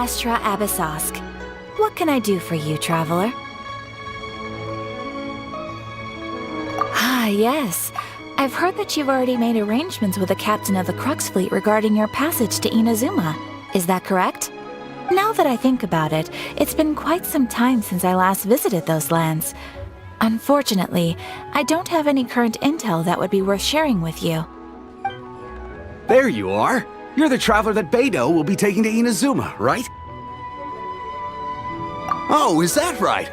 Astra Abyssosque. What can I do for you, traveler? Ah, yes. I've heard that you've already made arrangements with the captain of the Crux Fleet regarding your passage to Inazuma. Is that correct? Now that I think about it, it's been quite some time since I last visited those lands. Unfortunately, I don't have any current intel that would be worth sharing with you. There you are! You're the traveler that Beidou will be taking to Inazuma, right? Oh, is that right?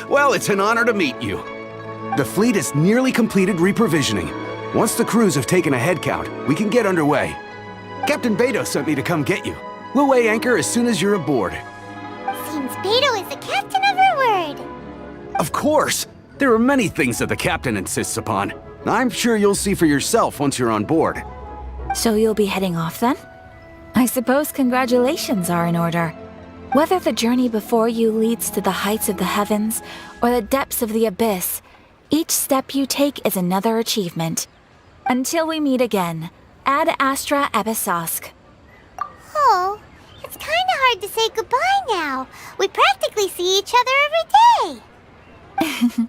Well, it's an honor to meet you. The fleet has nearly completed reprovisioning. Once the crews have taken a head count, we can get underway. Captain Beidou sent me to come get you. We'll weigh anchor as soon as you're aboard. Seems Beidou is the captain of her word. Of course! There are many things that the captain insists upon. I'm sure you'll see for yourself once you're on board. So you'll be heading off then? I suppose congratulations are in order. Whether the journey before you leads to the heights of the heavens or the depths of the abyss, each step you take is another achievement. Until we meet again, Ad Astra Abyssosque. Oh, it's kinda hard to say goodbye now. We practically see each other every day.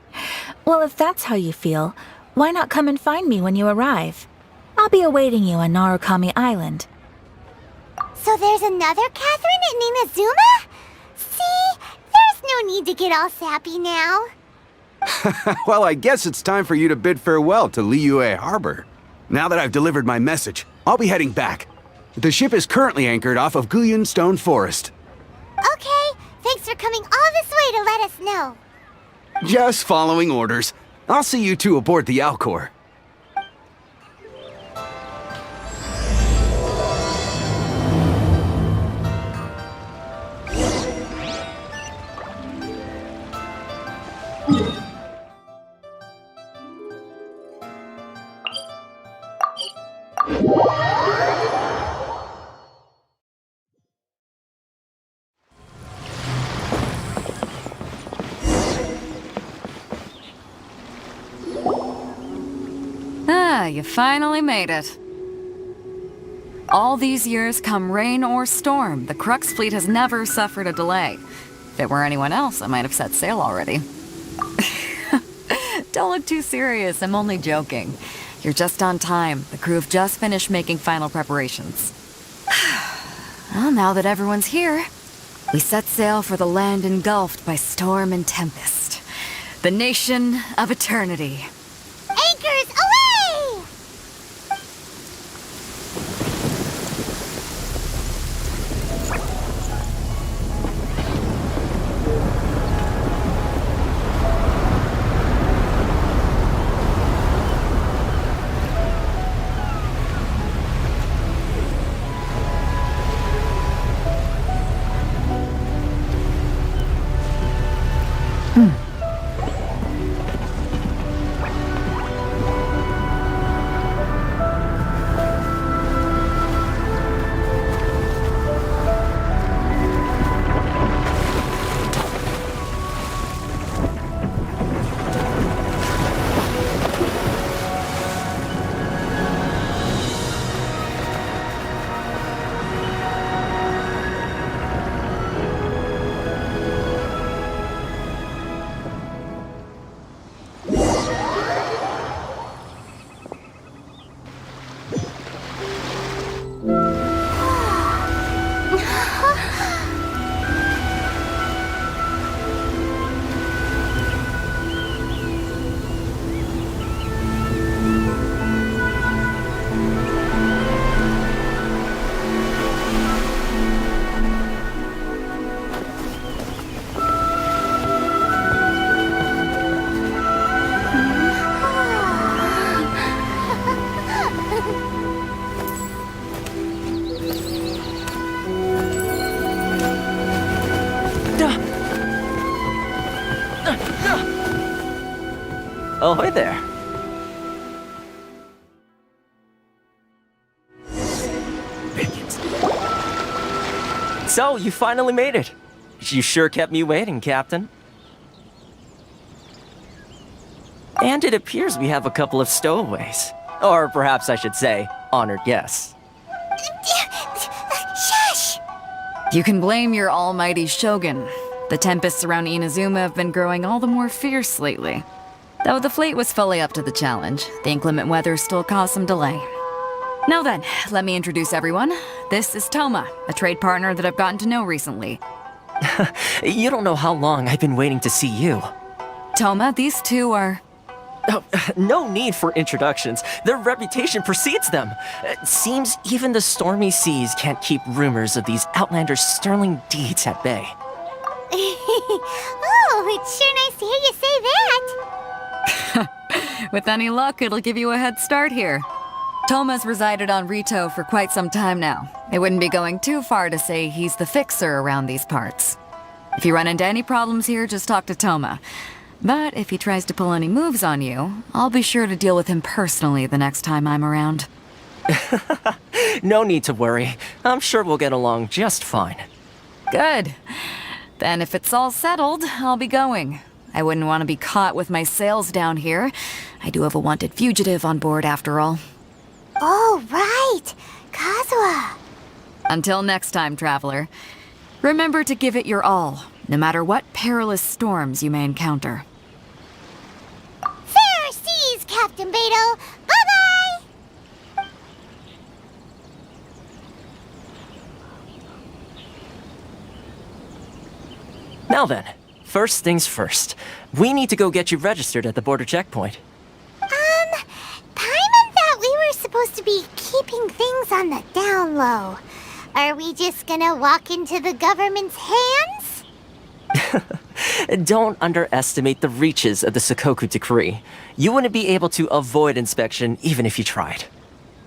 Well, if that's how you feel, why not come and find me when you arrive? I'll be awaiting you on Narukami Island. So there's another Catherine in Inazuma? See, there's no need to get all sappy now. Well, I guess it's time for you to bid farewell to Liyue Harbor. Now that I've delivered my message, I'll be heading back. The ship is currently anchored off of Guyun Stone Forest. Okay, thanks for coming all this way to let us know. Just following orders. I'll see you two aboard the Alcor. Ah, you finally made it. All these years, come rain or storm, the Crux Fleet has never suffered a delay. If it were anyone else, I might have set sail already. Don't look too serious, I'm only joking. You're just on time. The crew have just finished making final preparations. Well, now that everyone's here, we set sail for the land engulfed by storm and tempest. The nation of eternity. Anchors away! Oh, hi there. So, you finally made it. You sure kept me waiting, Captain. And it appears we have a couple of stowaways. Or perhaps I should say, honored guests. Shush! You can blame your almighty shogun. The tempests around Inazuma have been growing all the more fierce lately. Though the fleet was fully up to the challenge, the inclement weather still caused some delay. Now then, let me introduce everyone. This is Toma, a trade partner that I've gotten to know recently. You don't know how long I've been waiting to see you. Toma, these two are... Oh, no need for introductions. Their reputation precedes them. It seems even the stormy seas can't keep rumors of these Outlanders' sterling deeds at bay. Oh, it's sure nice to hear you say that. With any luck, it'll give you a head start here. Toma's resided on Rito for quite some time now. It wouldn't be going too far to say he's the fixer around these parts. If you run into any problems here, just talk to Toma. But if he tries to pull any moves on you, I'll be sure to deal with him personally the next time I'm around. No need to worry. I'm sure we'll get along just fine. Good. Then if it's all settled, I'll be going. I wouldn't want to be caught with my sails down here. I do have a wanted fugitive on board after all. Oh, right. Kazuha. Until next time, traveler. Remember to give it your all, no matter what perilous storms you may encounter. Fair seas, Captain Beto. Bye-bye. Now then, first things first. We need to go get you registered at the border checkpoint. Paimon thought we were supposed to be keeping things on the down low. Are we just gonna walk into the government's hands? Don't underestimate the reaches of the Sakoku Decree. You wouldn't be able to avoid inspection even if you tried.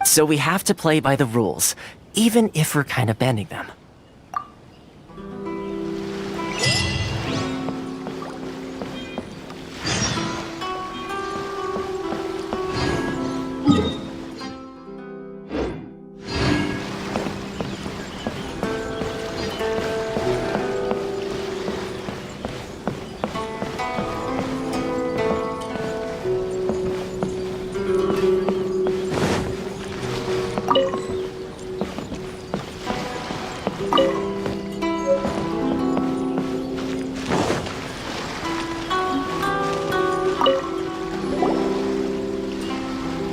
So we have to play by the rules, even if we're kind of bending them.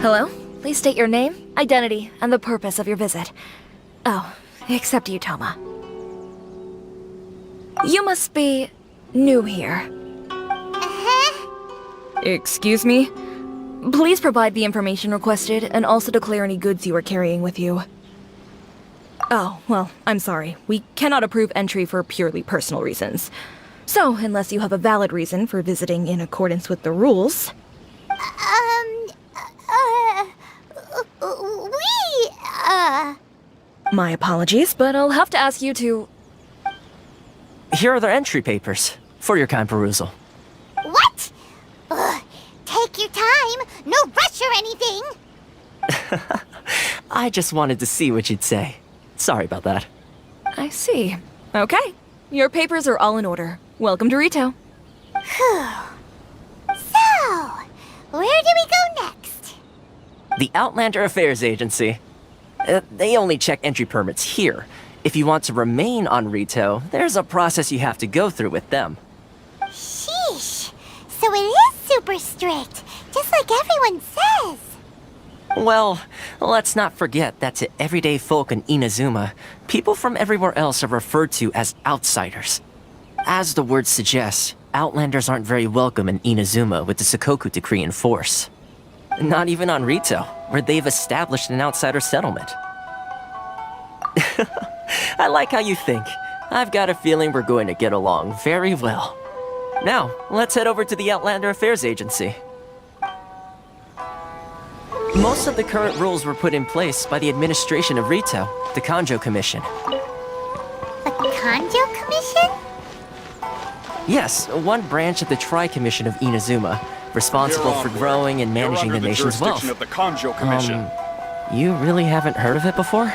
Hello? Please state your name, identity, and the purpose of your visit. Oh, except you, Toma. You must be new here. Excuse me? Please provide the information requested and also declare any goods you are carrying with you. Oh, well, I'm sorry. We cannot approve entry for purely personal reasons. So, unless you have a valid reason for visiting in accordance with the rules... My apologies, but I'll have to ask you to... Here are the entry papers, for your kind perusal. What? Take your time. No rush or anything. I just wanted to see what you'd say. Sorry about that. I see. Okay. Your papers are all in order. Welcome to Rito. So, where do we go next? The Outlander Affairs Agency. They only check entry permits here. If you want to remain on Rito, there's a process you have to go through with them. Sheesh. So it is super strict, just like everyone says. Well, let's not forget that to everyday folk in Inazuma, people from everywhere else are referred to as outsiders. As the word suggests, Outlanders aren't very welcome in Inazuma with the Sakoku Decree in force. Not even on Rito, where they've established an outsider settlement. I like how you think. I've got a feeling we're going to get along very well. Now, let's head over to the Outlander Affairs Agency. Most of the current rules were put in place by the administration of Rito, the Kanjo Commission. The Kanjo Commission? Yes, one branch of the Tri-Commission of Inazuma, responsible for growing and managing the nation's wealth. Of the Kanjo Commission. You really haven't heard of it before?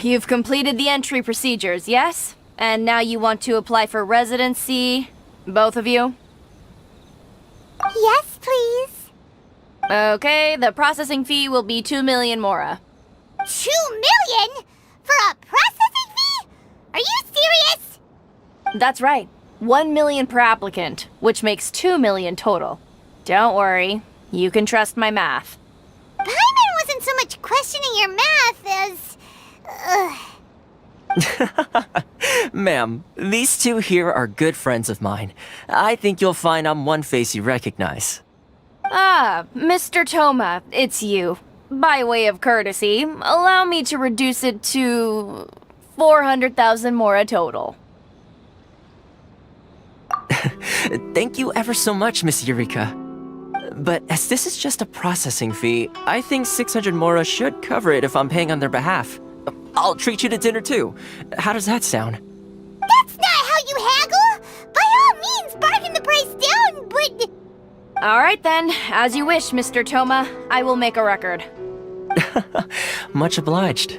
You've completed the entry procedures, yes? And now you want to apply for residency? Both of you? Yes, please. Okay, the processing fee will be 2 million Mora. 2 million? For a processing fee? Are you serious? That's right. 1 million per applicant, which makes 2 million total. Don't worry, you can trust my math. Paimon wasn't so much questioning your math as... Ma'am, these two here are good friends of mine. I think you'll find I'm one face you recognize. Ah, Mr. Toma, it's you. By way of courtesy, allow me to reduce it to 400,000 Mora total. Thank you ever so much, Miss Eureka. But as this is just a processing fee, I think 600 Mora should cover it if I'm paying on their behalf. I'll treat you to dinner too. How does that sound? That's not how you haggle! By all means, bargain the price down, but... All right then, as you wish, Mr. Toma. I will make a record. Much obliged.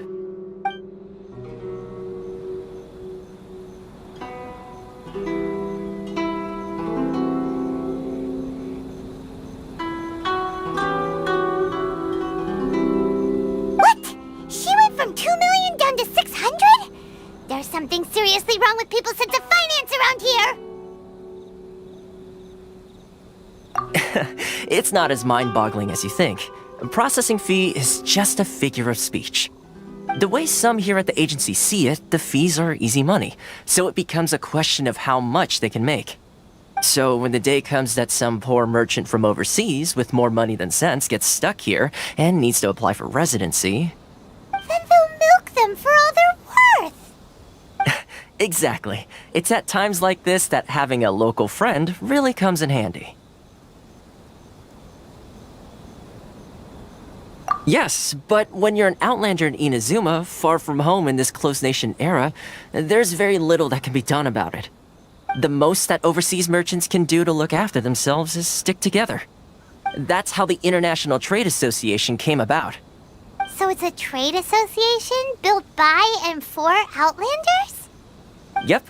What? She went from 2 million down to 600? There's something seriously wrong with people's sense of finance around here! It's not as mind-boggling as you think. Processing fee is just a figure of speech. The way some here at the agency see it, the fees are easy money, so it becomes a question of how much they can make. So when the day comes that some poor merchant from overseas with more money than sense gets stuck here and needs to apply for residency... Then they'll milk them for all they're worth! Exactly. It's at times like this that having a local friend really comes in handy. Yes, but when you're an outlander in Inazuma, far from home in this closed nation era, there's very little that can be done about it. The most that overseas merchants can do to look after themselves is stick together. That's how the International Trade Association came about. So it's a trade association built by and for Outlanders? Yep.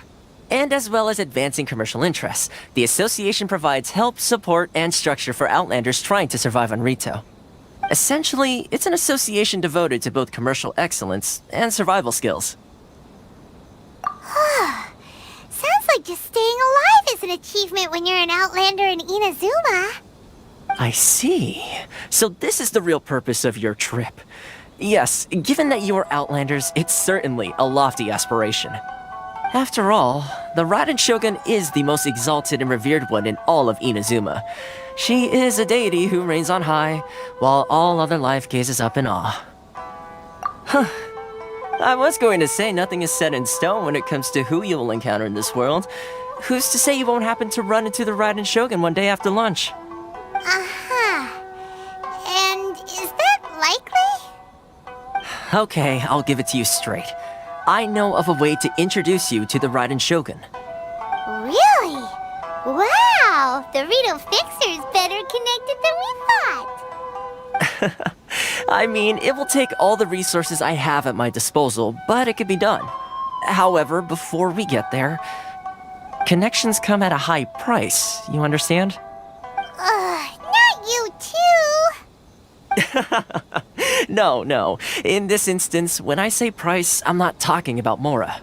And as well as advancing commercial interests, the association provides help, support, and structure for Outlanders trying to survive on Rito. Essentially, it's an association devoted to both commercial excellence and survival skills. Sounds like just staying alive is an achievement when you're an Outlander in Inazuma. I see. So this is the real purpose of your trip. Yes, given that you are Outlanders, it's certainly a lofty aspiration. After all, the Ryzen Shogun is the most exalted and revered one in all of Inazuma. She is a deity who reigns on high, while all other life gazes up in awe. Huh. I was going to say nothing is set in stone when it comes to who you will encounter in this world. Who's to say you won't happen to run into the Ryzen Shogun one day after lunch? Uh-huh. And is that likely? Okay, I'll give it to you straight. I know of a way to introduce you to the Ryzen Shogun. Really? Wow! The Rito Fixer's better connected than we thought. I mean, it will take all the resources I have at my disposal, but it could be done. However, before we get there, connections come at a high price, you understand? Not you too! No. In this instance, when I say price, I'm not talking about Mora.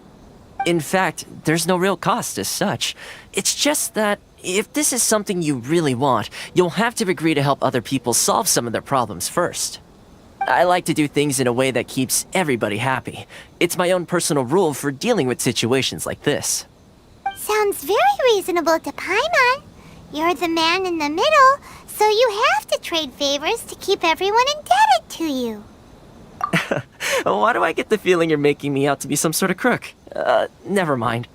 In fact, there's no real cost as such. It's just that if this is something you really want, you'll have to agree to help other people solve some of their problems first. I like to do things in a way that keeps everybody happy. It's my own personal rule for dealing with situations like this. Sounds very reasonable to Paimon. You're the man in the middle, so you have to trade favors to keep everyone indebted to you. Why do I get the feeling you're making me out to be some sort of crook? Never mind.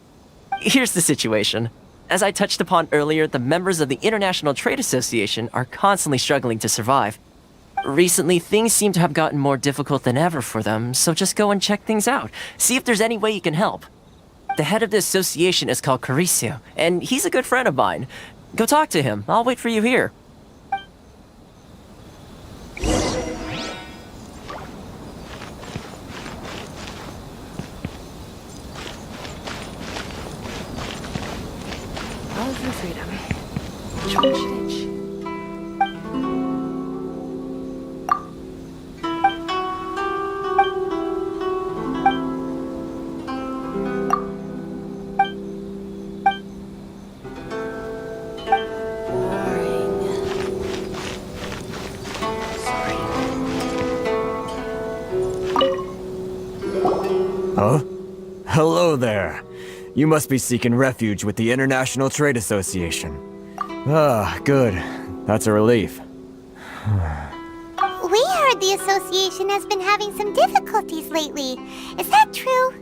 Here's the situation. As I touched upon earlier, the members of the International Trade Association are constantly struggling to survive. Recently, things seem to have gotten more difficult than ever for them, so just go and check things out. See if there's any way you can help. The head of the association is called Carisio, and he's a good friend of mine. Go talk to him. I'll wait for you here. Huh? Hello there. You must be seeking refuge with the International Trade Association. Ah, good. That's a relief. We heard the association has been having some difficulties lately. Is that true?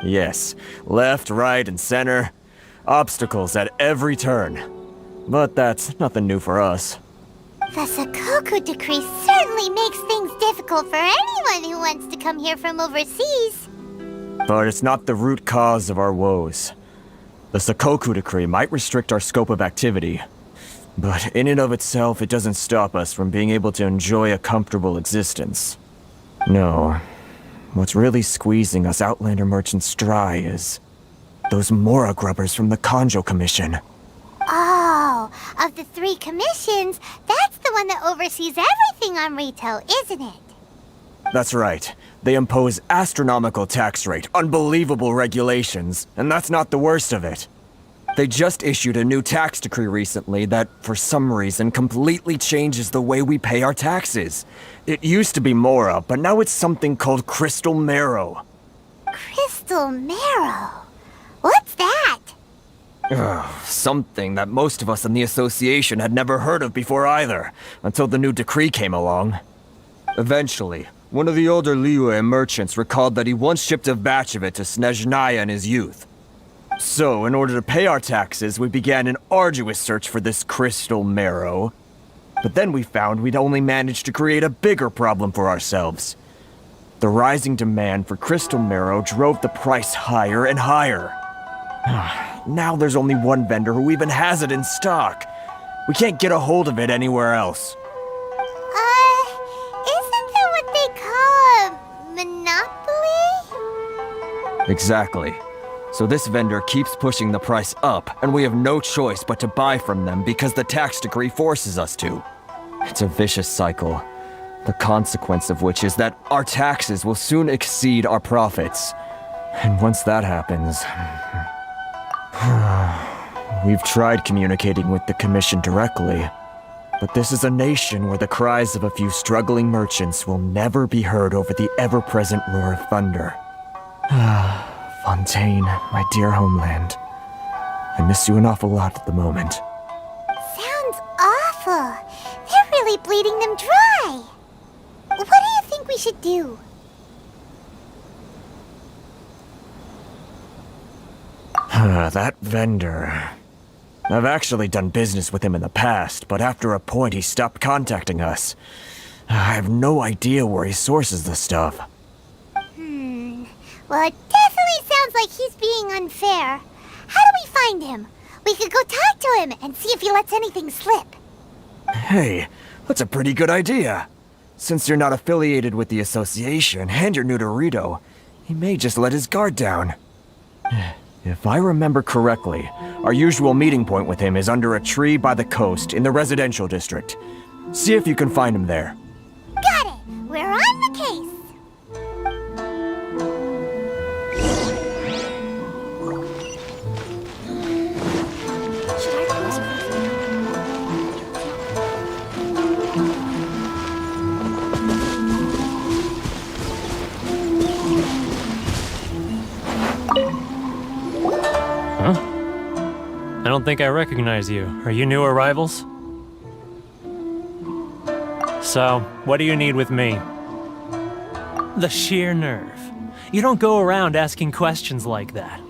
Yes. Left, right, and center. Obstacles at every turn. But that's nothing new for us. The Sakoku decree certainly makes things difficult for anyone who wants to come here from overseas. But it's not the root cause of our woes. The Sakoku decree might restrict our scope of activity, but in and of itself, it doesn't stop us from being able to enjoy a comfortable existence. No. What's really squeezing us Outlander merchants dry is those Mora grubbers from the Kanjo Commission. Oh, of the 3 commissions, that's the one that oversees everything on retail, isn't it? That's right. They impose astronomical tax rate, unbelievable regulations, and that's not the worst of it. They just issued a new tax decree recently that, for some reason, completely changes the way we pay our taxes. It used to be Mora, but now it's something called Crystal Marrow. Crystal Marrow? What's that? Something that most of us in the association had never heard of before either, until the new decree came along. Eventually, one of the older Liyue merchants recalled that he once shipped a batch of it to Snezhnaya in his youth. So, in order to pay our taxes, we began an arduous search for this crystal marrow. But then we found we'd only managed to create a bigger problem for ourselves. The rising demand for crystal marrow drove the price higher and higher. Now there's only one vendor who even has it in stock. We can't get a hold of it anywhere else. Isn't that what they call a monopoly? Exactly. So this vendor keeps pushing the price up, and we have no choice but to buy from them because the tax decree forces us to. It's a vicious cycle, the consequence of which is that our taxes will soon exceed our profits. And once that happens... We've tried communicating with the Commission directly, but this is a nation where the cries of a few struggling merchants will never be heard over the ever-present roar of thunder. Fontaine, my dear homeland. I miss you an awful lot at the moment. Sounds awful. They're really bleeding them dry. What do you think we should do? That vendor. I've actually done business with him in the past, but after a point he stopped contacting us. I have no idea where he sources the stuff. Well, it definitely sounds like he's being unfair. How do we find him? We could go talk to him and see if he lets anything slip. Hey, that's a pretty good idea. Since you're not affiliated with the association and you're new to Rito, he may just let his guard down. If I remember correctly, our usual meeting point with him is under a tree by the coast in the residential district. See if you can find him there. Got it! We're on the case! I don't think I recognize you. Are you new arrivals? So, what do you need with me? The sheer nerve. You don't go around asking questions like that.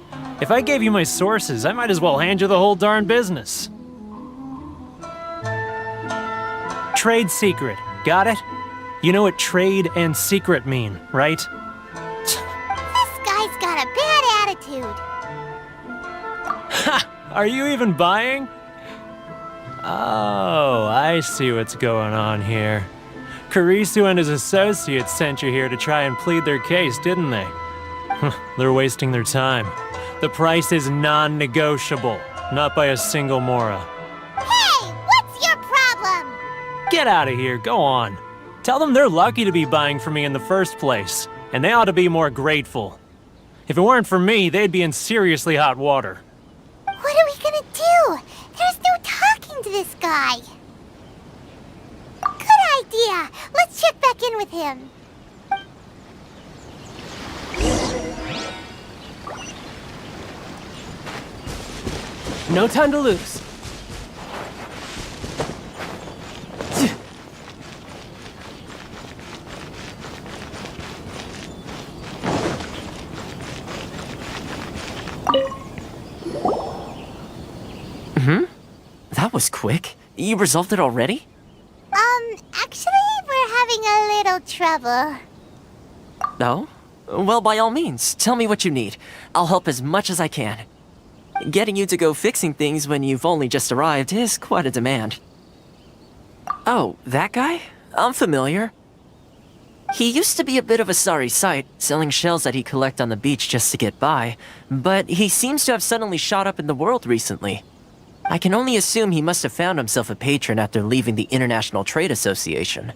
If I gave you my sources, I might as well hand you the whole darn business. Trade secret. Got it? You know what trade and secret mean, right? This guy's got a bad attitude. Ha! Are you even buying? Oh, I see what's going on here. Kurisu and his associates sent you here to try and plead their case, didn't they? They're wasting their time. The price is non-negotiable, not by a single Mora. Hey, what's your problem? Get out of here, go on. Tell them they're lucky to be buying from me in the first place, and they ought to be more grateful. If it weren't for me, they'd be in seriously hot water. What are we gonna do? There's no talking to this guy. Good idea. Let's check back in with him. No time to lose. That was quick. You resolved it already? Actually, we're having a little trouble. No? Well, by all means, tell me what you need. I'll help as much as I can. Getting you to go fixing things when you've only just arrived is quite a demand. Oh, that guy? I'm familiar. He used to be a bit of a sorry sight, selling shells that he collect on the beach just to get by, but he seems to have suddenly shot up in the world recently. I can only assume he must have found himself a patron after leaving the International Trade Association.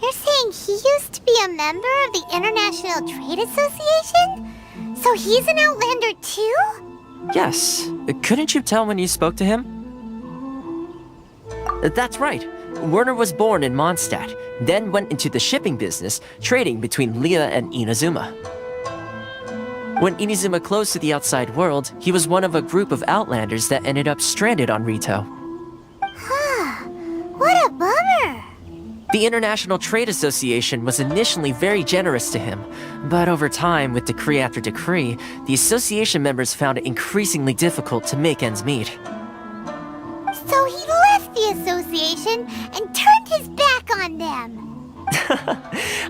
You're saying he used to be a member of the International Trade Association? So he's an Outlander too? Yes. Couldn't you tell when you spoke to him? That's right. Werner was born in Mondstadt, then went into the shipping business, trading between Leah and Inazuma. When Inazuma closed to the outside world, he was one of a group of Outlanders that ended up stranded on Rito. What a bummer! The International Trade Association was initially very generous to him, but over time, with decree after decree, the association members found it increasingly difficult to make ends meet. So he left the association and turned his back on them.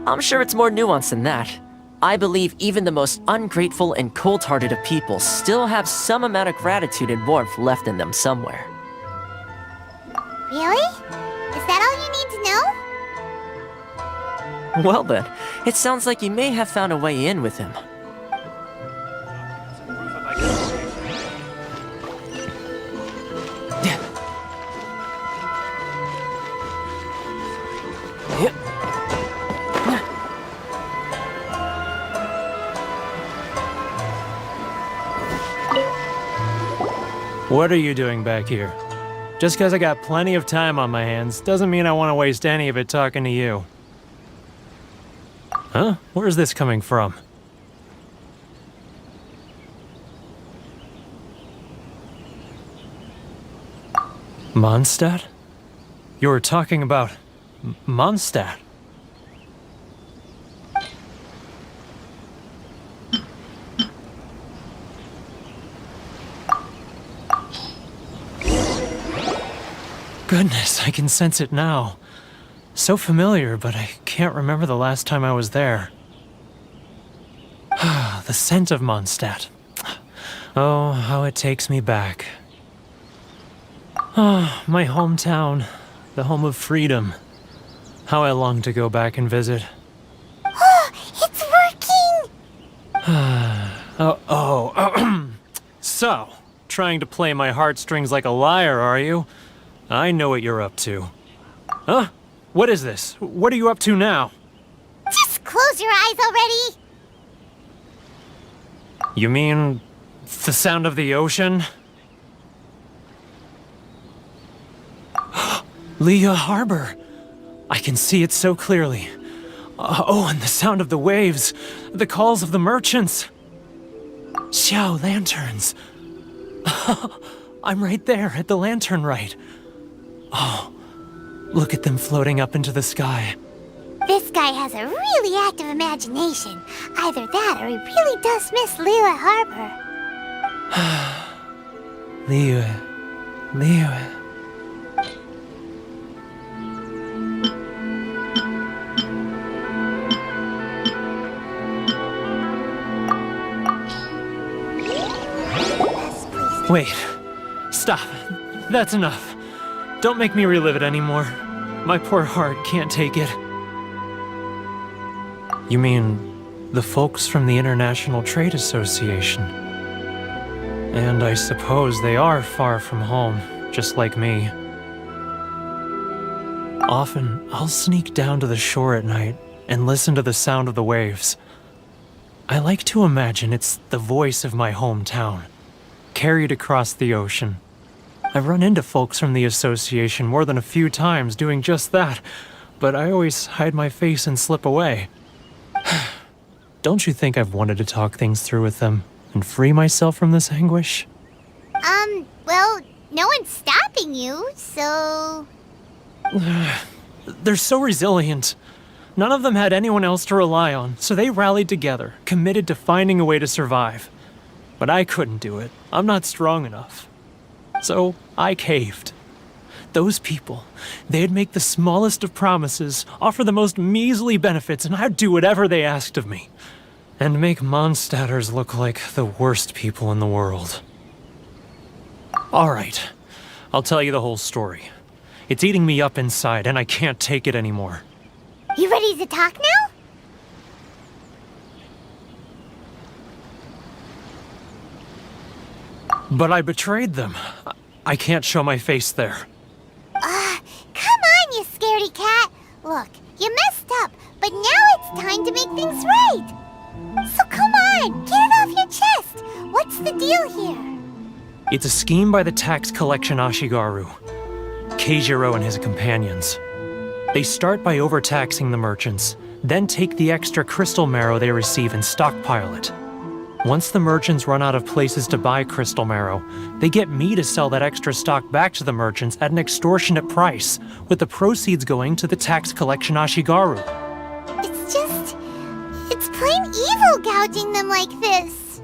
I'm sure it's more nuanced than that. I believe even the most ungrateful and cold-hearted of people still have some amount of gratitude and warmth left in them somewhere. Really? Is that all you need to know? Well then, it sounds like you may have found a way in with him. What are you doing back here? Just because I got plenty of time on my hands doesn't mean I want to waste any of it talking to you. Huh? Where's this coming from? Mondstadt? You were talking about Mondstadt. Goodness, I can sense it now. So familiar, but I can't remember the last time I was there. The scent of Mondstadt. Oh, how it takes me back. Oh, my hometown, the home of freedom. How I long to go back and visit. It's working! So, trying to play my heartstrings like a liar, are you? I know what you're up to. Huh? What is this? What are you up to now? Just close your eyes already! You mean the sound of the ocean? Leah Harbor. I can see it so clearly. Oh, and the sound of the waves. The calls of the merchants. Xiao lanterns. I'm right there at the lantern right. Oh, look at them floating up into the sky. This guy has a really active imagination. Either that or he really does miss Leah Harbor. Leah. Wait. Stop. That's enough. Don't make me relive it anymore. My poor heart can't take it. You mean the folks from the International Trade Association? And I suppose they are far from home, just like me. Often, I'll sneak down to the shore at night and listen to the sound of the waves. I like to imagine it's the voice of my hometown, carried across the ocean. I've run into folks from the association more than a few times doing just that, but I always hide my face and slip away. Don't you think I've wanted to talk things through with them and free myself from this anguish? Well, no one's stopping you, so... They're so resilient. None of them had anyone else to rely on, so they rallied together, committed to finding a way to survive. But I couldn't do it. I'm not strong enough. So I caved. Those people, they'd make the smallest of promises, offer the most measly benefits, and I'd do whatever they asked of me. And make Mondstadters look like the worst people in the world. Alright, I'll tell you the whole story. It's eating me up inside, and I can't take it anymore. You ready to talk now? But I betrayed them. I can't show my face there. Come on, you scaredy cat. Look, you messed up, but now it's time to make things right. So come on, get it off your chest. What's the deal here? It's a scheme by the tax collection Ashigaru, Keijiro and his companions. They start by overtaxing the merchants, then take the extra crystal marrow they receive and stockpile it. Once the merchants run out of places to buy crystal marrow, they get me to sell that extra stock back to the merchants at an extortionate price, with the proceeds going to the tax collection Ashigaru. It's plain evil gouging them like this.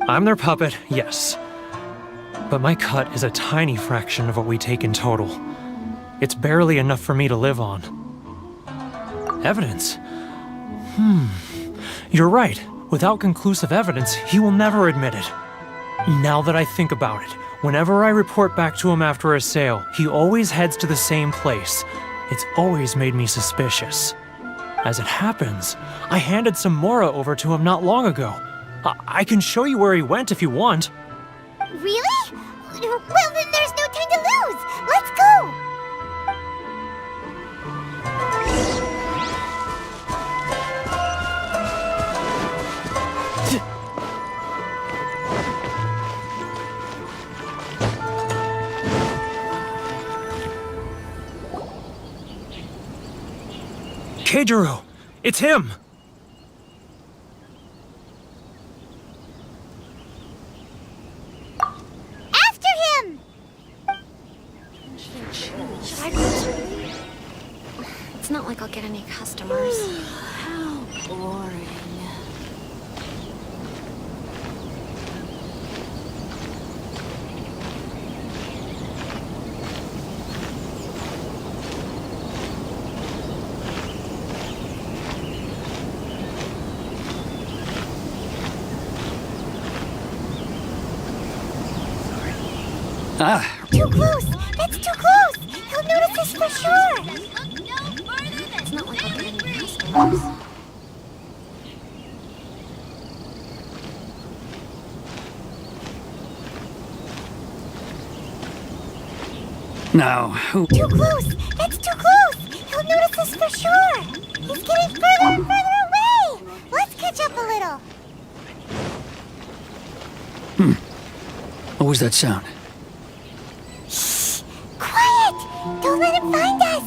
I'm their puppet, yes. But my cut is a tiny fraction of what we take in total. It's barely enough for me to live on. Evidence? You're right. Without conclusive evidence, he will never admit it. Now that I think about it, whenever I report back to him after a sale, he always heads to the same place. It's always made me suspicious. As it happens, I handed some Mora over to him not long ago. I can show you where he went if you want. Really? Well, then there's no time to lose. Let's go. Keijiro! It's him! After him! It's not like I'll get any customers. How boring. Too close! That's too close! He'll notice us for sure! It's not like I'll get any customers. Now, who... Too close! That's too close! He'll notice us for sure! He's getting further and further away! Let's catch up a little! What was that sound? Quiet! Don't let him find us!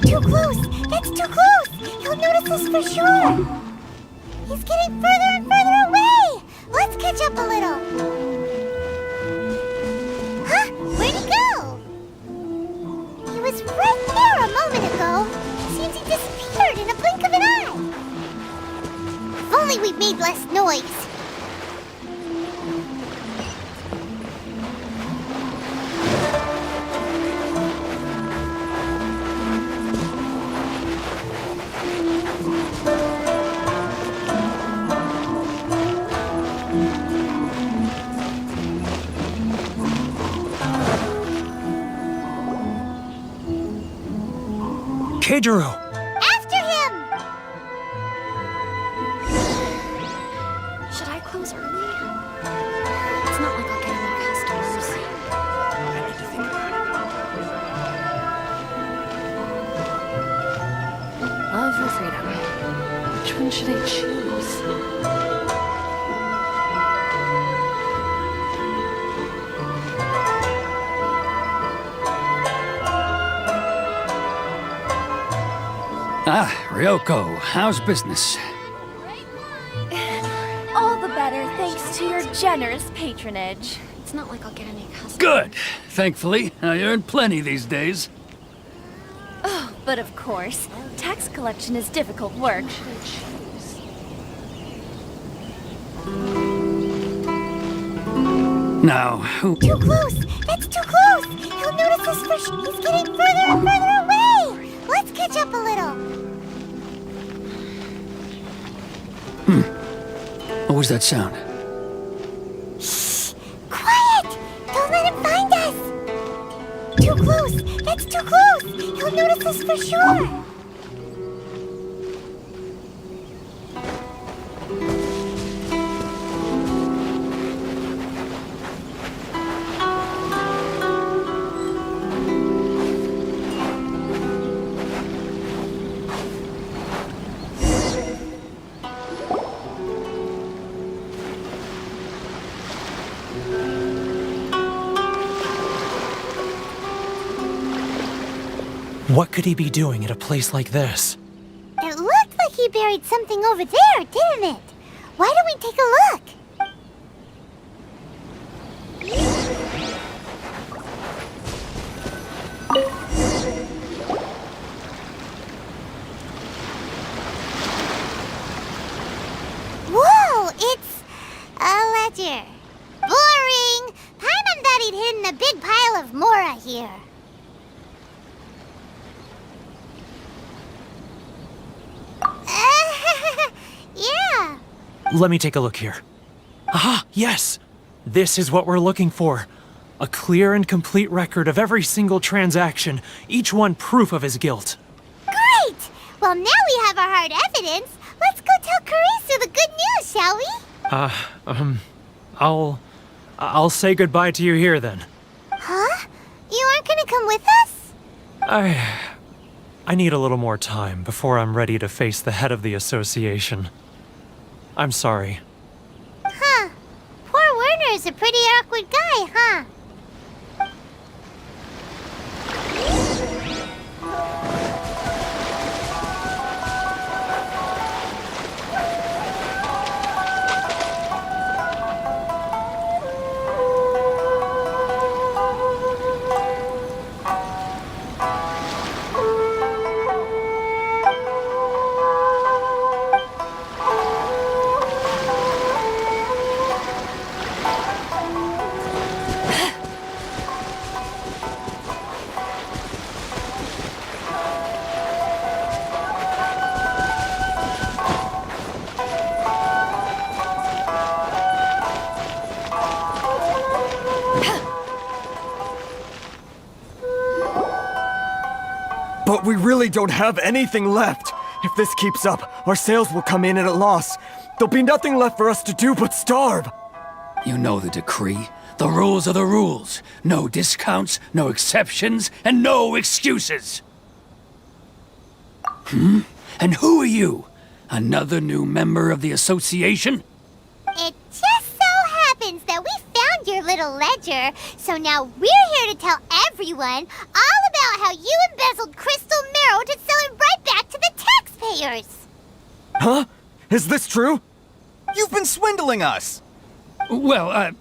Too close! That's too close! He'll notice us for sure! He's getting further and further away! Let's catch up a little! Huh? Where'd he go? He was right there a moment ago. Seems he disappeared in a blink of an eye. If only we'd made less noise. Keijiro! After him! Should I close early? It's not like I'll get any customers. I need to think about it. Love or freedom? Which one should I choose? Ryoko, how's business? All the better thanks to your generous patronage. It's not like I'll get any customers. Good. Thankfully, I earn plenty these days. Oh, but of course, tax collection is difficult work. Now, who... Too close! That's too close! He'll notice us for sure. He's getting further and further away! Let's catch up a little. What was that sound? Shh! Quiet! Don't let him find us! Too close! That's too close! He'll notice us for sure! What could he be doing at a place like this? It looked like he buried something over there, didn't it? Why don't we take a look? Whoa, it's a ledger. Boring! Paimon thought he'd hidden a big pile of Mora here. Yeah. Let me take a look here. Ah, yes! This is what we're looking for. A clear and complete record of every single transaction, each one proof of his guilt. Great! Well, now we have our hard evidence. Let's go tell Karisu the good news, shall we? I'll say goodbye to you here then. Huh? You aren't gonna come with us? I need a little more time before I'm ready to face the head of the association. I'm sorry. Huh. Poor Werner's a pretty awkward guy, huh? But we really don't have anything left. If this keeps up, our sales will come in at a loss. There'll be nothing left for us to do but starve. You know the decree. The rules are the rules. No discounts, no exceptions, and no excuses. And who are you? Another new member of the association? It just so happens that we found your little ledger, so now we're here to tell everyone all about how you embezzled crystal marrow to sell it right back to the taxpayers. Huh? Is this true? You've been swindling us! Well,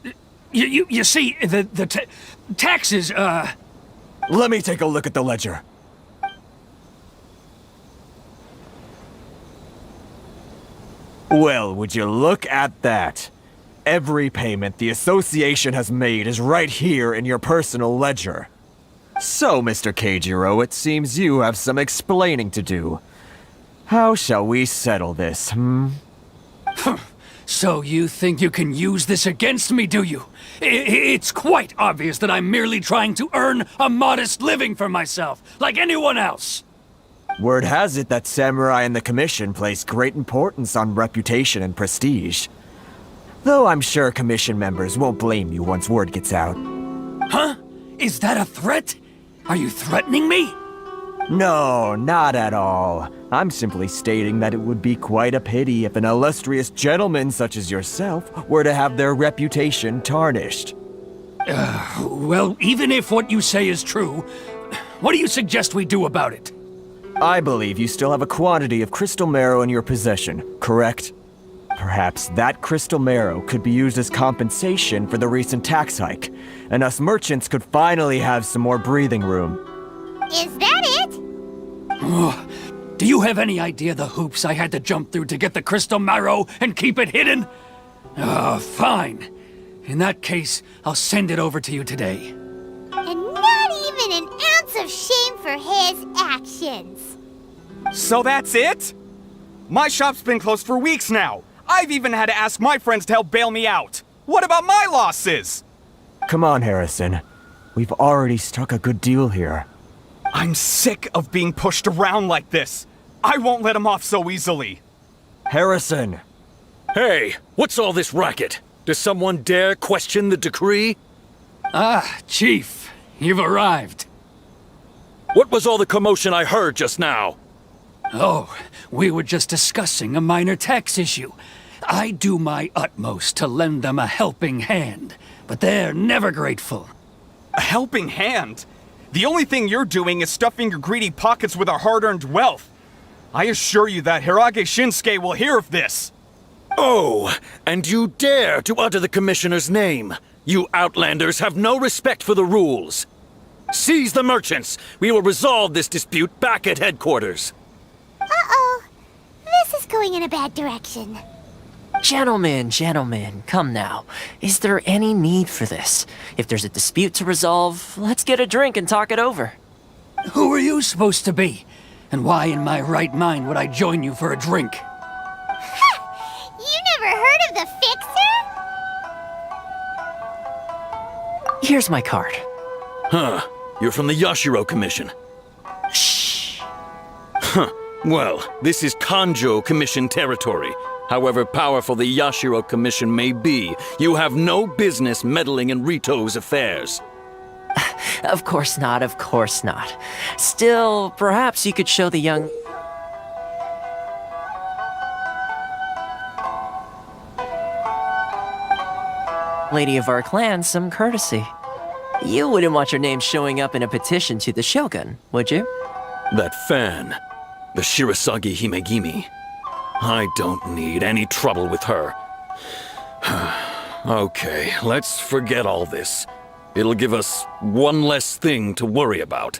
you see, the taxes, Let me take a look at the ledger. Well, would you look at that? Every payment the association has made is right here in your personal ledger. So, Mr. Keijiro, it seems you have some explaining to do. How shall we settle this, So you think you can use this against me, do you? It's quite obvious that I'm merely trying to earn a modest living for myself, like anyone else. Word has it that Samurai and the Commission place great importance on reputation and prestige. Though I'm sure Commission members won't blame you once word gets out. Huh? Is that a threat? Are you threatening me? No, not at all. I'm simply stating that it would be quite a pity if an illustrious gentleman such as yourself were to have their reputation tarnished. Well, even if what you say is true, what do you suggest we do about it? I believe you still have a quantity of crystal marrow in your possession, correct? Perhaps that crystal marrow could be used as compensation for the recent tax hike, and us merchants could finally have some more breathing room. Is that it? Do you have any idea the hoops I had to jump through to get the crystal marrow and keep it hidden? Fine. In that case, I'll send it over to you today. And not even an ounce of shame for his actions. So that's it? My shop's been closed for weeks now. I've even had to ask my friends to help bail me out. What about my losses? Come on, Harrison. We've already struck a good deal here. I'm sick of being pushed around like this. I won't let him off so easily. Harrison! Hey, what's all this racket? Does someone dare question the decree? Chief, you've arrived. What was all the commotion I heard just now? Oh, we were just discussing a minor tax issue. I do my utmost to lend them a helping hand, but they're never grateful. A helping hand? The only thing you're doing is stuffing your greedy pockets with our hard-earned wealth. I assure you that Hirage Shinsuke will hear of this. Oh, and you dare to utter the Commissioner's name. You Outlanders have no respect for the rules. Seize the merchants. We will resolve this dispute back at headquarters. Uh-oh. This is going in a bad direction. Gentlemen, come now. Is there any need for this? If there's a dispute to resolve, let's get a drink and talk it over. Who are you supposed to be? And why in my right mind would I join you for a drink? You never heard of the Fixer? Here's my card. Huh. You're from the Yashiro Commission. Shh. Huh. Well, this is Kanjo Commission territory. However powerful the Yashiro Commission may be, you have no business meddling in Rito's affairs. Of course not, of course not. Still, perhaps you could show the young... lady of our clan some courtesy. You wouldn't want your name showing up in a petition to the Shogun, would you? That fan, the Shirasagi Himegimi. I don't need any trouble with her. Okay, let's forget all this. It'll give us one less thing to worry about.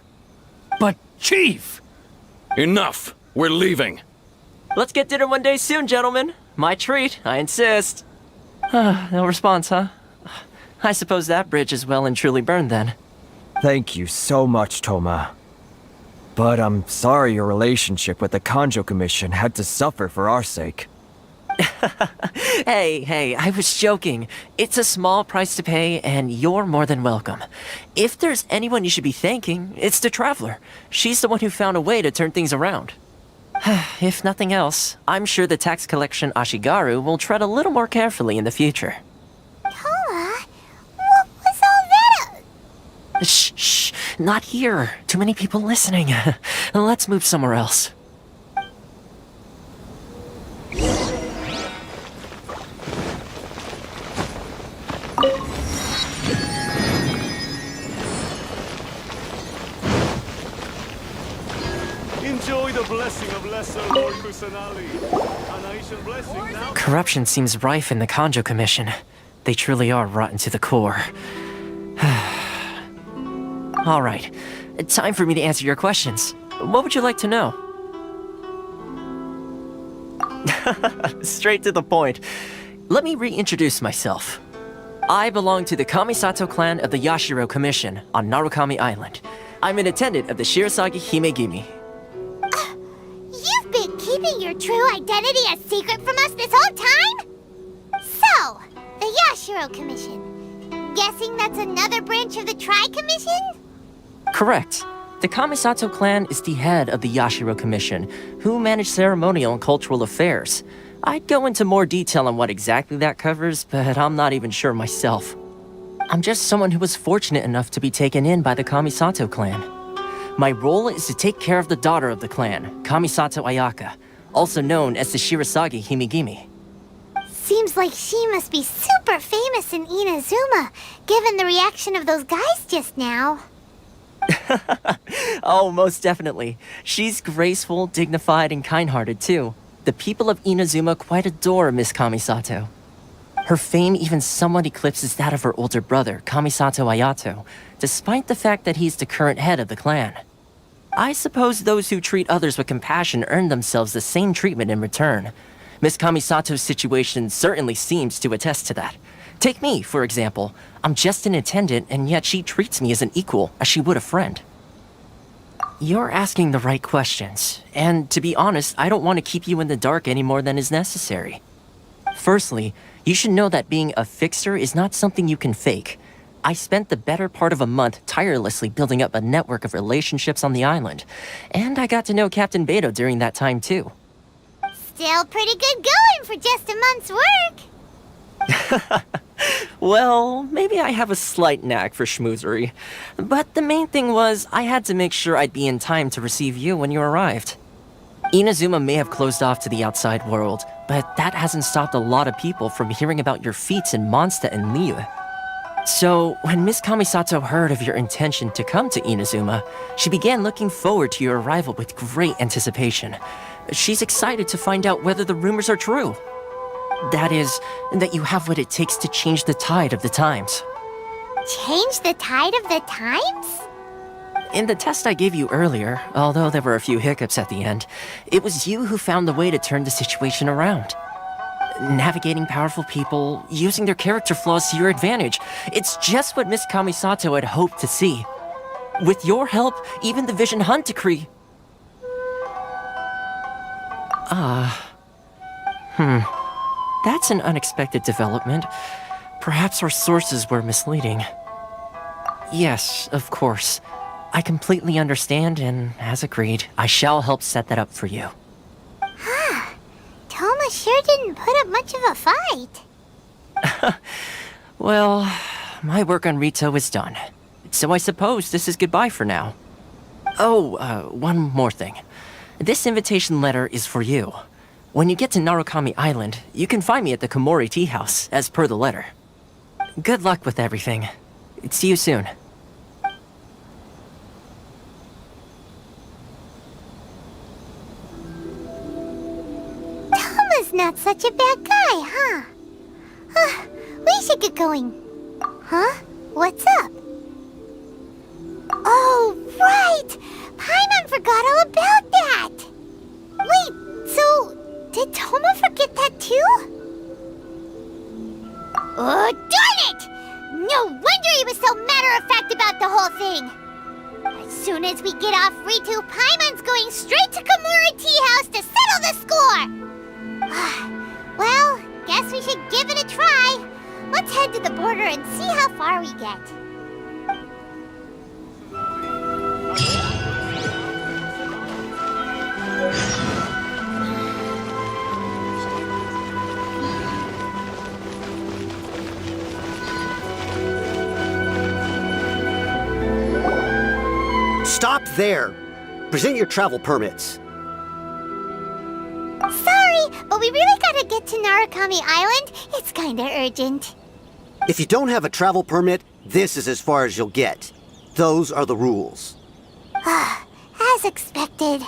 But, Chief! Enough! We're leaving. Let's get dinner one day soon, gentlemen. My treat, I insist. No response, huh? I suppose that bridge is well and truly burned then. Thank you so much, Toma. But I'm sorry your relationship with the Kanjo Commission had to suffer for our sake. Hey, I was joking. It's a small price to pay, and you're more than welcome. If there's anyone you should be thanking, it's the Traveler. She's the one who found a way to turn things around. If nothing else, I'm sure the tax collection Ashigaru will tread a little more carefully in the future. Toma, what was all that? Shh, not here. Too many people listening. Let's move somewhere else. Enjoy the blessing of Lesser Lord Kusanali. An Aishan blessing now. Corruption seems rife in the Kanjo Commission. They truly are rotten to the core. All right, time for me to answer your questions. What would you like to know? Straight to the point. Let me reintroduce myself. I belong to the Kamisato clan of the Yashiro Commission on Narukami Island. I'm an attendant of the Shirasagi Himegimi. You've been keeping your true identity a secret from us this whole time? So, the Yashiro Commission. Guessing that's another branch of the Tri-Commission? Correct. The Kamisato clan is the head of the Yashiro Commission, who manage ceremonial and cultural affairs. I'd go into more detail on what exactly that covers, but I'm not even sure myself. I'm just someone who was fortunate enough to be taken in by the Kamisato clan. My role is to take care of the daughter of the clan, Kamisato Ayaka, also known as the Shirasagi Himegimi. Seems like she must be super famous in Inazuma, given the reaction of those guys just now. Oh, most definitely. She's graceful, dignified, and kind-hearted, too. The people of Inazuma quite adore Miss Kamisato. Her fame even somewhat eclipses that of her older brother, Kamisato Ayato, despite the fact that he's the current head of the clan. I suppose those who treat others with compassion earn themselves the same treatment in return. Miss Kamisato's situation certainly seems to attest to that. Take me, for example. I'm just an attendant, and yet she treats me as an equal, as she would a friend. You're asking the right questions, and to be honest, I don't want to keep you in the dark any more than is necessary. Firstly, you should know that being a fixer is not something you can fake. I spent the better part of a month tirelessly building up a network of relationships on the island, and I got to know Captain Beto during that time too. Still pretty good going for just a month's work. Well, maybe I have a slight knack for schmoozery, but the main thing was I had to make sure I'd be in time to receive you when you arrived. Inazuma may have closed off to the outside world, but that hasn't stopped a lot of people from hearing about your feats in Mondstadt and Liyue. So, when Miss Kamisato heard of your intention to come to Inazuma, she began looking forward to your arrival with great anticipation. She's excited to find out whether the rumors are true. That is, that you have what it takes to change the tide of the times. Change the tide of the times? In the test I gave you earlier, although there were a few hiccups at the end, it was you who found the way to turn the situation around. Navigating powerful people, using their character flaws to your advantage. It's just what Miss Kamisato had hoped to see. With your help, even the Vision Hunt decree... That's an unexpected development. Perhaps our sources were misleading. Yes, of course. I completely understand, and as agreed, I shall help set that up for you. Toma sure didn't put up much of a fight. Well, my work on Rito is done. So I suppose this is goodbye for now. Oh, one more thing. This invitation letter is for you. When you get to Narukami Island, you can find me at the Komori Tea House, as per the letter. Good luck with everything. See you soon. Toma's not such a bad guy, huh? We should get going. Huh? What's up? Oh, right! Paimon forgot all about that! Wait, so... did Toma forget that too? Oh, darn it! No wonder he was so matter-of-fact about the whole thing! As soon as we get off Ritu, Paimon's going straight to Komori Tea House to settle the score! Well, guess we should give it a try. Let's head to the border and see how far we get. Stop there! Present your travel permits. Sorry, but we really gotta get to Narukami Island. It's kinda urgent. If you don't have a travel permit, this is as far as you'll get. Those are the rules. As expected.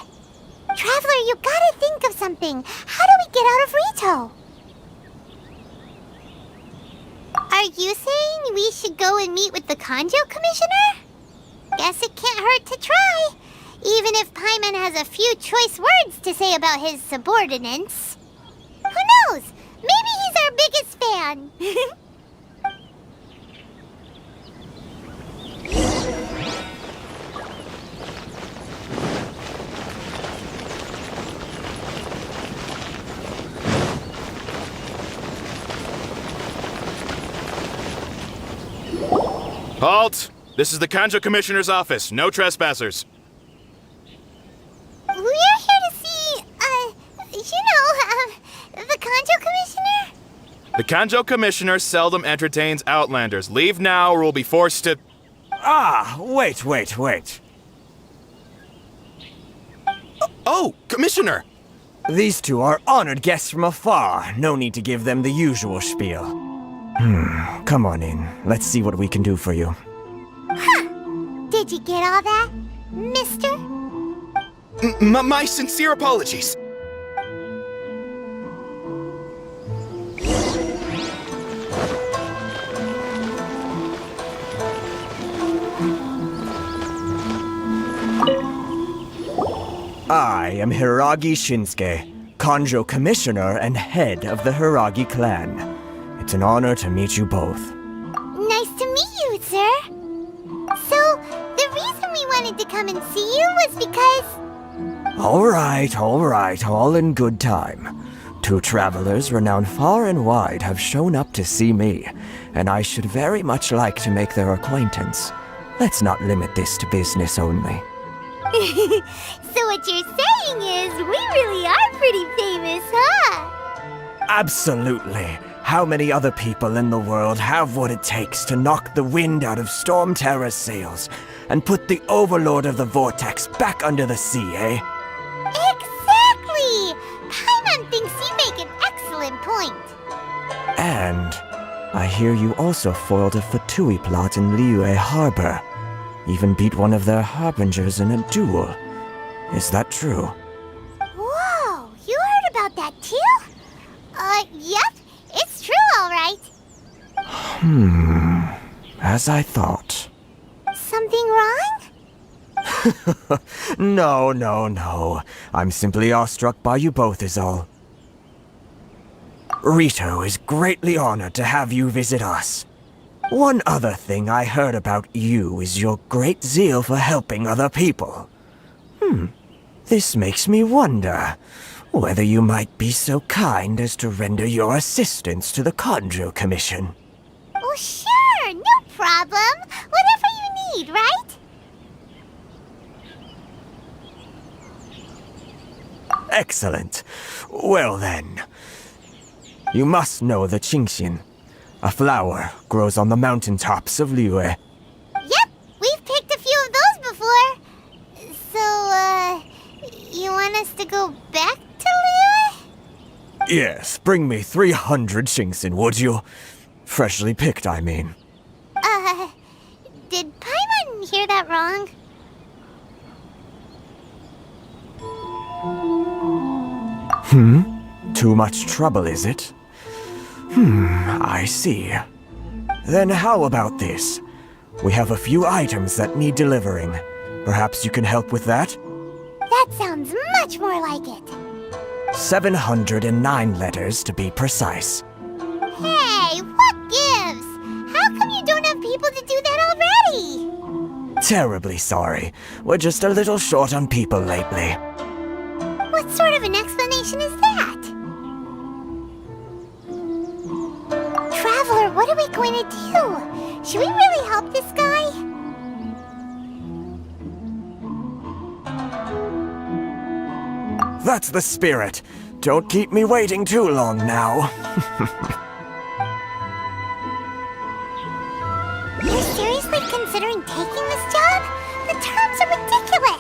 Traveler, you gotta think of something. How do we get out of Rito? Are you saying we should go and meet with the Kanjo Commissioner? Guess it can't hurt to try. Even if Paimon has a few choice words to say about his subordinates. Who knows? Maybe he's our biggest fan. Halt! This is the Kanjo Commissioner's office. No trespassers. We're here to see, the Kanjo Commissioner? The Kanjo Commissioner seldom entertains Outlanders. Leave now or we'll be forced to... Wait. Oh, Commissioner! These two are honored guests from afar. No need to give them the usual spiel. Come on in. Let's see what we can do for you. Did you get all that, mister? My sincere apologies. I am Hiragi Shinsuke, Kanjo Commissioner and head of the Hiragi clan. It's an honor to meet you both. Nice to meet you, sir. So, the reason we wanted to come and see you was because... All right, all in good time. 2 travelers renowned far and wide have shown up to see me, and I should very much like to make their acquaintance. Let's not limit this to business only. So what you're saying is, we really are pretty famous, huh? Absolutely. How many other people in the world have what it takes to knock the wind out of Storm Terror's sails and put the Overlord of the Vortex back under the sea, eh? Exactly! Paimon thinks you make an excellent point. And I hear you also foiled a Fatui plot in Liyue Harbor. Even beat one of their harbingers in a duel. Is that true? Whoa, you heard about that too? Yep, it's true, all right. As I thought. Something wrong? No. I'm simply awestruck by you both is all. Rito is greatly honored to have you visit us. One other thing I heard about you is your great zeal for helping other people. This makes me wonder whether you might be so kind as to render your assistance to the Kanjo Commission. Oh, sure, no problem. Whatever you need, right? Excellent. Well then, you must know the Qingxian. A flower grows on the mountaintops of Liyue. Yep, we've picked a few of those before. So, you want us to go back to Liyue? Yes, bring me 300 Qingxian, would you? Freshly picked, I mean. Did Paimon hear that wrong? Too much trouble, is it? I see. Then how about this? We have a few items that need delivering. Perhaps you can help with that? That sounds much more like it. 709 letters to be precise. Hey, what gives? How come you don't have people to do that already? Terribly sorry. We're just a little short on people lately. What sort of an explanation is that? Traveler, what are we going to do? Should we really help this guy? That's the spirit. Don't keep me waiting too long now. You're seriously considering taking this job? The terms are ridiculous.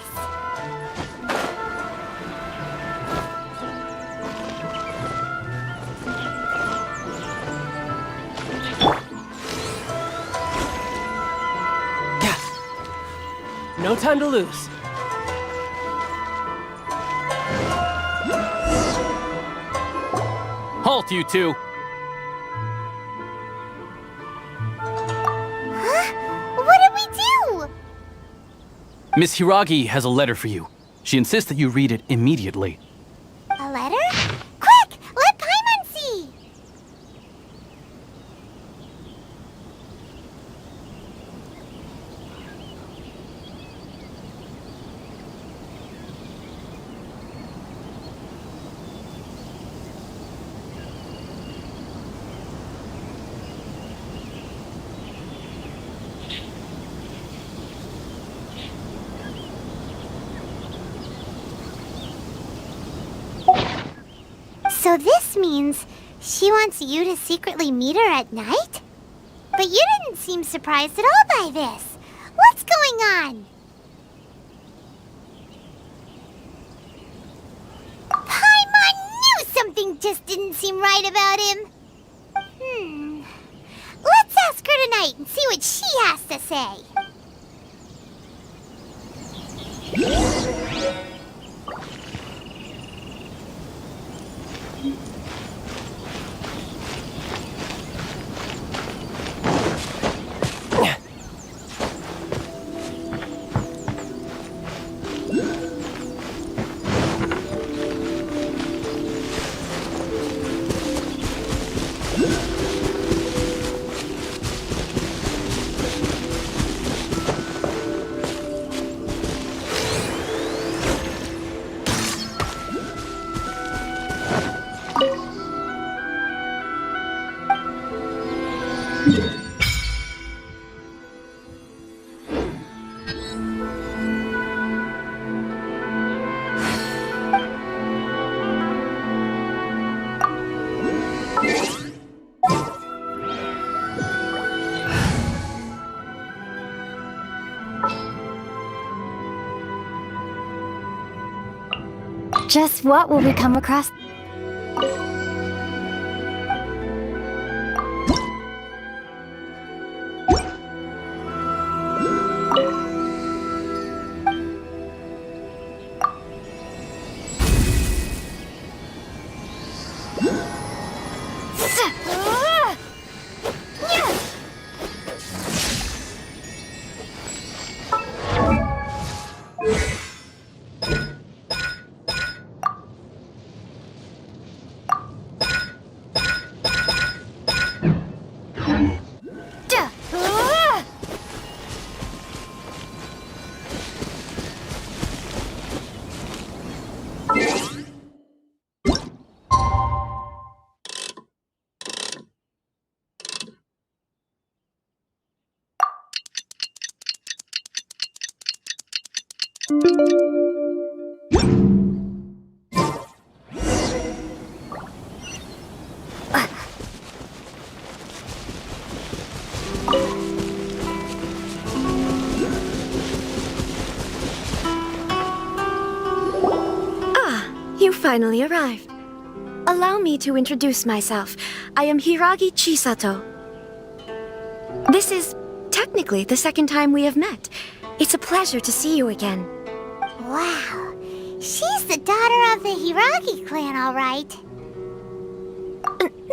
No time to lose. Halt, you two! Huh? What did we do? Miss Hiragi has a letter for you. She insists that you read it immediately. A letter? Quick! Let Paimon see! So this means she wants you to secretly meet her at night? But you didn't seem surprised at all by this. What's going on? Paimon knew something just didn't seem right about him. Let's ask her tonight and see what she has to say. Just what will we come across? You finally arrived. Allow me to introduce myself. I am Hiragi Chisato. This is technically the second time we have met. It's a pleasure to see you again. Wow. She's the daughter of the Hiragi clan, all right.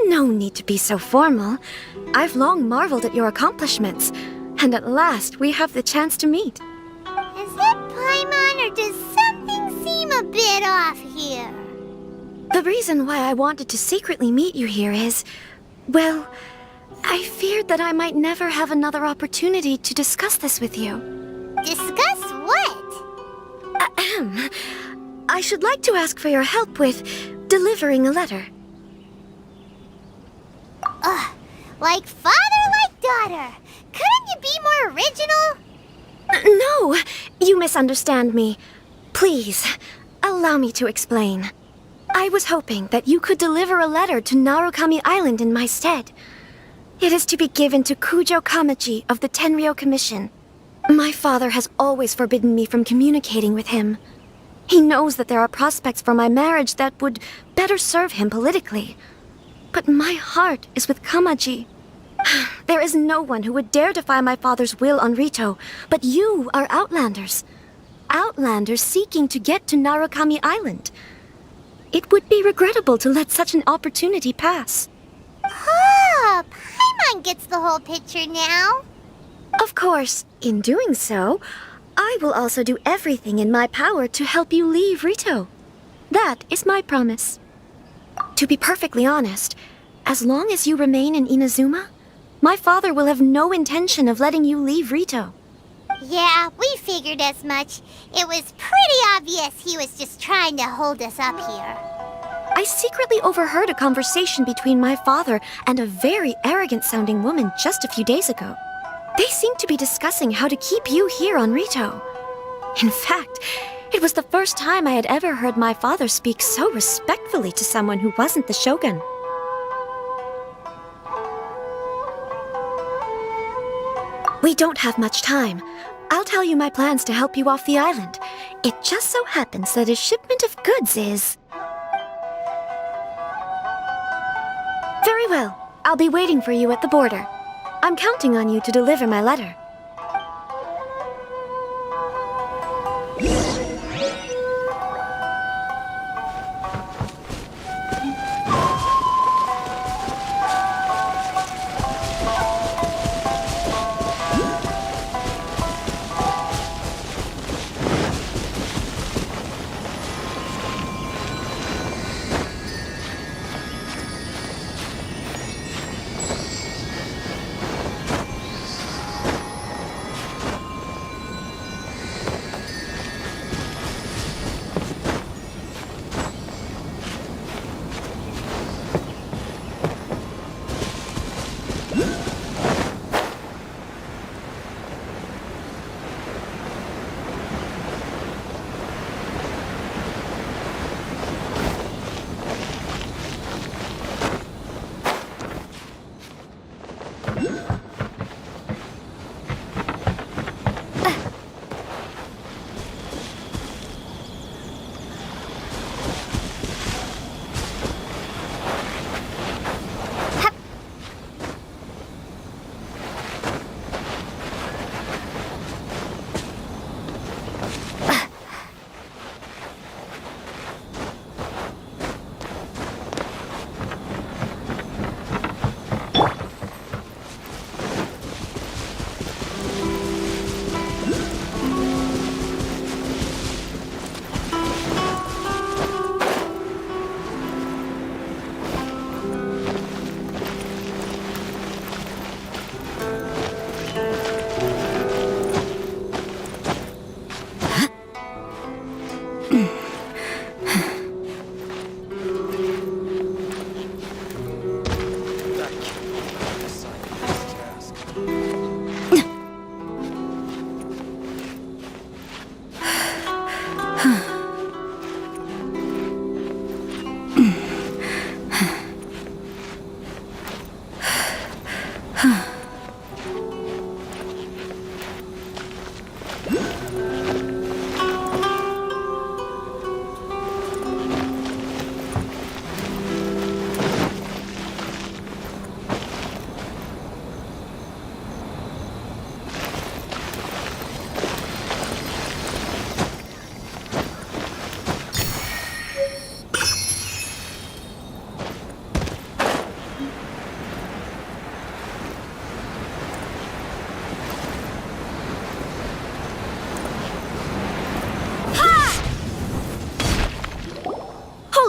No need to be so formal. I've long marveled at your accomplishments, and at last we have the chance to meet. Is it Paimon, or does something seem a bit off here? The reason why I wanted to secretly meet you here is, well, I feared that I might never have another opportunity to discuss this with you. Discuss what? Ahem. I should like to ask for your help with delivering a letter. Like father, like daughter. Couldn't you be more original? No, you misunderstand me. Please, allow me to explain. I was hoping that you could deliver a letter to Narukami Island in my stead. It is to be given to Kujo Kamaji of the Tenryou Commission. My father has always forbidden me from communicating with him. He knows that there are prospects for my marriage that would better serve him politically. But my heart is with Kamaji. There is no one who would dare defy my father's will on Rito, but you are Outlanders. Outlanders seeking to get to Narukami Island. It would be regrettable to let such an opportunity pass. Oh, Paimon gets the whole picture now. Of course, in doing so, I will also do everything in my power to help you leave Rito. That is my promise. To be perfectly honest, as long as you remain in Inazuma, my father will have no intention of letting you leave Rito. Yeah, we figured as much. It was pretty obvious he was just trying to hold us up here. I secretly overheard a conversation between my father and a very arrogant-sounding woman just a few days ago. They seemed to be discussing how to keep you here on Rito. In fact, it was the first time I had ever heard my father speak so respectfully to someone who wasn't the shogun. We don't have much time. I'll tell you my plans to help you off the island. It just so happens that a shipment of goods is... Very well. I'll be waiting for you at the border. I'm counting on you to deliver my letter.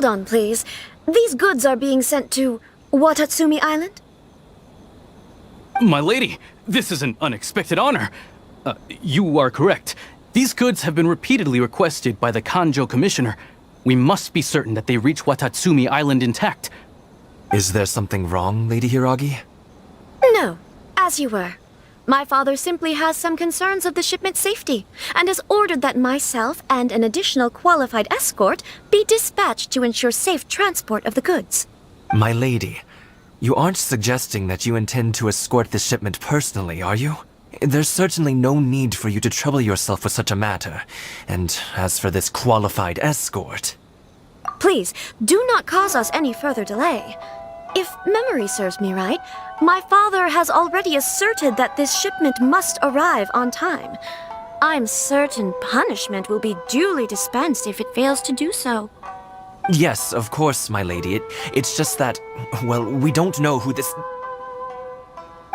on, please. These goods are being sent to Watatsumi Island? My lady, this is an unexpected honor. You are correct. These goods have been repeatedly requested by the Kanjo Commissioner. We must be certain that they reach Watatsumi Island intact. Is there something wrong, Lady Hiragi? No, as you were. My father simply has some concerns of the shipment's safety, and has ordered that myself and an additional qualified escort be dispatched to ensure safe transport of the goods. My lady, you aren't suggesting that you intend to escort this shipment personally, are you? There's certainly no need for you to trouble yourself with such a matter. And as for this qualified escort... Please, do not cause us any further delay. If memory serves me right, my father has already asserted that this shipment must arrive on time. I'm certain punishment will be duly dispensed if it fails to do so. Yes, of course, my lady. It's just that, well, we don't know who this...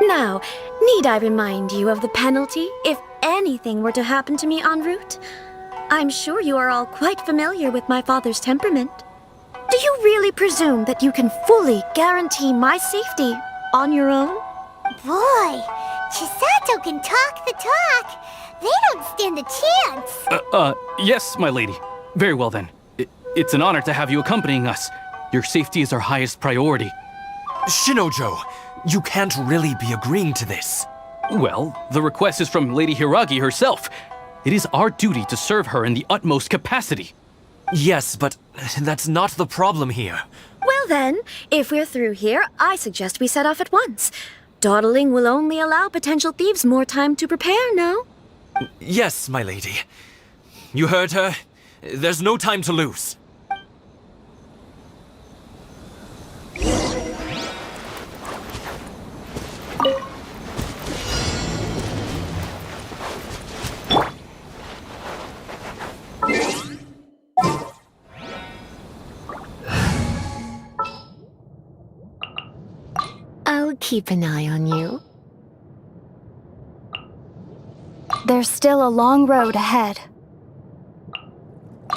Now, need I remind you of the penalty if anything were to happen to me en route? I'm sure you are all quite familiar with my father's temperament. Do you really presume that you can fully guarantee my safety on your own? Boy, Chisato can talk the talk. They don't stand a chance. Yes, my lady. Very well then. It's an honor to have you accompanying us. Your safety is our highest priority. Shinojo, you can't really be agreeing to this. Well, the request is from Lady Hiragi herself. It is our duty to serve her in the utmost capacity. Yes, but that's not the problem here. Well then, if we're through here, I suggest we set off at once. Dawdling will only allow potential thieves more time to prepare, no? Yes, my lady. You heard her. There's no time to lose. I'll keep an eye on you. There's still a long road ahead.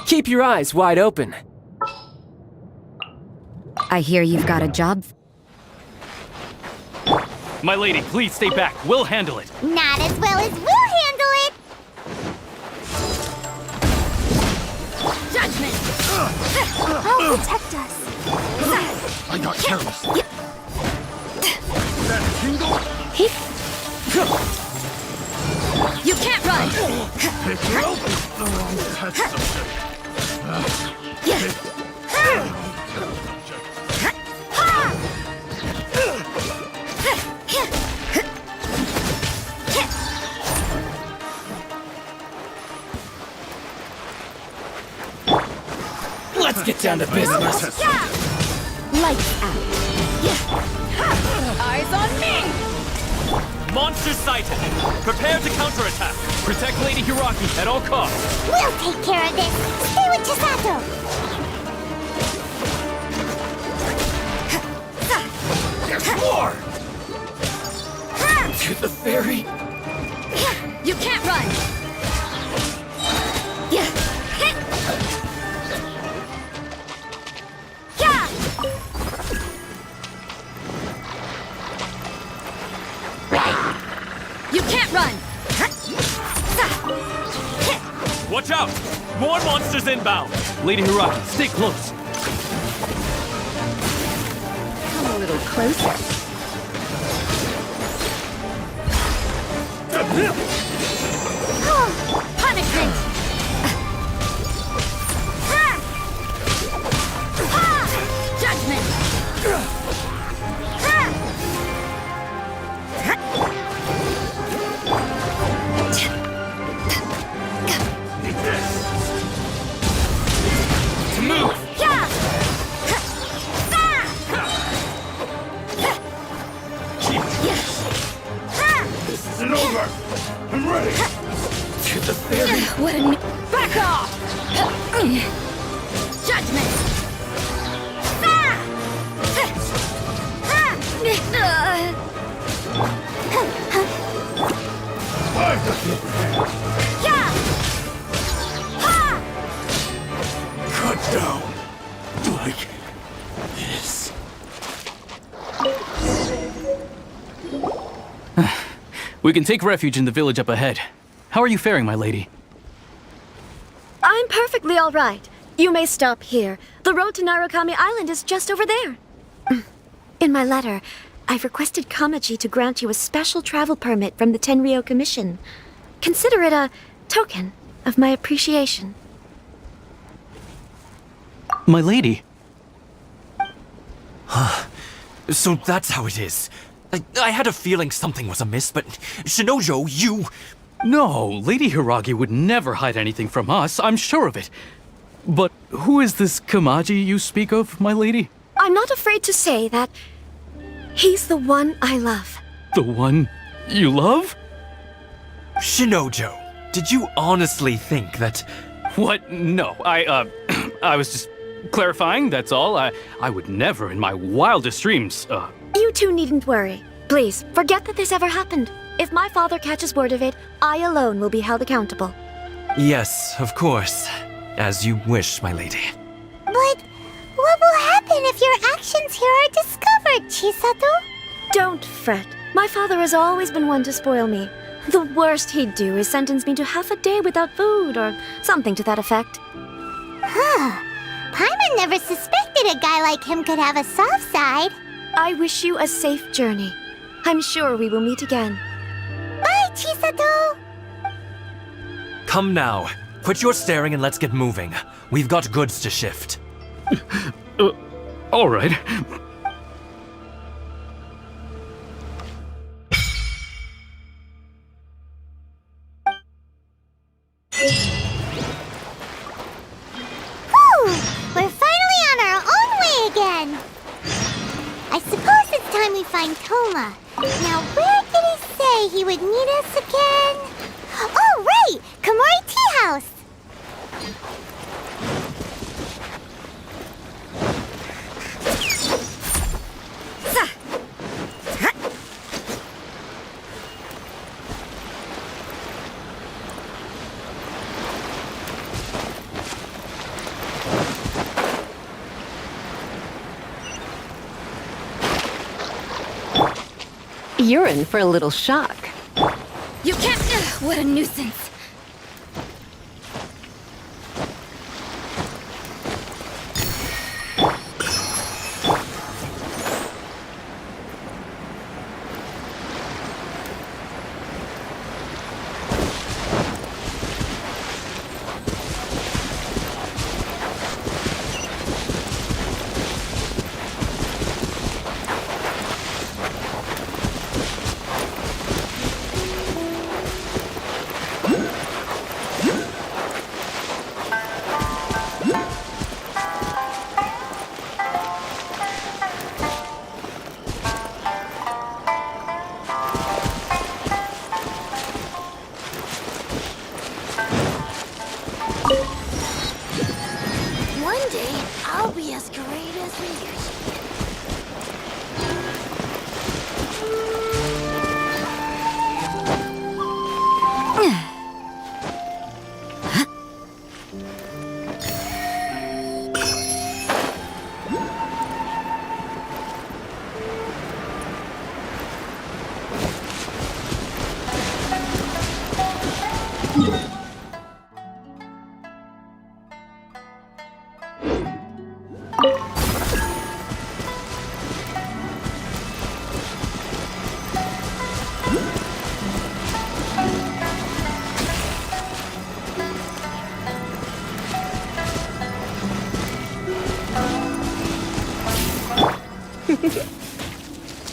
Keep your eyes wide open. I hear you've got a job. My lady, please stay back. We'll handle it. Not as well as we'll handle it. Judgment! I'll protect us. I got careless. You can't run! Pick her up. That's Let's get down to business. Lights out. Eyes on me! Monster sighted! Prepare to counterattack! Protect Lady Hiragi at all costs! We'll take care of this. Stay with Chisato. There's more! To the ferry. You can't run! You can't run! Watch out! More monsters inbound! Lady Hiragi, stay close. Come a little closer. Oh, punishment! Judgment! I'm ready. To the ferry. What a back off! Judgment! this. We can take refuge in the village up ahead. How are you faring, my lady? I'm perfectly all right. You may stop here. The road to Narukami Island is just over there. In my letter, I've requested Kamaji to grant you a special travel permit from the Tenryou Commission. Consider it a token of my appreciation. My lady? So that's how it is. I had a feeling something was amiss, but Shinojo, you... No, Lady Hiragi would never hide anything from us, I'm sure of it. But who is this Kamaji you speak of, my lady? I'm not afraid to say that he's the one I love. The one you love? Shinojo, did you honestly think that... What? No, I was just clarifying, that's all. I would never in my wildest dreams, You two needn't worry. Please, forget that this ever happened. If my father catches word of it, I alone will be held accountable. Yes, of course. As you wish, my lady. But what will happen if your actions here are discovered, Chisato? Don't fret. My father has always been one to spoil me. The worst he'd do is sentence me to half a day without food or something to that effect. Huh. Paimon never suspected a guy like him could have a soft side. I wish you a safe journey. I'm sure we will meet again. Bye, Chisato! Come now. Quit your staring and let's get moving. We've got goods to shift. All right. Whew! We're finally on our own way again! I suppose it's time we find Toma. Now, where did he say he would meet us again? Oh, right! Komori Tea House! You're in for a little shock. You can't. What a nuisance. One day, I'll be as great as me.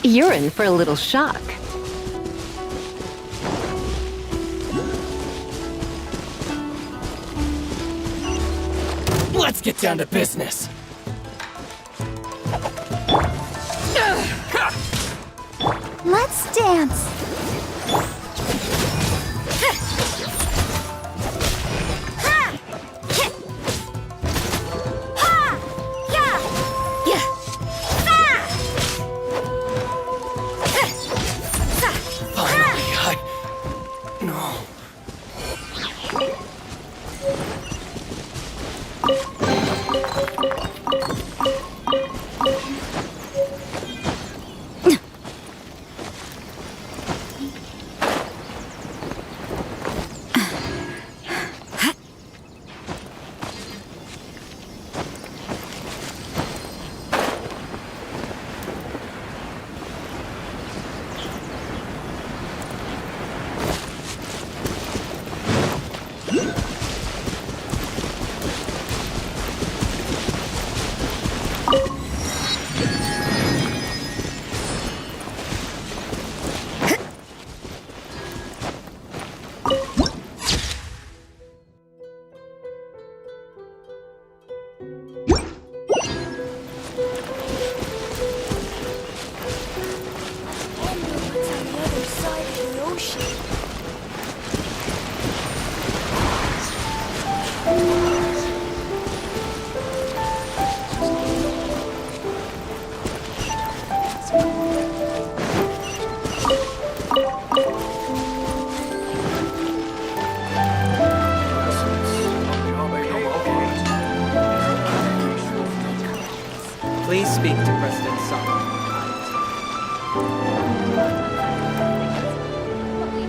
You're in for a little shock. Let's get down to business. Let's dance. Please speak to President Song.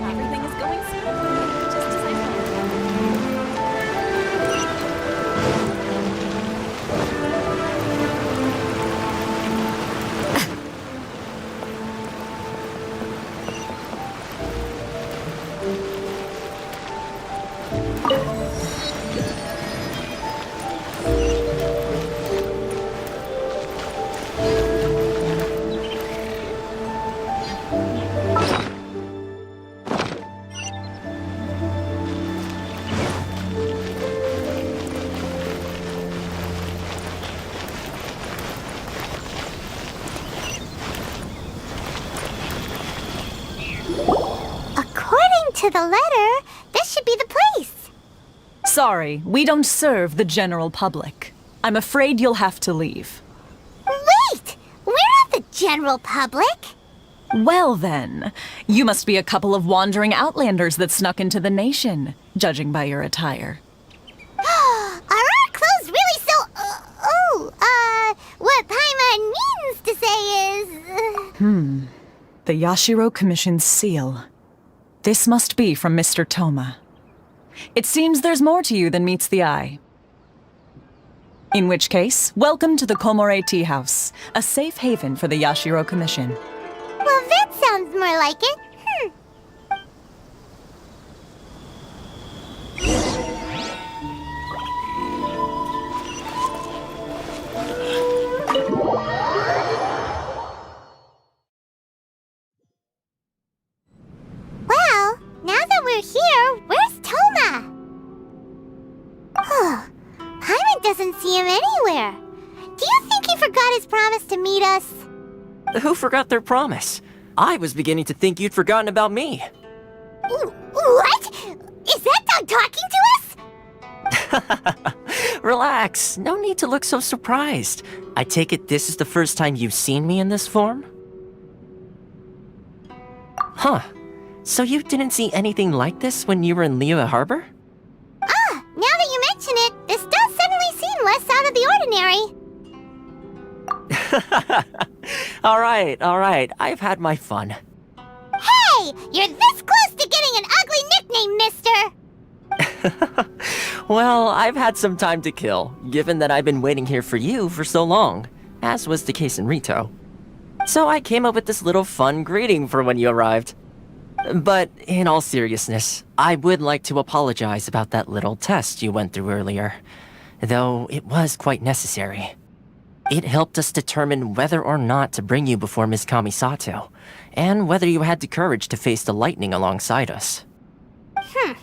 Everything is going smoothly, just as I planned. According to the letter, this should be the place. Sorry, we don't serve the general public. I'm afraid you'll have to leave. Wait! We're not the general public. Well then, you must be a couple of wandering outlanders that snuck into the nation, judging by your attire. Are our clothes really so... what Paimon means to say is... The Yashiro Commission's seal. This must be from Mr. Toma. It seems there's more to you than meets the eye. In which case, welcome to the Komore Tea House, a safe haven for the Yashiro Commission. Well, that sounds more like it. Well, now that we're here, where's Toma? Paimon doesn't see him anywhere. Do you think he forgot his promise to meet us? Who forgot their promise? I was beginning to think you'd forgotten about me. What? Is that dog talking to us? Relax, no need to look so surprised. I take it this is the first time you've seen me in this form? Huh. So you didn't see anything like this when you were in Liyue Harbor? Now that you mention it, this does suddenly seem less out of the ordinary. Alright, I've had my fun. Hey! You're this close to getting an ugly nickname, mister! Well, I've had some time to kill, given that I've been waiting here for you for so long, as was the case in Rito. So I came up with this little fun greeting for when you arrived. But in all seriousness, I would like to apologize about that little test you went through earlier, though it was quite necessary. It helped us determine whether or not to bring you before Ms. Kamisato, and whether you had the courage to face the lightning alongside us. Don't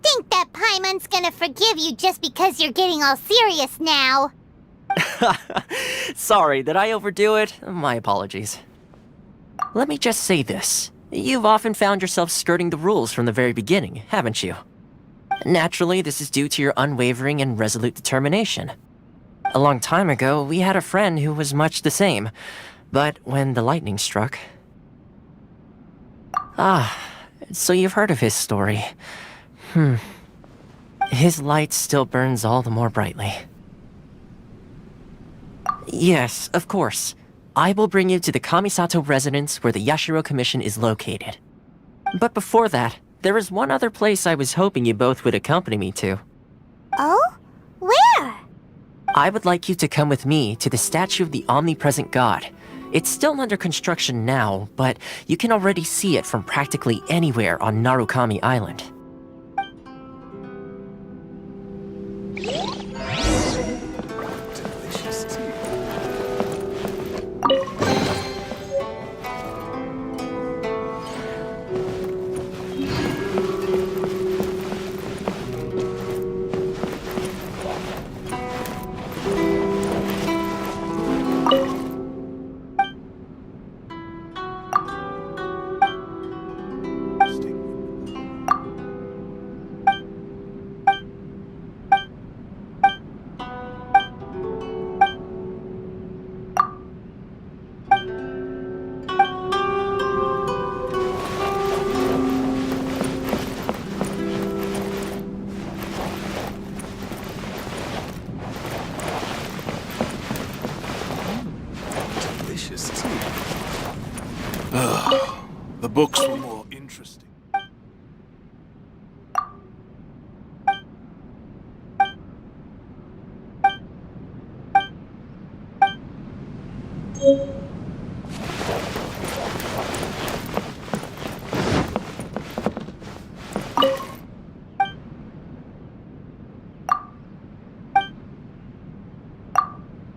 think that Paimon's gonna forgive you just because you're getting all serious now. Sorry, did I overdo it? My apologies. Let me just say this. You've often found yourself skirting the rules from the very beginning, haven't you? Naturally, this is due to your unwavering and resolute determination. A long time ago, we had a friend who was much the same, but when the lightning struck... so you've heard of his story. His light still burns all the more brightly. Yes, of course. I will bring you to the Kamisato residence where the Yashiro Commission is located. But before that, there is one other place I was hoping you both would accompany me to. Oh? Where? I would like you to come with me to the statue of the omnipresent god. It's still under construction now, but you can already see it from practically anywhere on Narukami Island. Delicious tea. Ah, the books were more interesting.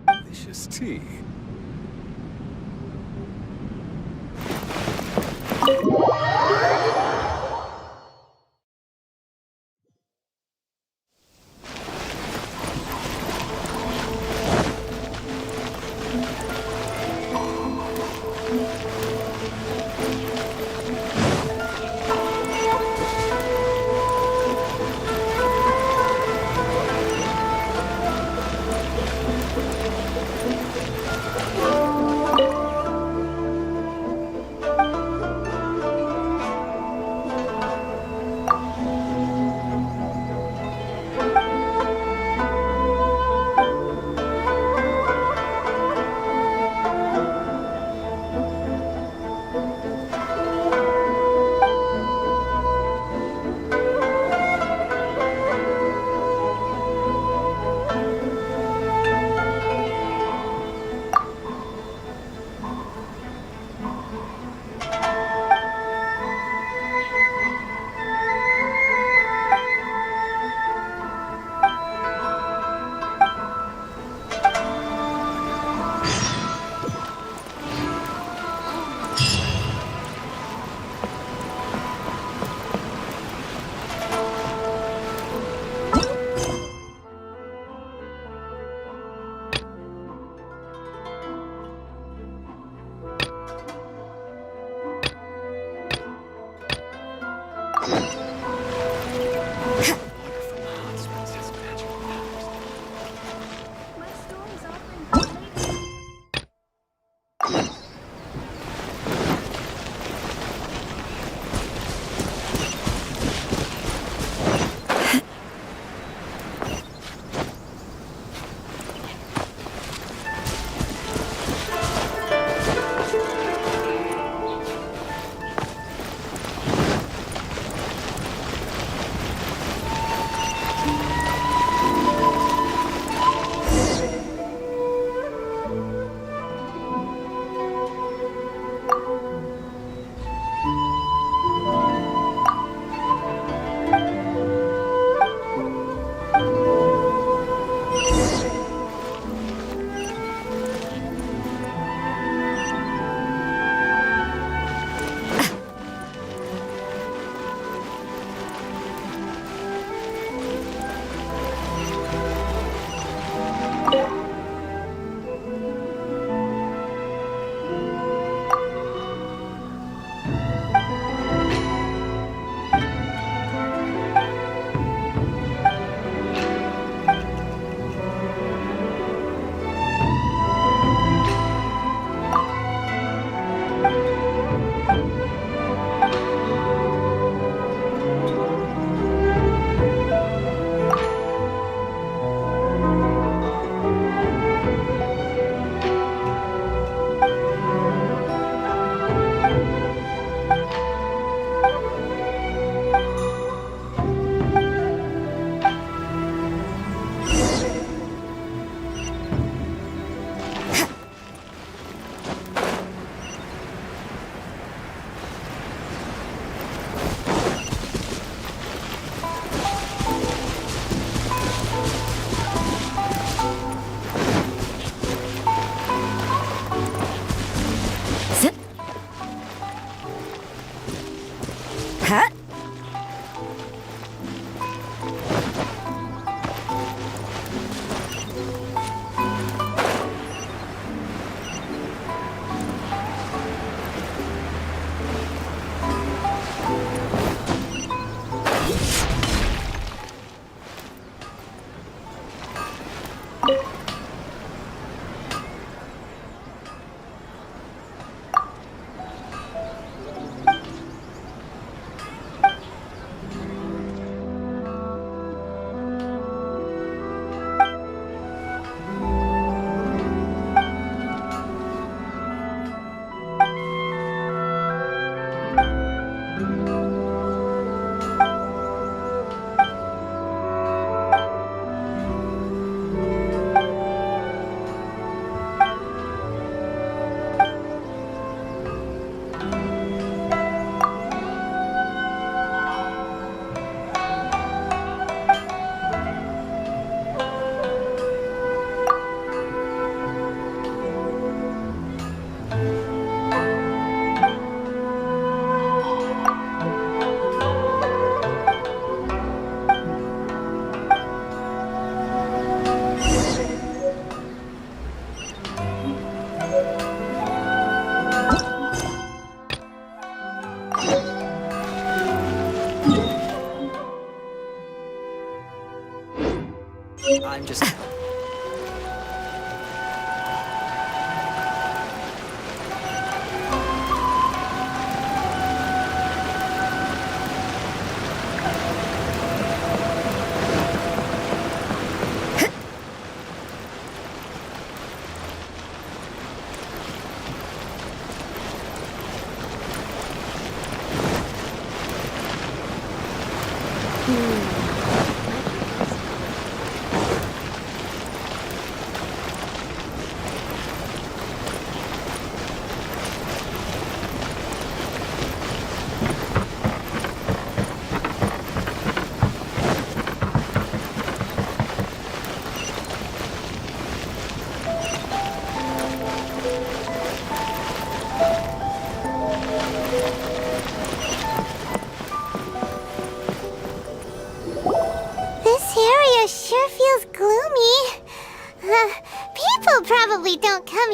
Delicious tea.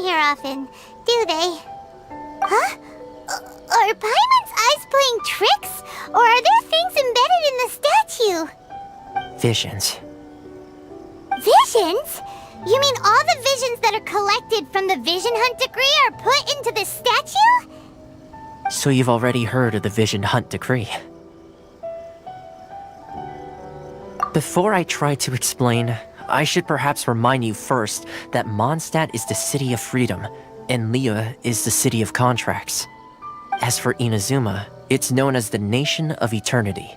here often, do they? Huh? Are Paimon's eyes playing tricks? Or are there things embedded in the statue? Visions. Visions? You mean all the visions that are collected from the Vision Hunt decree are put into this statue? So you've already heard of the Vision Hunt decree. Before I try to explain, I should perhaps remind you first that Mondstadt is the city of freedom, and Liyue is the city of contracts. As for Inazuma, it's known as the Nation of Eternity.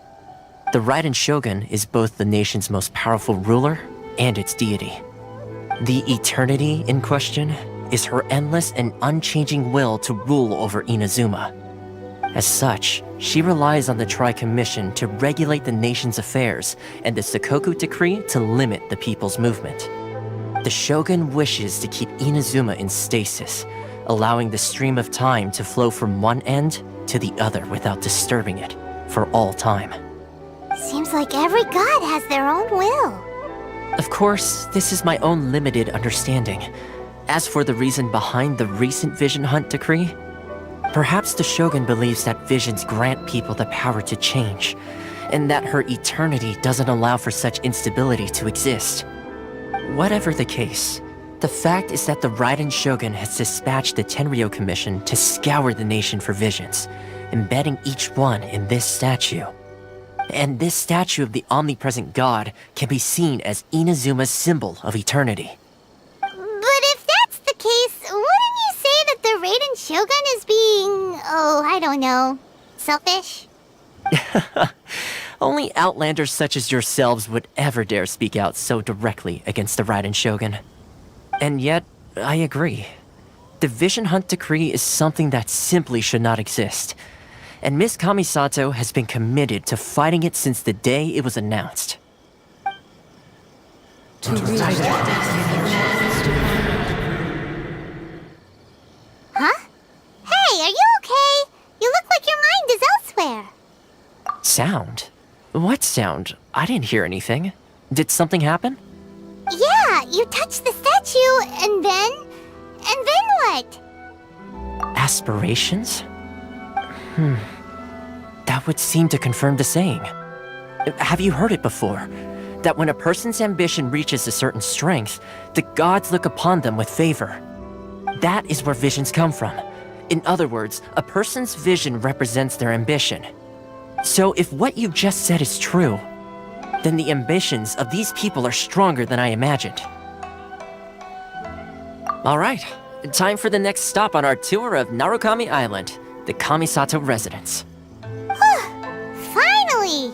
The Raiden Shogun is both the nation's most powerful ruler and its deity. The Eternity in question is her endless and unchanging will to rule over Inazuma. As such, she relies on the Tri-Commission to regulate the nation's affairs and the Sakoku Decree to limit the people's movement. The Shogun wishes to keep Inazuma in stasis, allowing the stream of time to flow from one end to the other without disturbing it for all time. Seems like every god has their own will. Of course, this is my own limited understanding. As for the reason behind the recent Vision Hunt decree, perhaps the Shogun believes that visions grant people the power to change, and that her eternity doesn't allow for such instability to exist. Whatever the case, the fact is that the Raiden Shogun has dispatched the Tenryou Commission to scour the nation for visions, embedding each one in this statue. And this statue of the omnipresent god can be seen as Inazuma's symbol of eternity. But if that's the case, wouldn't you say that the Raiden Shogun is being, I don't know, selfish? Only outlanders such as yourselves would ever dare speak out so directly against the Raiden Shogun. And yet, I agree. The Vision Hunt decree is something that simply should not exist. And Miss Kamisato has been committed to fighting it since the day it was announced. Huh? Hey, are you okay? You look like your mind is elsewhere. Sound? What sound? I didn't hear anything. Did something happen? Yeah, you touched the statue, and then what? Aspirations? That would seem to confirm the saying. Have you heard it before? That when a person's ambition reaches a certain strength, the gods look upon them with favor. That is where visions come from. In other words, a person's vision represents their ambition. So if what you've just said is true, then the ambitions of these people are stronger than I imagined. Alright, time for the next stop on our tour of Narukami Island, the Kamisato residence. Finally!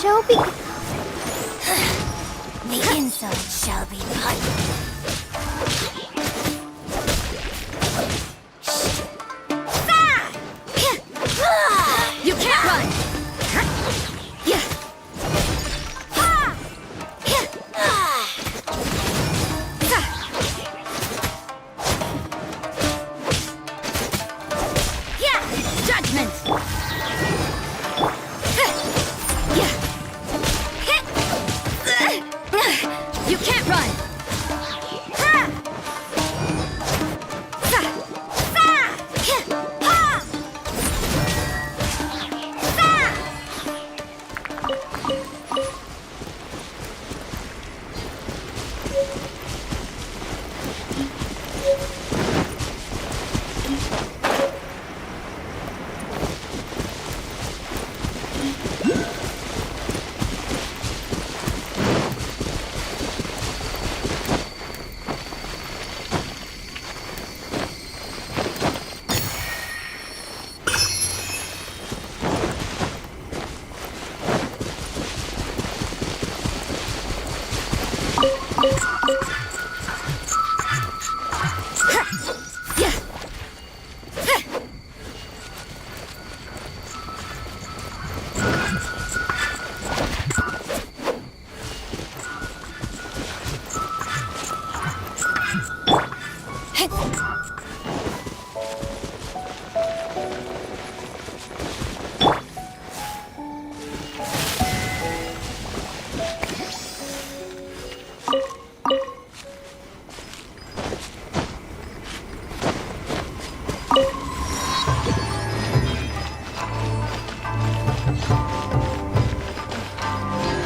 shall be... The insult shall be punished. You can't run! Judgment! You can't run!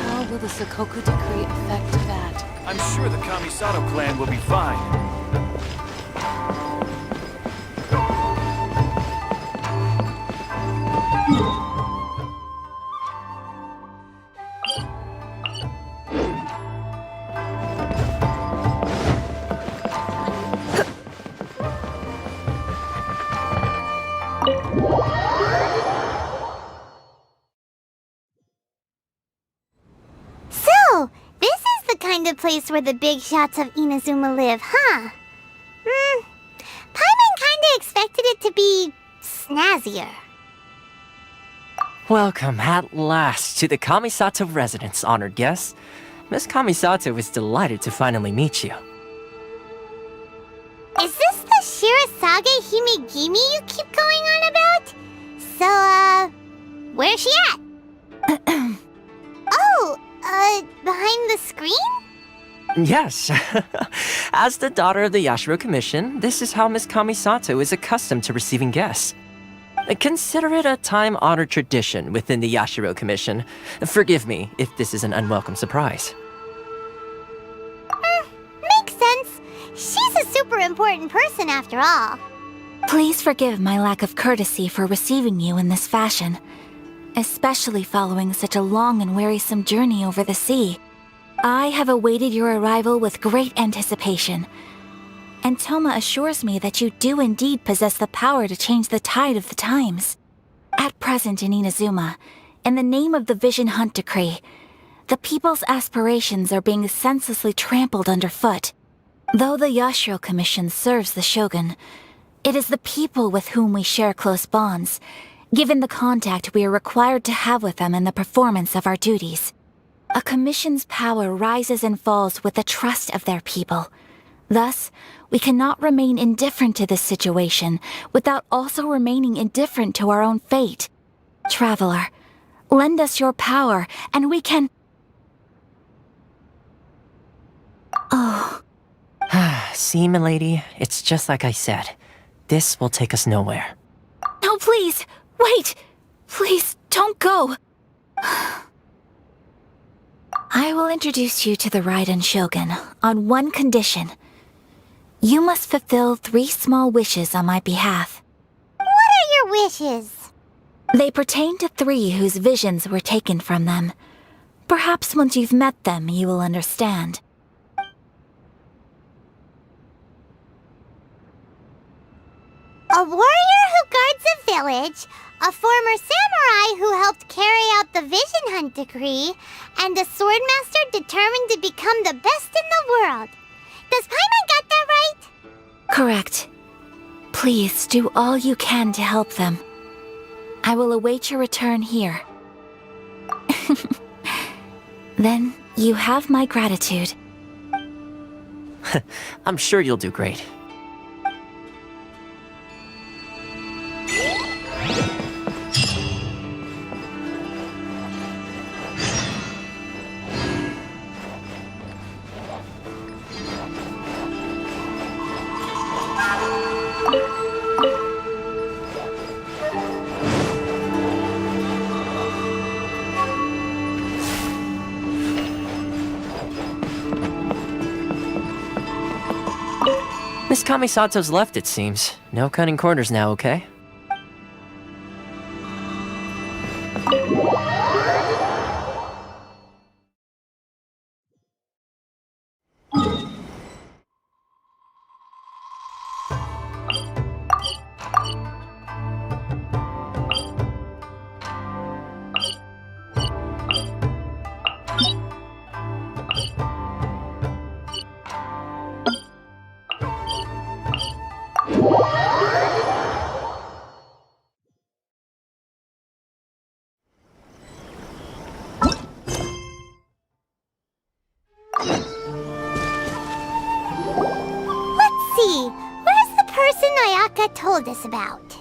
How will the Sakoku decree affect that? I'm sure the Kamisato clan will be fine. So, this is the kind of place where the big shots of Inazuma live, huh? Paimon kinda expected it to be snazzier. Welcome at last to the Kamisato residence, honored guests. Miss Kamisato is delighted to finally meet you. Is this the Shirasage Himegimi you keep going on about? So, where's she at? Oh, behind the screen? Yes. As the daughter of the Yashiro Commission, this is how Miss Kamisato is accustomed to receiving guests. Consider it a time-honored tradition within the Yashiro Commission. Forgive me if this is an unwelcome surprise. Makes sense. She's a super important person after all. Please forgive my lack of courtesy for receiving you in this fashion, especially following such a long and wearisome journey over the sea. I have awaited your arrival with great anticipation, and Toma assures me that you do indeed possess the power to change the tide of the times. At present in Inazuma, in the name of the Vision Hunt Decree, the people's aspirations are being senselessly trampled underfoot. Though the Yashiro Commission serves the Shogun, it is the people with whom we share close bonds, given the contact we are required to have with them in the performance of our duties. A commission's power rises and falls with the trust of their people. Thus, we cannot remain indifferent to this situation without also remaining indifferent to our own fate. Traveler, lend us your power, and we can... Oh. See, milady, it's just like I said. This will take us nowhere. No, please! Wait! Please, don't go! I will introduce you to the Raiden Shogun on one condition. You must fulfill 3 small wishes on my behalf. What are your wishes? They pertain to 3 whose visions were taken from them. Perhaps once you've met them, you will understand. A warrior who guards a village, a former samurai who helped carry out the Vision Hunt decree, and a swordmaster determined to become the best in the world. Does Paimon got that right? Correct. Please do all you can to help them. I will await your return here. Then you have my gratitude. I'm sure you'll do great. Miss Kamisato's left, it seems. No cutting corners now, okay? Told us about.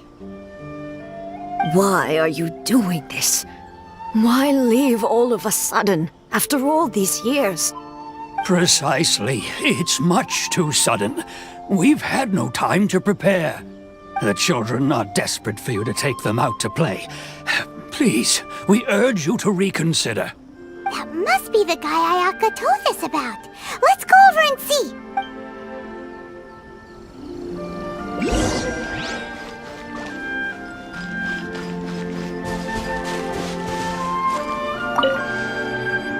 Why are you doing this? Why leave all of a sudden, after all these years? Precisely. It's much too sudden. We've had no time to prepare. The children are desperate for you to take them out to play. Please, we urge you to reconsider. That must be the guy Ayaka told us about. Let's go over and see.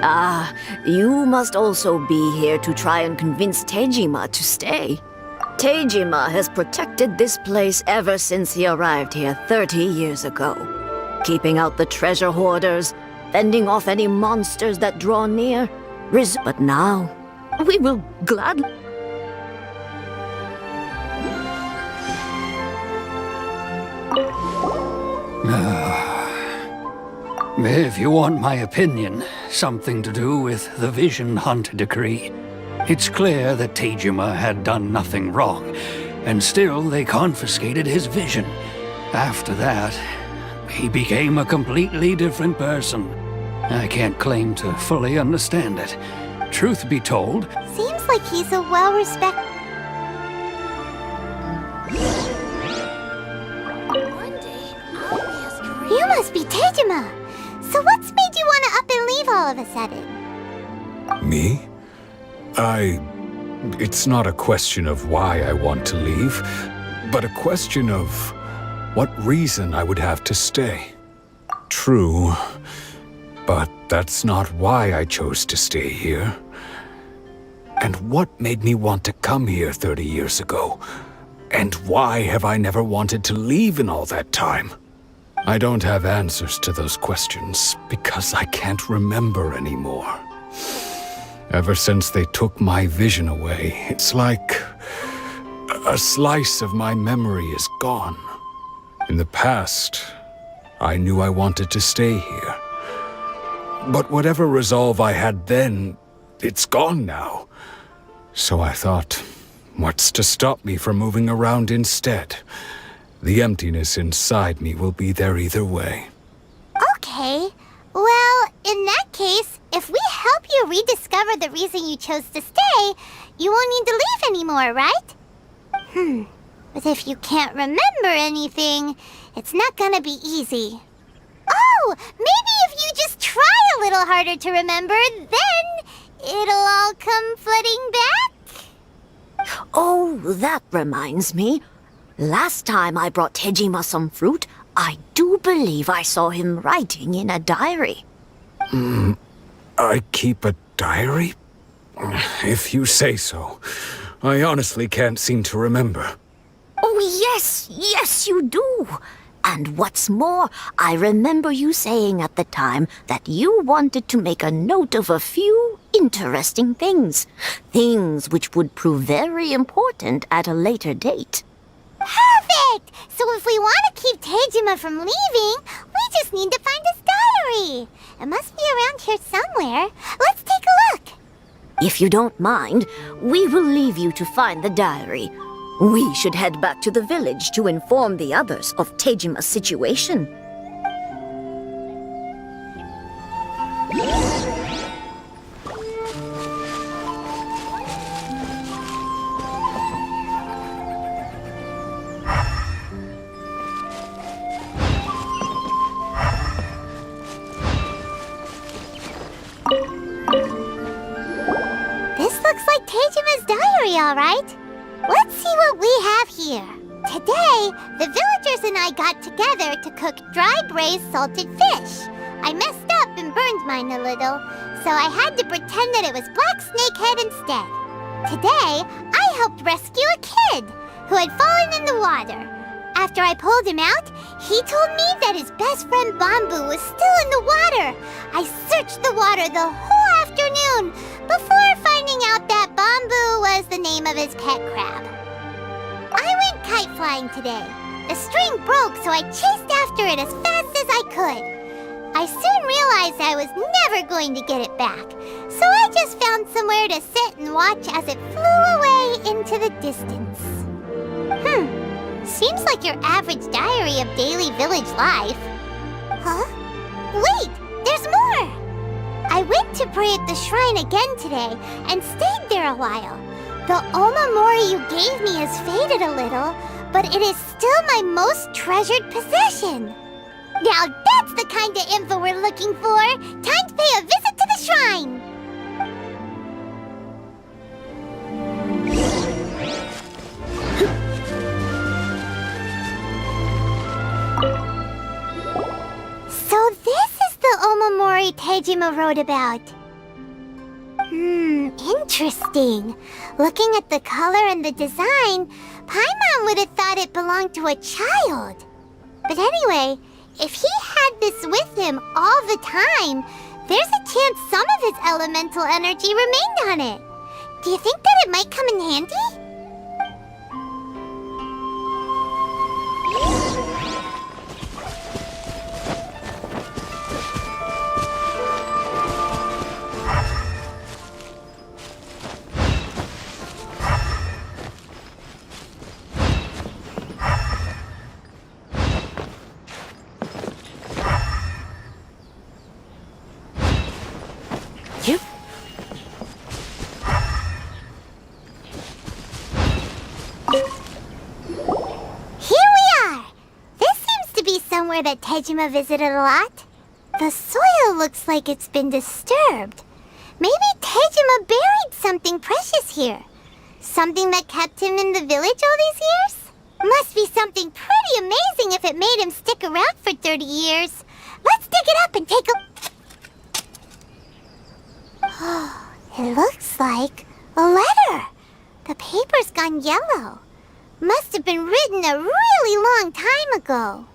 Ah, you must also be here to try and convince Tejima to stay. Tejima has protected this place ever since he arrived here 30 years ago. Keeping out the treasure hoarders, fending off any monsters that draw near. But now, we will gladly... If you want my opinion, something to do with the Vision Hunt decree. It's clear that Tejima had done nothing wrong, and still they confiscated his vision. After that, he became a completely different person. I can't claim to fully understand it. Truth be told... Seems like he's a well-respected... One day, I'll be his career. You must be Tejima! So what's made you want to up and leave all of a sudden? Me? It's not a question of why I want to leave, but a question of what reason I would have to stay. True, but that's not why I chose to stay here. And what made me want to come here 30 years ago? And why have I never wanted to leave in all that time? I don't have answers to those questions because I can't remember anymore. Ever since they took my vision away, it's like a slice of my memory is gone. In the past, I knew I wanted to stay here. But whatever resolve I had then, it's gone now. So I thought, what's to stop me from moving around instead? The emptiness inside me will be there either way. Okay. Well, in that case, if we help you rediscover the reason you chose to stay, you won't need to leave anymore, right? But if you can't remember anything, it's not gonna be easy. Oh, maybe if you just try a little harder to remember, then it'll all come flooding back? Oh, that reminds me. Last time I brought Tejima some fruit, I do believe I saw him writing in a diary. I keep a diary? If you say so. I honestly can't seem to remember. Oh, yes, you do. And what's more, I remember you saying at the time that you wanted to make a note of a few interesting things. Things which would prove very important at a later date. Perfect! So if we want to keep Tejima from leaving, we just need to find his diary. It must be around here somewhere. Let's take a look. If you don't mind, we will leave you to find the diary. We should head back to the village to inform the others of Tejima's situation. This looks like Tejima's diary, all right. Let's see what we have here. Today, the villagers and I got together to cook dry braised salted fish. I messed up and burned mine a little, so I had to pretend that it was black snakehead instead. Today, I helped rescue a kid who had fallen in the water. After I pulled him out, he told me that his best friend Bamboo was still in the water. I searched the water the whole afternoon before finding out that Bamboo was the name of his pet crab. I went kite flying today. The string broke, so I chased after it as fast as I could. I soon realized I was never going to get it back, so I just found somewhere to sit and watch as it flew away into the distance. Seems like your average diary of daily village life. Huh? Wait, there's more! I went to pray at the shrine again today and stayed there a while. The omamori you gave me has faded a little, but it is still my most treasured possession. Now that's the kind of info we're looking for. Time to pay a visit to the shrine. So this is the omamori Tejima wrote about. Interesting. Looking at the color and the design, Paimon would have thought it belonged to a child. But anyway, if he had this with him all the time, there's a chance some of his elemental energy remained on it. Do you think that it might come in handy? That Tejima visited a lot. The soil looks like it's been disturbed. Maybe Tejima buried something precious here. Something that kept him in the village all these years? Must be something pretty amazing if it made him stick around for 30 years. Let's dig it up and take a... It looks like a letter. The paper's gone yellow. Must have been written a really long time ago.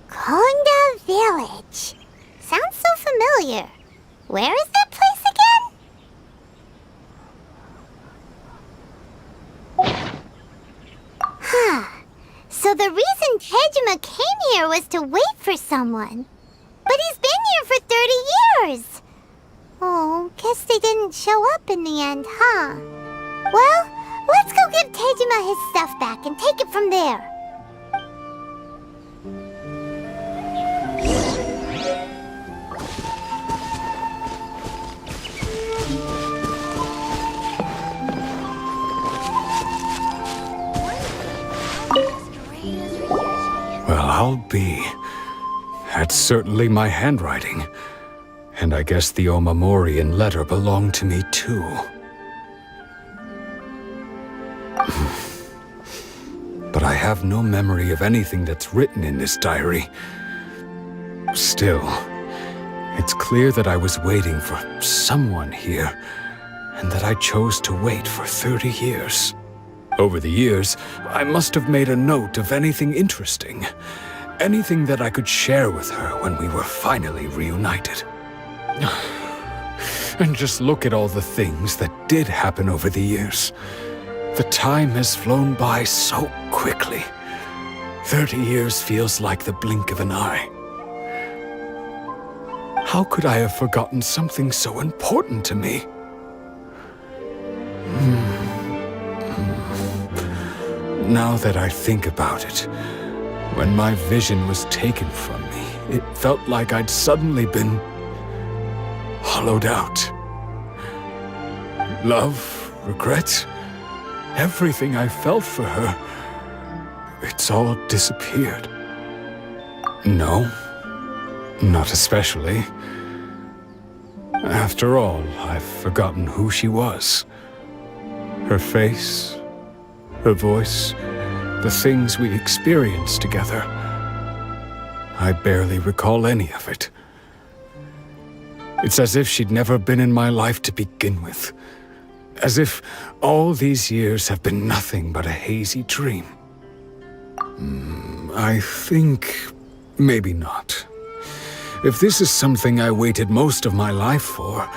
Konda Village. Sounds so familiar. Where is that place again? So the reason Tejima came here was to wait for someone. But he's been here for 30 years. Oh, guess they didn't show up in the end, huh? Well, let's go give Tejima his stuff back and take it from there. Well, I'll be. That's certainly my handwriting. And I guess the omamori and letter belong to me too. But I have no memory of anything that's written in this diary. Still, it's clear that I was waiting for someone here, and that I chose to wait for 30 years. Over the years, I must have made a note of anything interesting. Anything that I could share with her when we were finally reunited. And just look at all the things that did happen over the years. The time has flown by so quickly. 30 years feels like the blink of an eye. How could I have forgotten something so important to me? Now that I think about it, when my vision was taken from me, it felt like I'd suddenly been hollowed out. Love, regret, everything I felt for her, it's all disappeared. No, not especially. After all, I've forgotten who she was. Her face, her voice, the things we experienced together. I barely recall any of it. It's as if she'd never been in my life to begin with. As if all these years have been nothing but a hazy dream. I think maybe not. If this is something I waited most of my life for,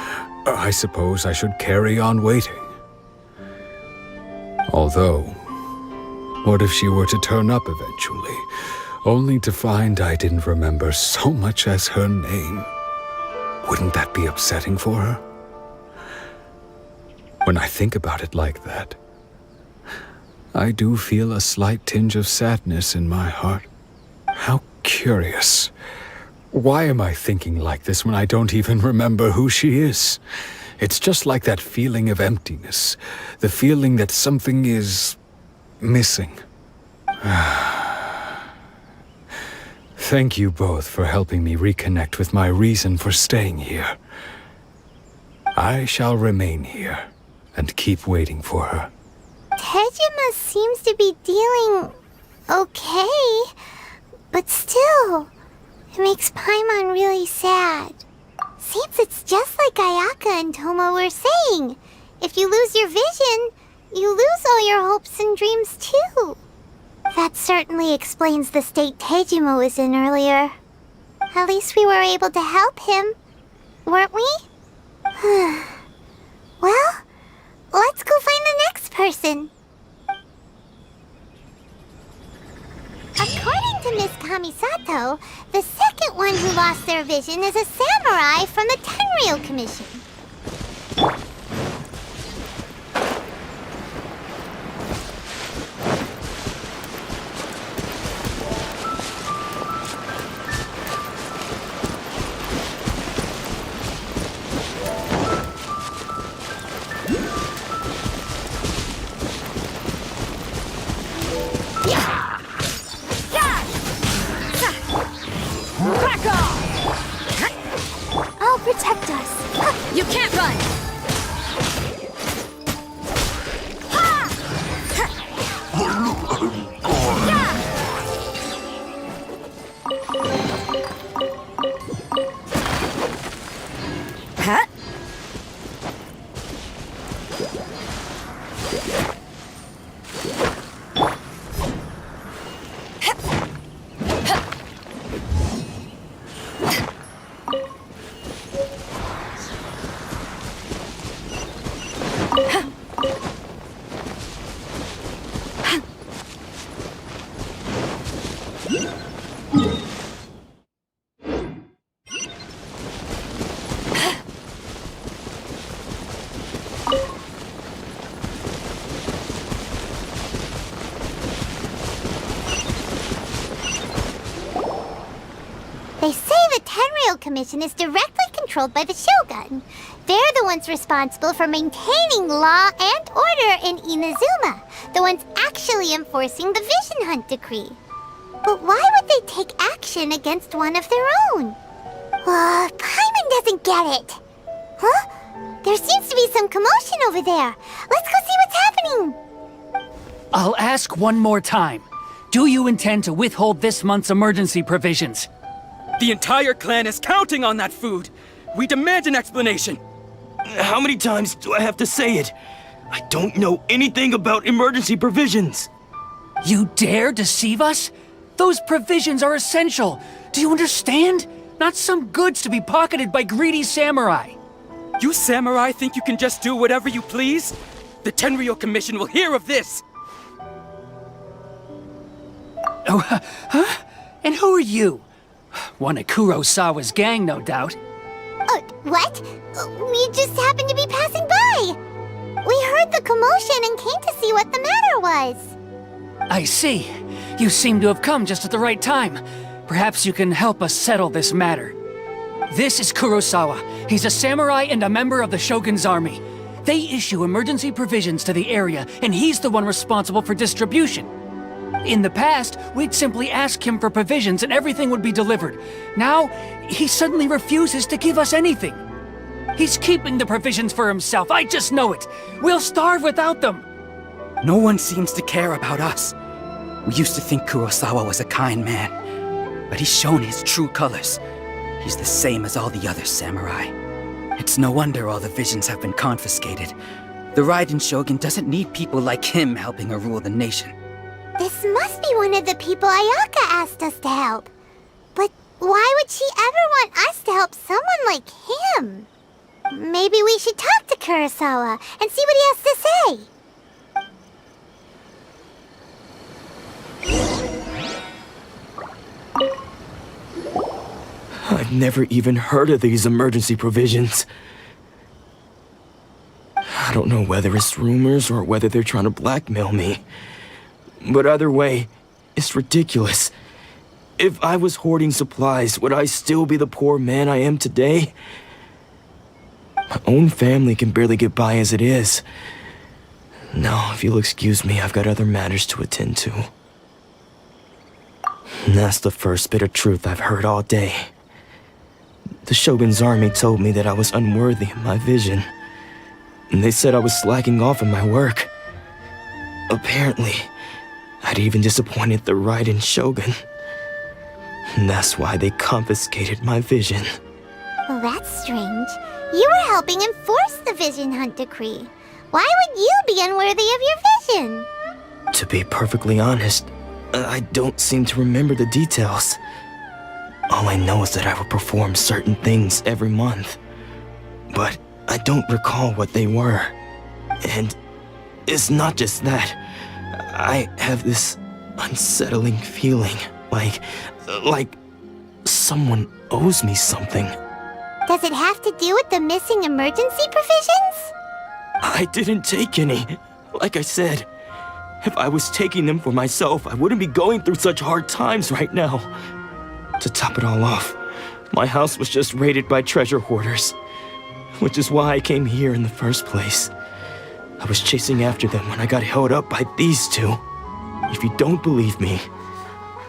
I suppose I should carry on waiting. Although, what if she were to turn up eventually, only to find I didn't remember so much as her name? Wouldn't that be upsetting for her? When I think about it like that, I do feel a slight tinge of sadness in my heart. How curious. Why am I thinking like this when I don't even remember who she is? It's just like that feeling of emptiness, the feeling that something is missing. Thank you both for helping me reconnect with my reason for staying here. I shall remain here and keep waiting for her. Tejima seems to be dealing okay, but still, it makes Paimon really sad. Seems it's just like Ayaka and Toma were saying. If you lose your vision, you lose all your hopes and dreams too. That certainly explains the state Tejima was in earlier. At least we were able to help him, weren't we? Well, let's go find the next person. According to Miss Kamisato, the second one who lost their vision is a samurai from the Tenryou Commission. I'll protect us. You can't run! They say the Tenryou Commission is directly controlled by the Shogun. They're the ones responsible for maintaining law and order in Inazuma, the ones actually enforcing the Vision Hunt decree. But why would they take action against one of their own? Paimon doesn't get it. Huh? There seems to be some commotion over there. Let's go see what's happening. I'll ask one more time. Do you intend to withhold this month's emergency provisions? The entire clan is counting on that food! We demand an explanation! How many times do I have to say it? I don't know anything about emergency provisions. You dare deceive us? Those provisions are essential. Do you understand? Not some goods to be pocketed by greedy samurai. You samurai think you can just do whatever you please? The Tenryou Commission will hear of this! Oh, huh? And who are you? One of Kurosawa's gang, no doubt. What? We just happened to be passing by. We heard the commotion and came to see what the matter was. I see. You seem to have come just at the right time. Perhaps you can help us settle this matter. This is Kurosawa. He's a samurai and a member of the Shogun's army. They issue emergency provisions to the area, and he's the one responsible for distribution. In the past, we'd simply ask him for provisions and everything would be delivered. Now, he suddenly refuses to give us anything. He's keeping the provisions for himself, I just know it. We'll starve without them. No one seems to care about us. We used to think Kurosawa was a kind man, but he's shown his true colors. He's the same as all the other samurai. It's no wonder all the visions have been confiscated. The Raiden Shogun doesn't need people like him helping her rule the nation. This must be one of the people Ayaka asked us to help. But why would she ever want us to help someone like him? Maybe we should talk to Kurosawa and see what he has to say. I've never even heard of these emergency provisions. I don't know whether it's rumors or whether they're trying to blackmail me. But either way, it's ridiculous. If I was hoarding supplies, would I still be the poor man I am today? My own family can barely get by as it is. Now, if you'll excuse me, I've got other matters to attend to. And that's the first bit of truth I've heard all day. The Shogun's army told me that I was unworthy of my vision. And they said I was slacking off in my work. Apparently, I'd even disappointed the Raiden Shogun. And that's why they confiscated my vision. Well, that's strange. You were helping enforce the Vision Hunt Decree. Why would you be unworthy of your vision? To be perfectly honest, I don't seem to remember the details. All I know is that I would perform certain things every month. But I don't recall what they were. And it's not just that. I have this unsettling feeling, like someone owes me something. Does it have to do with the missing emergency provisions? I didn't take any. Like I said, if I was taking them for myself, I wouldn't be going through such hard times right now. To top it all off, my house was just raided by treasure hoarders, which is why I came here in the first place. I was chasing after them when I got held up by these two. If you don't believe me,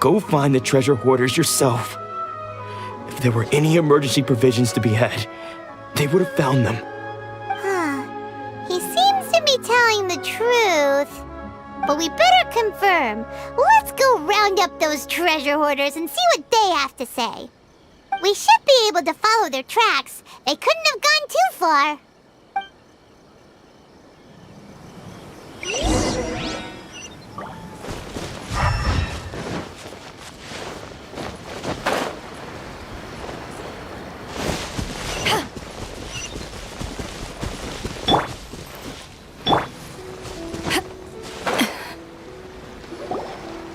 go find the treasure hoarders yourself. If there were any emergency provisions to be had, they would have found them. He seems to be telling the truth. But we better confirm. Let's go round up those treasure hoarders and see what they have to say. We should be able to follow their tracks. They couldn't have gone too far.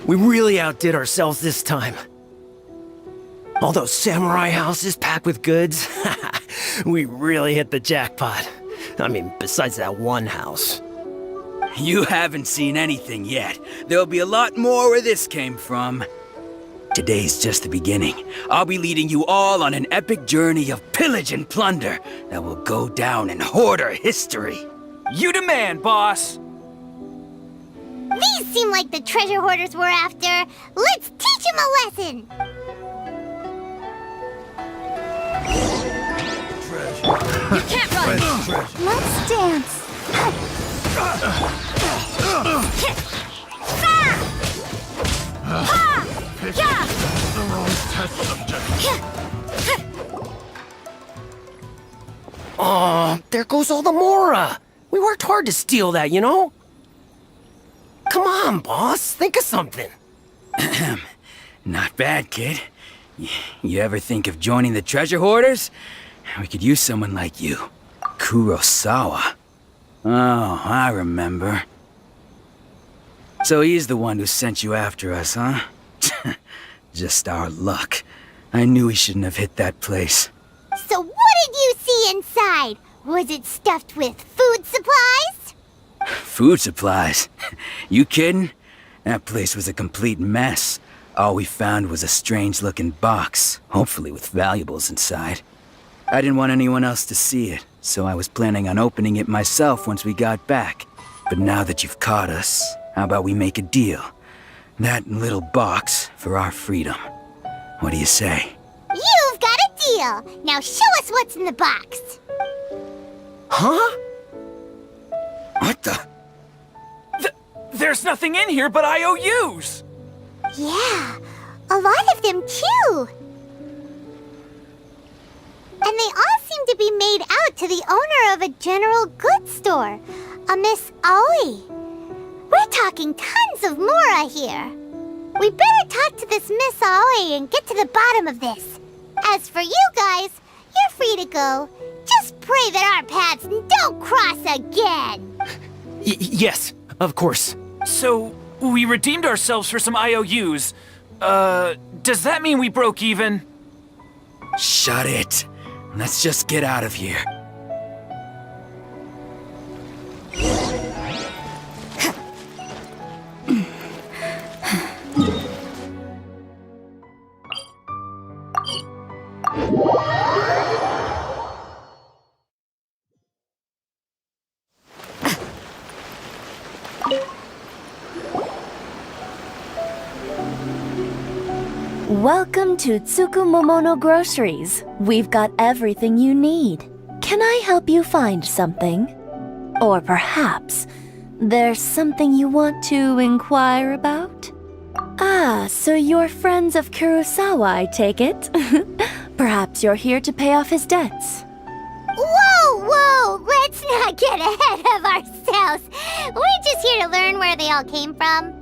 We really outdid ourselves this time. All those samurai houses packed with goods, we really hit the jackpot. I mean, besides that one house. You haven't seen anything yet. There'll be a lot more where this came from. Today's just the beginning. I'll be leading you all on an epic journey of pillage and plunder that will go down in hoarder history. You demand, boss! These seem like the treasure hoarders we're after. Let's teach them a lesson! You can't run! Let's dance. The wrong test subject. Aw, there goes all the Mora! We worked hard to steal that, you know? Come on, boss. Think of something. Not bad, kid. You ever think of joining the treasure hoarders? We could use someone like you. Kurosawa. Oh, I remember. So he's the one who sent you after us, huh? Just our luck. I knew he shouldn't have hit that place. So what did you see inside? Was it stuffed with food supplies? Food supplies? You kidding? That place was a complete mess. All we found was a strange-looking box, hopefully with valuables inside. I didn't want anyone else to see it, so I was planning on opening it myself once we got back. But now that you've caught us, how about we make a deal? That little box for our freedom. What do you say? You've got a deal! Now show us what's in the box! Huh? What the? There's nothing in here but IOUs! Yeah, a lot of them too! And they all seem to be made out to the owner of a general goods store, a Miss Aoi. We're talking tons of Mora here. We better talk to this Miss Aoi and get to the bottom of this. As for you guys, you're free to go. Just pray that our paths don't cross again. Yes, of course. So, we redeemed ourselves for some IOUs. Does that mean we broke even? Shut it. Let's just get out of here. Welcome to Tsukumomono Groceries. We've got everything you need. Can I help you find something? Or perhaps there's something you want to inquire about? Ah, so you're friends of Kurosawa, I take it? Perhaps you're here to pay off his debts. Whoa! Let's not get ahead of ourselves. We're just here to learn where they all came from.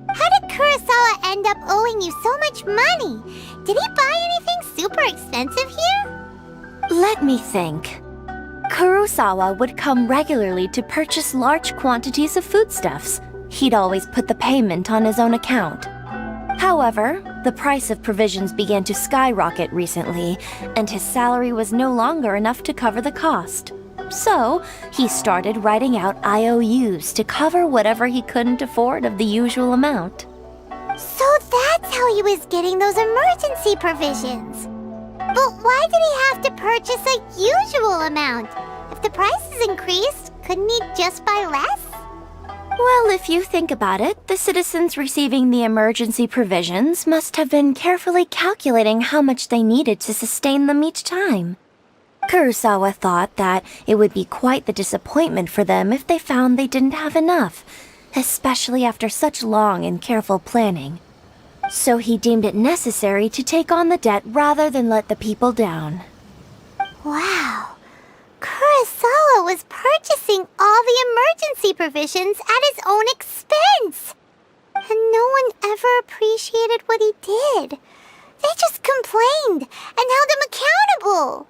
How did Kurosawa end up owing you so much money? Did he buy anything super expensive here? Let me think. Kurosawa would come regularly to purchase large quantities of foodstuffs. He'd always put the payment on his own account. However, the price of provisions began to skyrocket recently, and his salary was no longer enough to cover the cost. So, he started writing out IOUs to cover whatever he couldn't afford of the usual amount. So that's how he was getting those emergency provisions. But why did he have to purchase a usual amount? If the prices increased, couldn't he just buy less? Well, if you think about it, the citizens receiving the emergency provisions must have been carefully calculating how much they needed to sustain them each time. Kurosawa thought that it would be quite the disappointment for them if they found they didn't have enough, especially after such long and careful planning. So he deemed it necessary to take on the debt rather than let the people down. Wow. Kurosawa was purchasing all the emergency provisions at his own expense. And no one ever appreciated what he did. They just complained and held him accountable.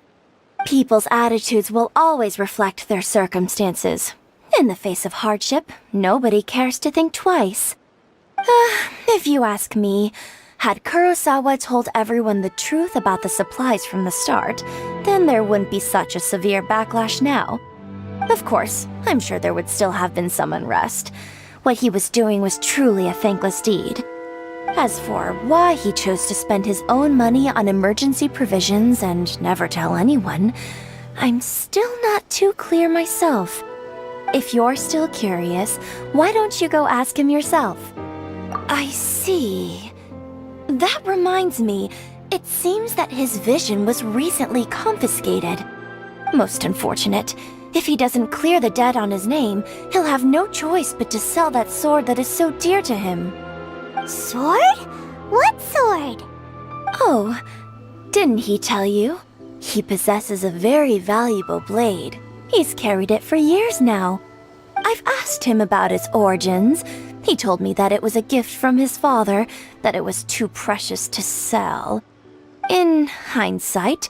People's attitudes will always reflect their circumstances. In the face of hardship, nobody cares to think twice. If you ask me, had Kurosawa told everyone the truth about the supplies from the start, then there wouldn't be such a severe backlash now. Of course, I'm sure there would still have been some unrest. What he was doing was truly a thankless deed. As for why he chose to spend his own money on emergency provisions and never tell anyone, I'm still not too clear myself. If you're still curious, why don't you go ask him yourself? I see. That reminds me, it seems that his vision was recently confiscated. Most unfortunate. If he doesn't clear the debt on his name, he'll have no choice but to sell that sword that is so dear to him. Sword? What sword? Oh, didn't he tell you? He possesses a very valuable blade. He's carried it for years now. I've asked him about its origins. He told me that it was a gift from his father, that it was too precious to sell. In hindsight,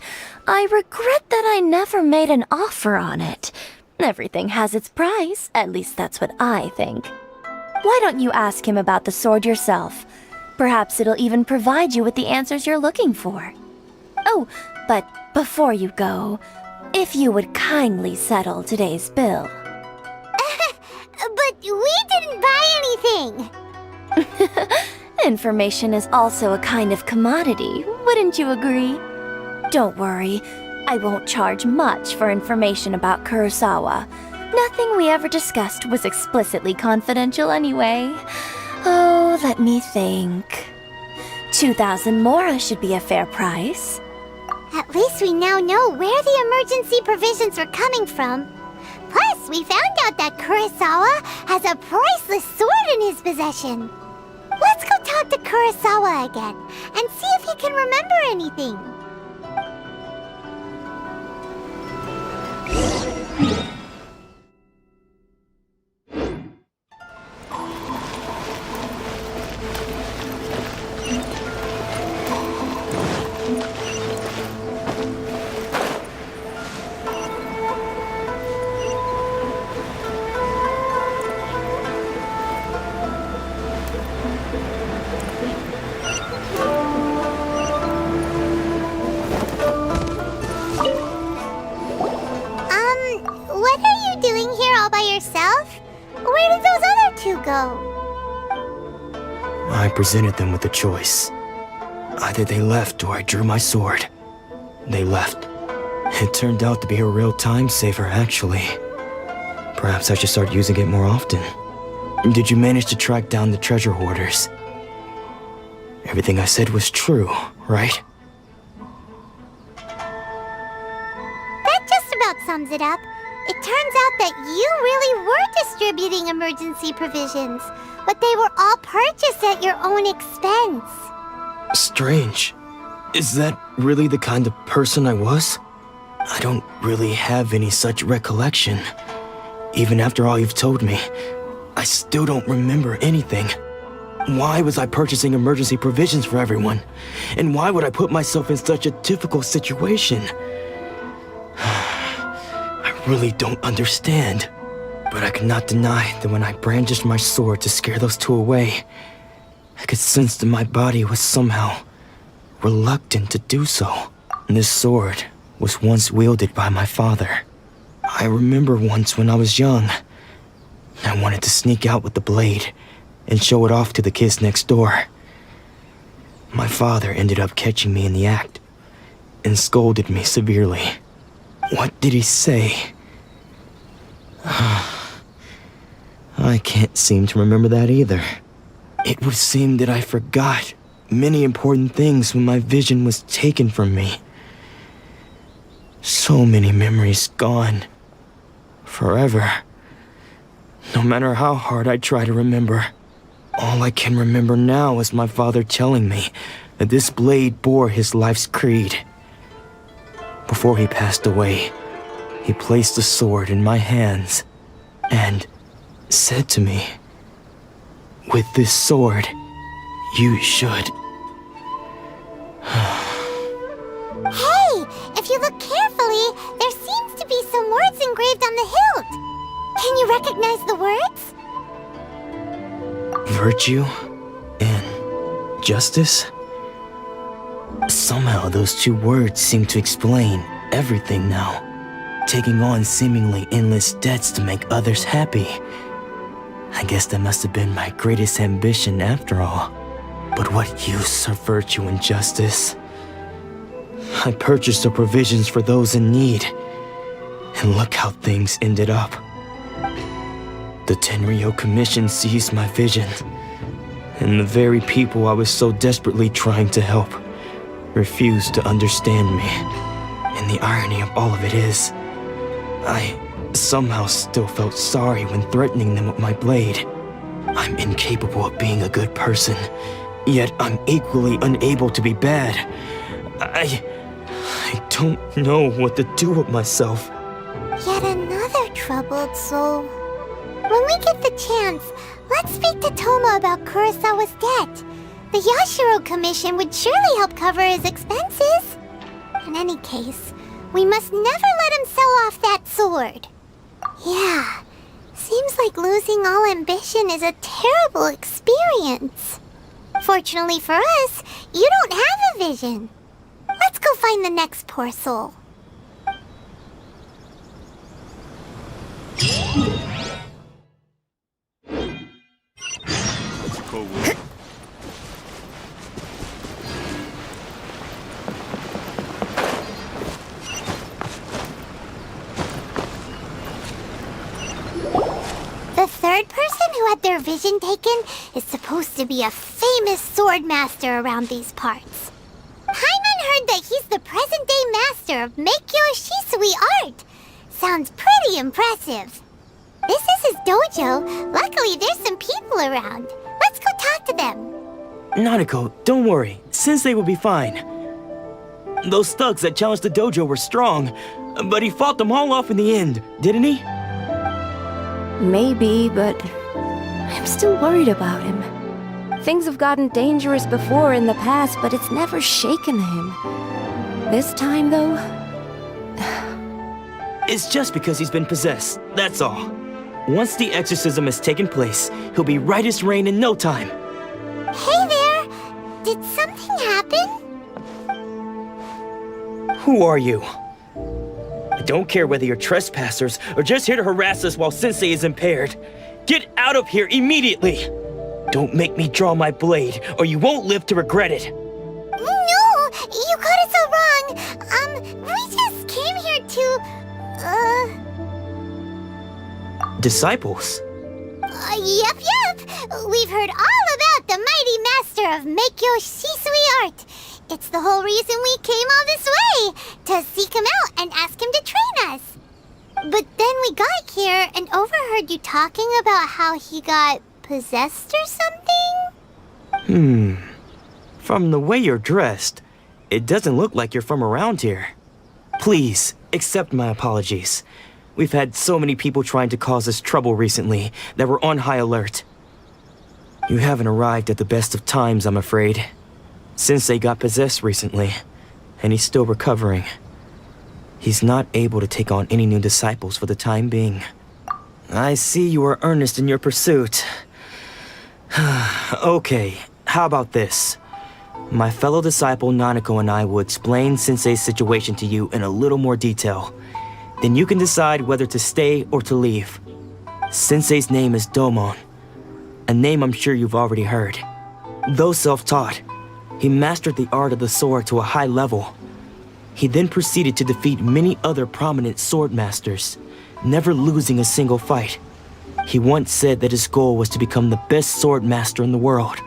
I regret that I never made an offer on it. Everything has its price, at least that's what I think. Why don't you ask him about the sword yourself? Perhaps it'll even provide you with the answers you're looking for. Oh, but before you go, if you would kindly settle today's bill. But we didn't buy anything! Information is also a kind of commodity, wouldn't you agree? Don't worry, I won't charge much for information about Kurosawa. Nothing we ever discussed was explicitly confidential anyway. Oh, let me think. 2,000 mora should be a fair price. At least we now know where the emergency provisions were coming from. Plus, we found out that Kurosawa has a priceless sword in his possession. Let's go talk to Kurosawa again and see if he can remember anything. What are you doing here all by yourself? Where did those other two go? I presented them with a choice. Either they left or I drew my sword. They left. It turned out to be a real time saver, actually. Perhaps I should start using it more often. Did you manage to track down the treasure hoarders? Everything I said was true, right? That just about sums it up. It turns out that you really were distributing emergency provisions, but they were all purchased at your own expense. Strange. Is that really the kind of person I was? I don't really have any such recollection. Even after all you've told me, I still don't remember anything. Why was I purchasing emergency provisions for everyone? And why would I put myself in such a difficult situation? I really don't understand. But I cannot deny that when I brandished my sword to scare those two away, I could sense that my body was somehow reluctant to do so. This sword was once wielded by my father. I remember once when I was young, I wanted to sneak out with the blade and show it off to the kids next door. My father ended up catching me in the act and scolded me severely. What did he say? I can't seem to remember that either. It would seem that I forgot many important things when my vision was taken from me. So many memories gone. Forever. No matter how hard I try to remember, all I can remember now is my father telling me that this blade bore his life's creed. Before he passed away, he placed the sword in my hands and said to me, "With this sword, you should..." Hey, if you look carefully, there seems to be some words engraved on the hilt. Can you recognize the words? Virtue and justice? Somehow those two words seem to explain everything now. Taking on seemingly endless debts to make others happy. I guess that must have been my greatest ambition after all. But what use are virtue and justice? I purchased the provisions for those in need. And look how things ended up. The Tenryo Commission seized my vision. And the very people I was so desperately trying to help refused to understand me. And the irony of all of it is, I somehow still felt sorry when threatening them with my blade. I'm incapable of being a good person, yet I'm equally unable to be bad. I don't know what to do with myself. Yet another troubled soul. When we get the chance, let's speak to Toma about Kurosawa's debt. The Yashiro Commission would surely help cover his expenses. In any case, we must never let him sell off that sword. Yeah, seems like losing all ambition is a terrible experience. Fortunately for us, you don't have a vision. Let's go find the next poor soul. The third person who had their vision taken is supposed to be a famous sword master around these parts. Paimon heard that he's the present-day master of Meikyo Shisui art. Sounds pretty impressive. This is his dojo. Luckily, there's some people around. Let's go talk to them. Nanako, don't worry. Sensei will be fine. Those thugs that challenged the dojo were strong, but he fought them all off in the end, didn't he? Maybe, but I'm still worried about him. Things have gotten dangerous before in the past, but it's never shaken him. This time, though... It's just because he's been possessed, that's all. Once the exorcism has taken place, he'll be right as rain in no time. Hey there! Did something happen? Who are you? I don't care whether you're trespassers or just here to harass us while Sensei is impaired. Get out of here immediately! Don't make me draw my blade, or you won't live to regret it. No! You got it so wrong! We just came here to... Disciples? Yep. We've heard all about the mighty master of Meikyo Shisui art. It's the whole reason we came all this way, to seek him out and ask him to train us. But then we got here and overheard you talking about how he got possessed or something? From the way you're dressed, it doesn't look like you're from around here. Please, accept my apologies. We've had so many people trying to cause us trouble recently that we're on high alert. You haven't arrived at the best of times, I'm afraid. Sensei got possessed recently, and he's still recovering. He's not able to take on any new disciples for the time being. I see you are earnest in your pursuit. Okay, how about this? My fellow disciple Nanako and I will explain Sensei's situation to you in a little more detail. Then you can decide whether to stay or to leave. Sensei's name is Domon, a name I'm sure you've already heard. Though self-taught, he mastered the art of the sword to a high level. He then proceeded to defeat many other prominent sword masters, never losing a single fight. He once said that his goal was to become the best sword master in the world.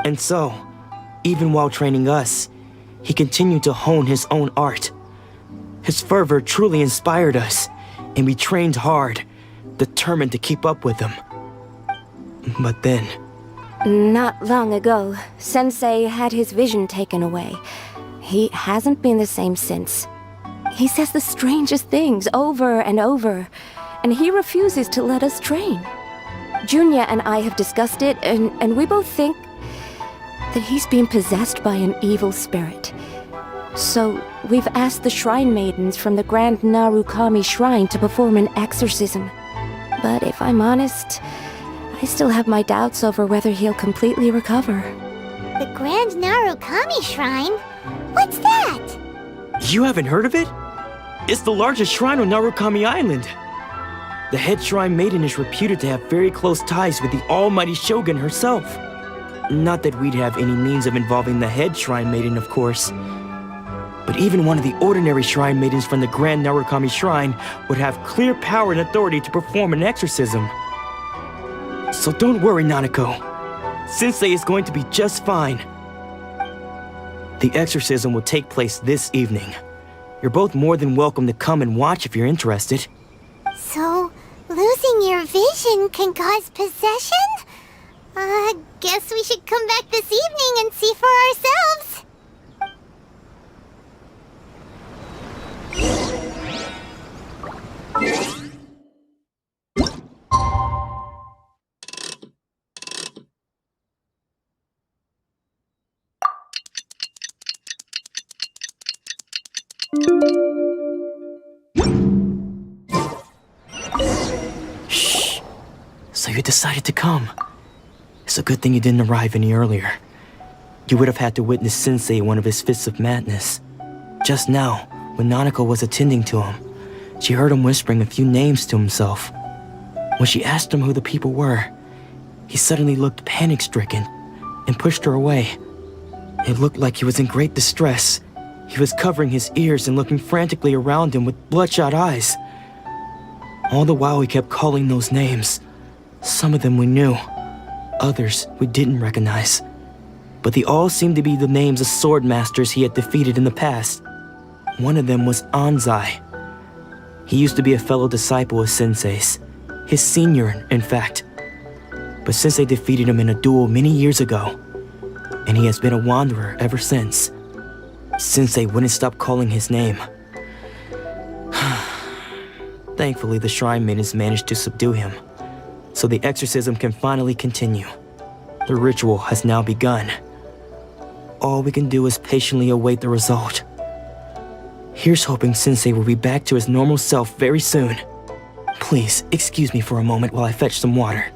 And so, even while training us, he continued to hone his own art. His fervor truly inspired us, and we trained hard, determined to keep up with him. But then... Not long ago, Sensei had his vision taken away. He hasn't been the same since. He says the strangest things over and over, and he refuses to let us train. Junya and I have discussed it, and we both think that he's been possessed by an evil spirit. So, we've asked the shrine maidens from the Grand Narukami Shrine to perform an exorcism. But if I'm honest, I still have my doubts over whether he'll completely recover. The Grand Narukami Shrine? What's that? You haven't heard of it? It's the largest shrine on Narukami Island. The head shrine maiden is reputed to have very close ties with the almighty Shogun herself. Not that we'd have any means of involving the head shrine maiden, of course. But even one of the ordinary shrine maidens from the Grand Narukami Shrine would have clear power and authority to perform an exorcism. So don't worry, Nanako. Sensei is going to be just fine. The exorcism will take place this evening. You're both more than welcome to come and watch if you're interested. So, losing your vision can cause possession? Guess we should come back this evening and see for ourselves. Shh. So you decided to come. It's a good thing you didn't arrive any earlier. You would have had to witness Sensei in one of his fits of madness. Just now, when Nanako was attending to him, she heard him whispering a few names to himself. When she asked him who the people were, he suddenly looked panic-stricken and pushed her away. It looked like he was in great distress. He was covering his ears and looking frantically around him with bloodshot eyes. All the while he kept calling those names. Some of them we knew, others we didn't recognize. But they all seemed to be the names of sword masters he had defeated in the past. One of them was Anzai. He used to be a fellow disciple of Sensei's, his senior, in fact. But Sensei defeated him in a duel many years ago, and he has been a wanderer ever since. Sensei wouldn't stop calling his name. Thankfully, the shrine maidens managed to subdue him, so the exorcism can finally continue. The ritual has now begun. All we can do is patiently await the result. Here's hoping Sensei will be back to his normal self very soon. Please, excuse me for a moment while I fetch some water.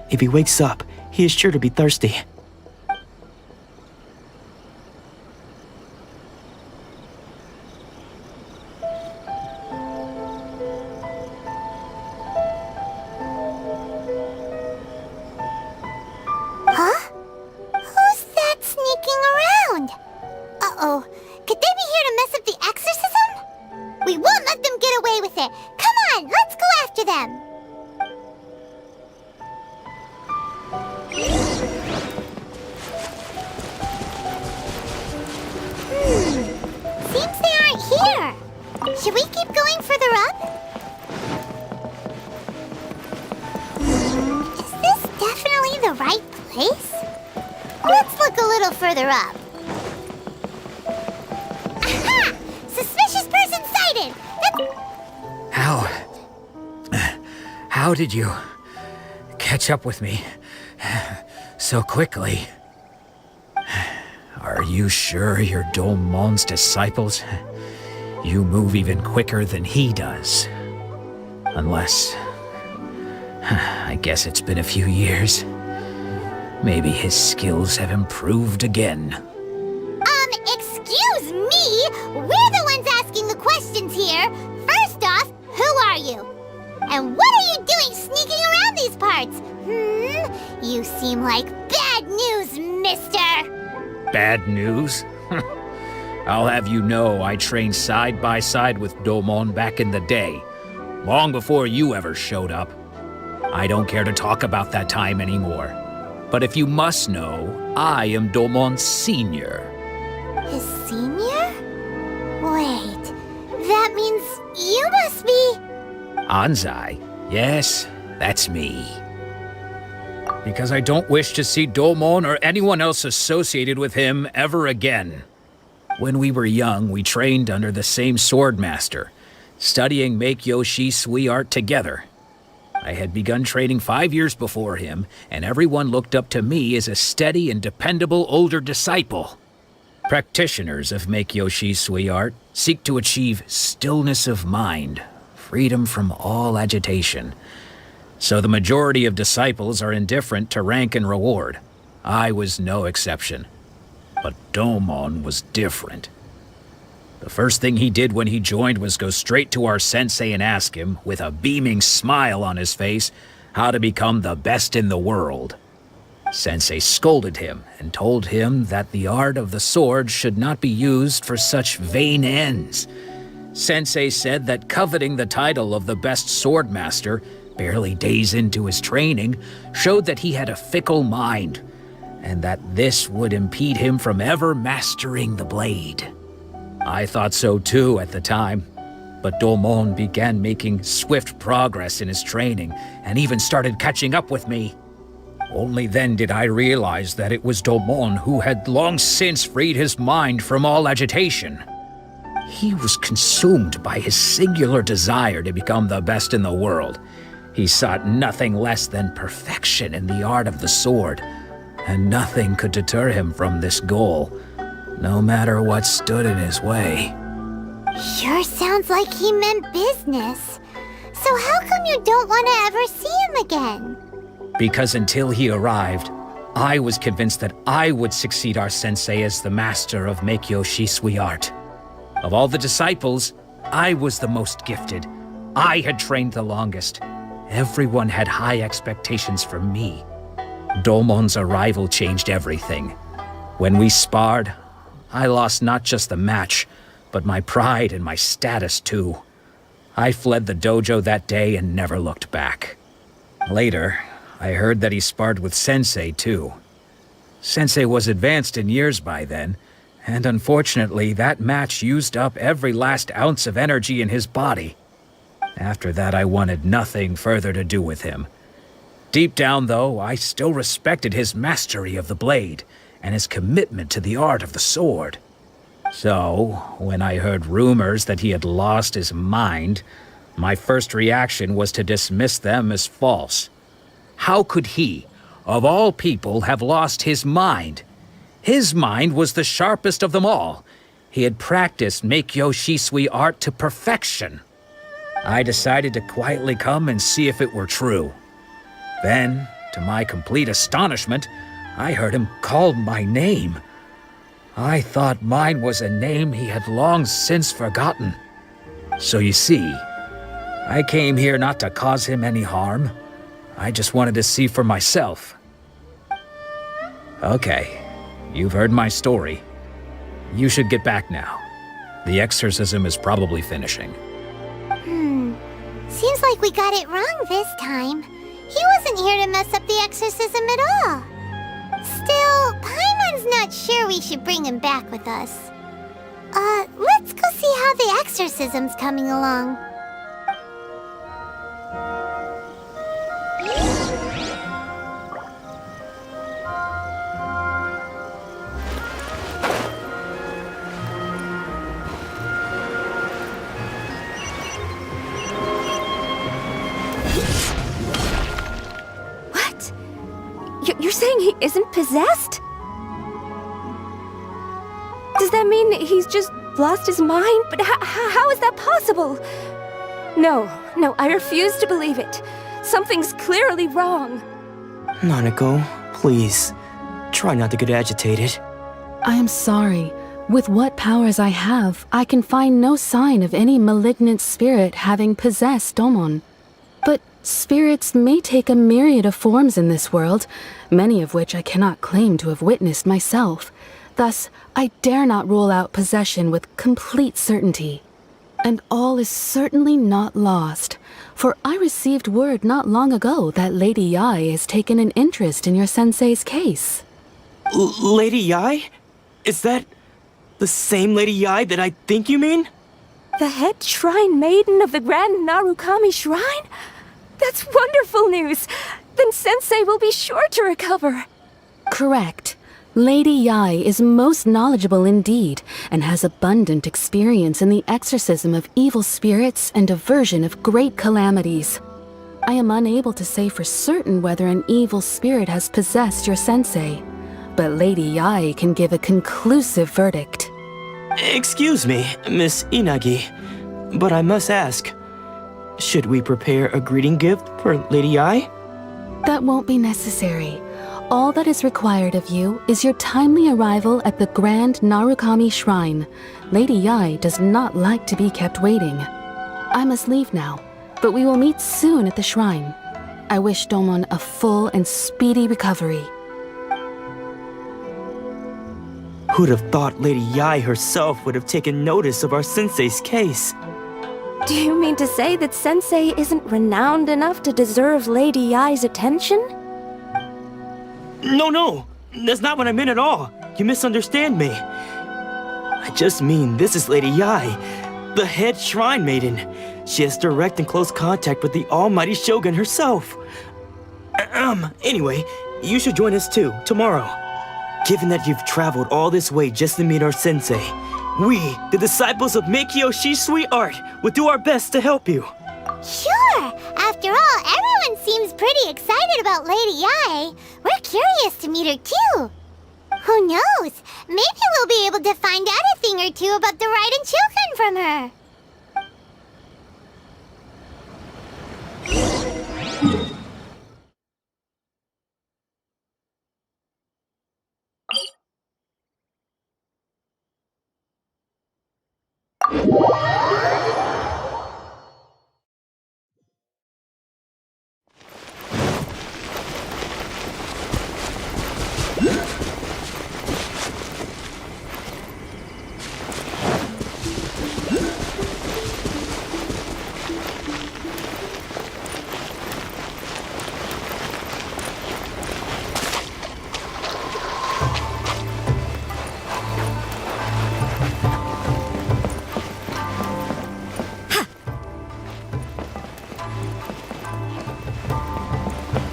If he wakes up, he is sure to be thirsty. Huh? Who's that sneaking around? Uh-oh. Could they be here to mess up the exorcism? We won't let them get away with it. Come on, let's go after them. Seems they aren't here. Should we keep going further up? Is this definitely the right place? Let's look a little further up. Aha! Suspicious person sighted! How did you catch up with me so quickly? Are you sure you're Domon's disciples? You move even quicker than he does. Unless... I guess it's been a few years. Maybe his skills have improved again. Excuse me? We're the ones asking the questions here. First off, who are you? And what are you doing sneaking around these parts? You seem like bad news, mister. Bad news? I'll have you know I trained side by side with Domon back in the day, long before you ever showed up. I don't care to talk about that time anymore. But if you must know, I am Domon's senior. His senior? Wait, that means you must be... Anzai? Yes, that's me. Because I don't wish to see Domon or anyone else associated with him ever again. When we were young, we trained under the same swordmaster, studying Make-Yoshi Sui art together. I had begun training 5 years before him, and everyone looked up to me as a steady and dependable older disciple. Practitioners of Make-Yoshi Sui art seek to achieve stillness of mind, freedom from all agitation. So the majority of disciples are indifferent to rank and reward. I was no exception. But Domon was different. The first thing he did when he joined was go straight to our sensei and ask him, with a beaming smile on his face, how to become the best in the world. Sensei scolded him and told him that the art of the sword should not be used for such vain ends. Sensei said that coveting the title of the best swordmaster, barely days into his training, showed that he had a fickle mind, and that this would impede him from ever mastering the blade. I thought so too at the time, but Domon began making swift progress in his training and even started catching up with me. Only then did I realize that it was Domon who had long since freed his mind from all agitation. He was consumed by his singular desire to become the best in the world. He sought nothing less than perfection in the art of the sword, and nothing could deter him from this goal, no matter what stood in his way. Sure sounds like he meant business. So how come you don't want to ever see him again? Because until he arrived, I was convinced that I would succeed our sensei as the master of Meikyo Shisui art. Of all the disciples, I was the most gifted. I had trained the longest. Everyone had high expectations for me. Domon's arrival changed everything. When we sparred, I lost not just the match, but my pride and my status too. I fled the dojo that day and never looked back. Later, I heard that he sparred with Sensei too. Sensei was advanced in years by then, and unfortunately that match used up every last ounce of energy in his body. After that, I wanted nothing further to do with him. Deep down, though, I still respected his mastery of the blade and his commitment to the art of the sword. So, when I heard rumors that he had lost his mind, my first reaction was to dismiss them as false. How could he, of all people, have lost his mind? His mind was the sharpest of them all. He had practiced Meikyo Shisui art to perfection. I decided to quietly come and see if it were true. Then, to my complete astonishment, I heard him call my name. I thought mine was a name he had long since forgotten. So you see, I came here not to cause him any harm. I just wanted to see for myself. Okay, you've heard my story. You should get back now. The exorcism is probably finishing. Seems like we got it wrong this time. He wasn't here to mess up the exorcism at all. Still, Paimon's not sure we should bring him back with us. Let's go see how the exorcism's coming along. You're saying he isn't possessed? Does that mean he's just lost his mind? But how is that possible? No, I refuse to believe it. Something's clearly wrong. Nanako, please, try not to get agitated. I am sorry. With what powers I have, I can find no sign of any malignant spirit having possessed Domon. But spirits may take a myriad of forms in this world, many of which I cannot claim to have witnessed myself. Thus, I dare not rule out possession with complete certainty. And all is certainly not lost, for I received word not long ago that Lady Yae has taken an interest in your sensei's case. Lady Yae? Is that the same Lady Yae that I think you mean? The head shrine maiden of the Grand Narukami Shrine? That's wonderful news! Then Sensei will be sure to recover. Correct. Lady Yae is most knowledgeable indeed, and has abundant experience in the exorcism of evil spirits and aversion of great calamities. I am unable to say for certain whether an evil spirit has possessed your sensei, but Lady Yae can give a conclusive verdict. Excuse me, Miss Inagi, but I must ask, should we prepare a greeting gift for Lady Yae? That won't be necessary. All that is required of you is your timely arrival at the Grand Narukami Shrine. Lady Yae does not like to be kept waiting. I must leave now, but we will meet soon at the shrine. I wish Domon a full and speedy recovery. Who'd have thought Lady Yae herself would have taken notice of our sensei's case? Do you mean to say that Sensei isn't renowned enough to deserve Lady Yae's attention? No, that's not what I meant at all. You misunderstand me. I just mean this is Lady Yae, the head shrine maiden. She has direct and close contact with the almighty Shogun herself. Anyway, you should join us too, tomorrow. Given that you've traveled all this way just to meet our sensei, we, the disciples of Meikyo Shisui art, will do our best to help you. Sure! After all, everyone seems pretty excited about Lady Yae. We're curious to meet her too. Who knows? Maybe we'll be able to find out a thing or two about the Ryzen children from her.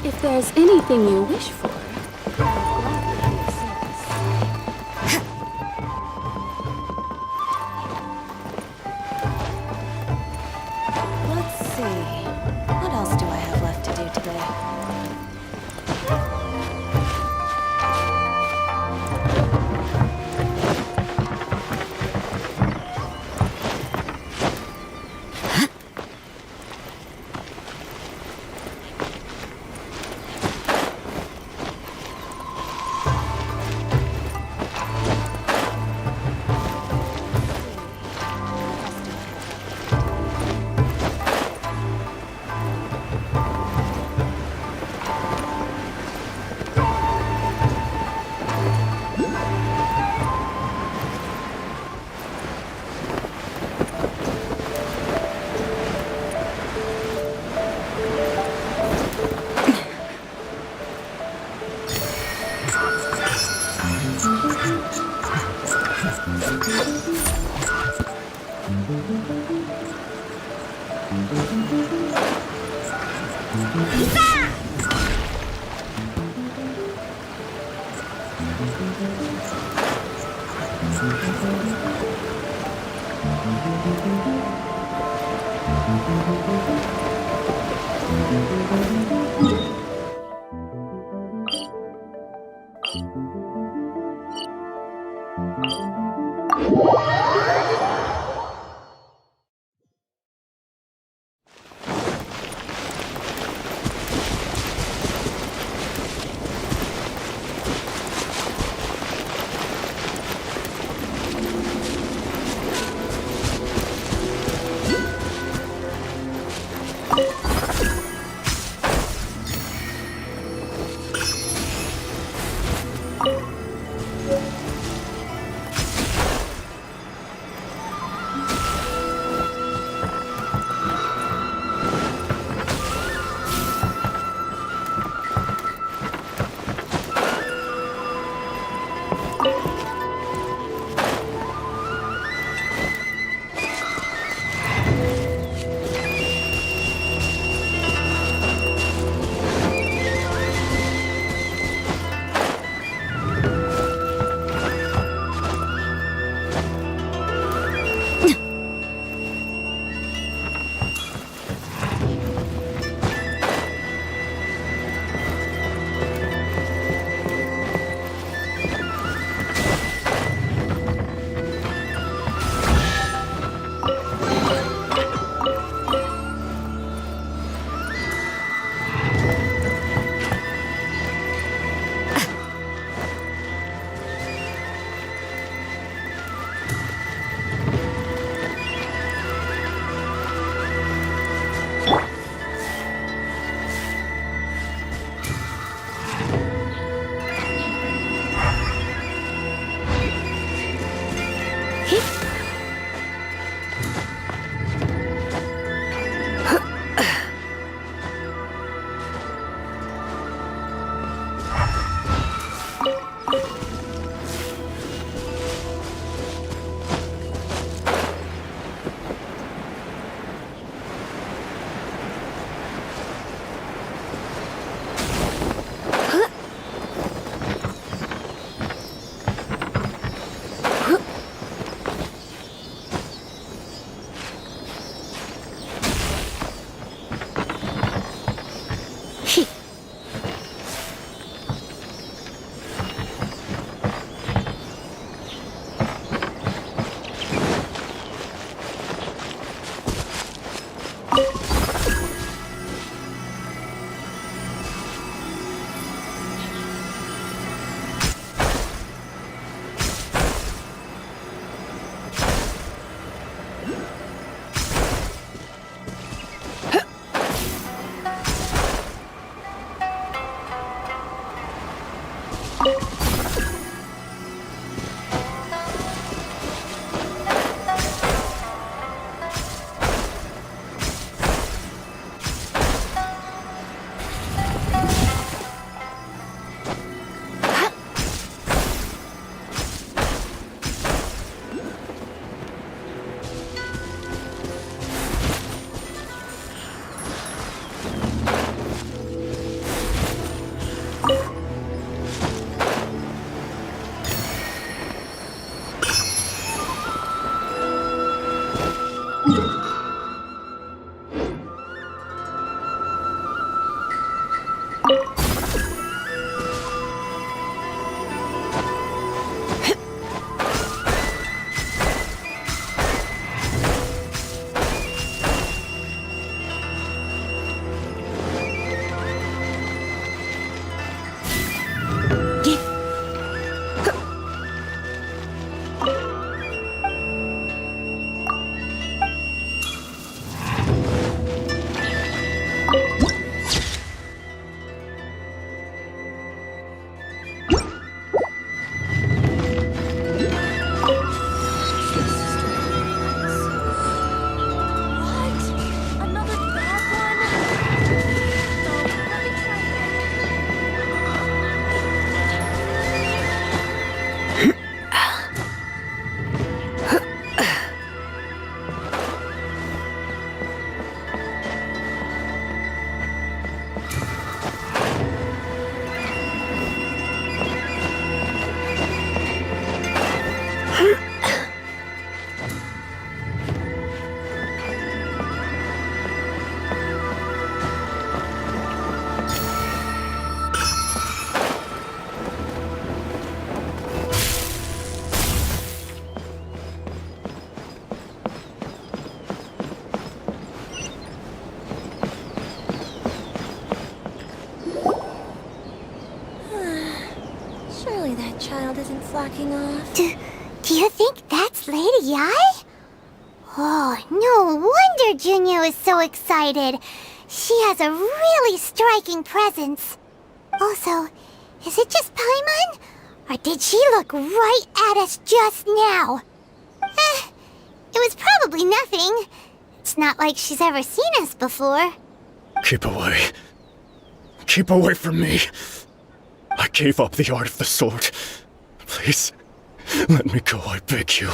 If there's anything you wish for, Let's see. What else do I have left to do today? Surely that child isn't flocking off. Do you think that's Lady Yae? Oh, no wonder Junior is so excited. She has a really striking presence. Also, is it just Paimon? Or did she look right at us just now? It was probably nothing. It's not like she's ever seen us before. Keep away. Keep away from me. I gave up the art of the sword. Please, let me go, I beg you.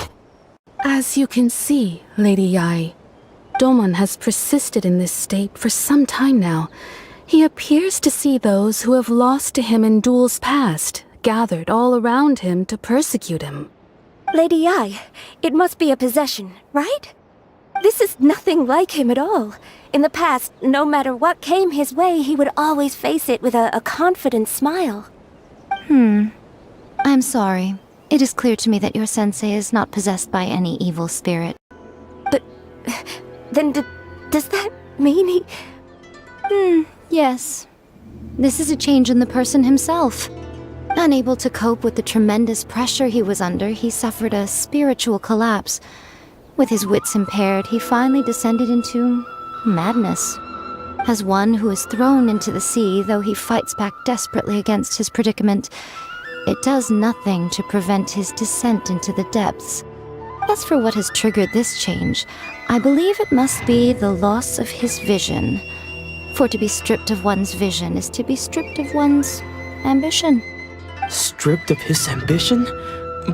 As you can see, Lady Yae, Domon has persisted in this state for some time now. He appears to see those who have lost to him in duels past, gathered all around him to persecute him. Lady Yae, it must be a possession, right? This is nothing like him at all. In the past, no matter what came his way, he would always face it with a confident smile. I'm sorry. It is clear to me that your sensei is not possessed by any evil spirit. But then does that mean he... Yes. This is a change in the person himself. Unable to cope with the tremendous pressure he was under, he suffered a spiritual collapse. With his wits impaired, he finally descended into madness. As one who is thrown into the sea, though he fights back desperately against his predicament, it does nothing to prevent his descent into the depths. As for what has triggered this change, I believe it must be the loss of his vision. For to be stripped of one's vision is to be stripped of one's ambition. Stripped of his ambition?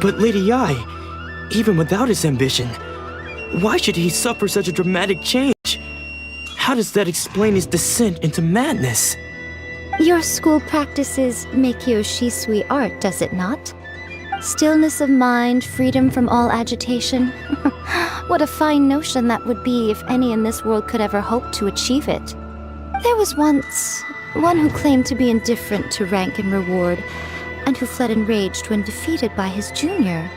But Lady Yae, even without his ambition, why should he suffer such a dramatic change? How does that explain his descent into madness? Your school practices Meikyo Shisui art, does it not? Stillness of mind, freedom from all agitation. What a fine notion that would be if any in this world could ever hope to achieve it. There was once one who claimed to be indifferent to rank and reward, and who fled enraged when defeated by his junior.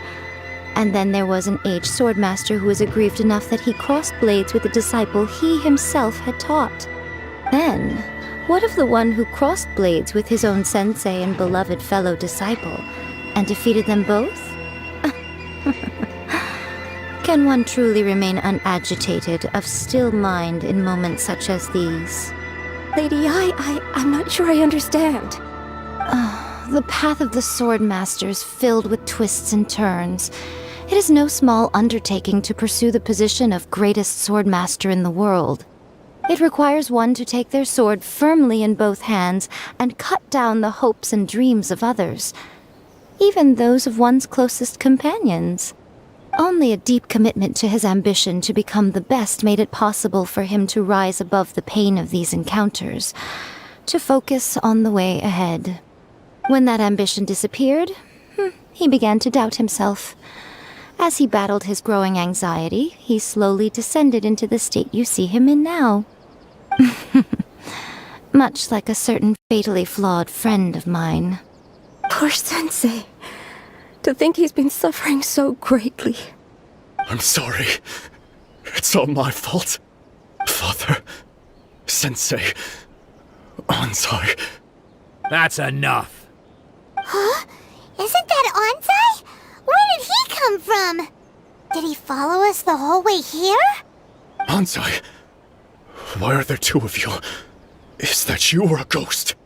And then there was an aged swordmaster who was aggrieved enough that he crossed blades with a disciple he himself had taught. Then, what of the one who crossed blades with his own sensei and beloved fellow disciple, and defeated them both? Can one truly remain unagitated, of still mind in moments such as these? Lady Yae, I'm not sure I understand. The path of the swordmaster is filled with twists and turns. It is no small undertaking to pursue the position of greatest swordmaster in the world. It requires one to take their sword firmly in both hands and cut down the hopes and dreams of others, even those of one's closest companions. Only a deep commitment to his ambition to become the best made it possible for him to rise above the pain of these encounters, to focus on the way ahead. When that ambition disappeared, he began to doubt himself. As he battled his growing anxiety, he slowly descended into the state you see him in now. Much like a certain fatally flawed friend of mine. Poor sensei. To think he's been suffering so greatly. I'm sorry. It's all my fault. Father, Sensei, Ansai. That's enough. Huh? Isn't that Ansai? Where did he come from? Did he follow us the whole way here? Ansai, why are there two of you? Is that you or a ghost?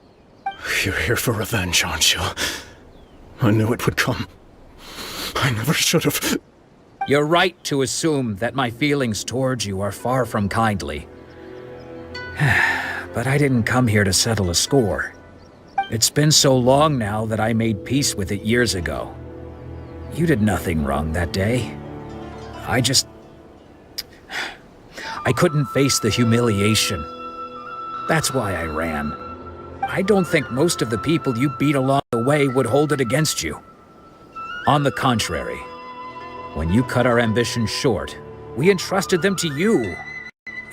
You're here for revenge, aren't you? I knew it would come. I never should have. You're right to assume that my feelings towards you are far from kindly. But I didn't come here to settle a score. It's been so long now that I made peace with it years ago. You did nothing wrong that day. I couldn't face the humiliation. That's why I ran. I don't think most of the people you beat along the way would hold it against you. On the contrary, When you cut our ambitions short, we entrusted them to you,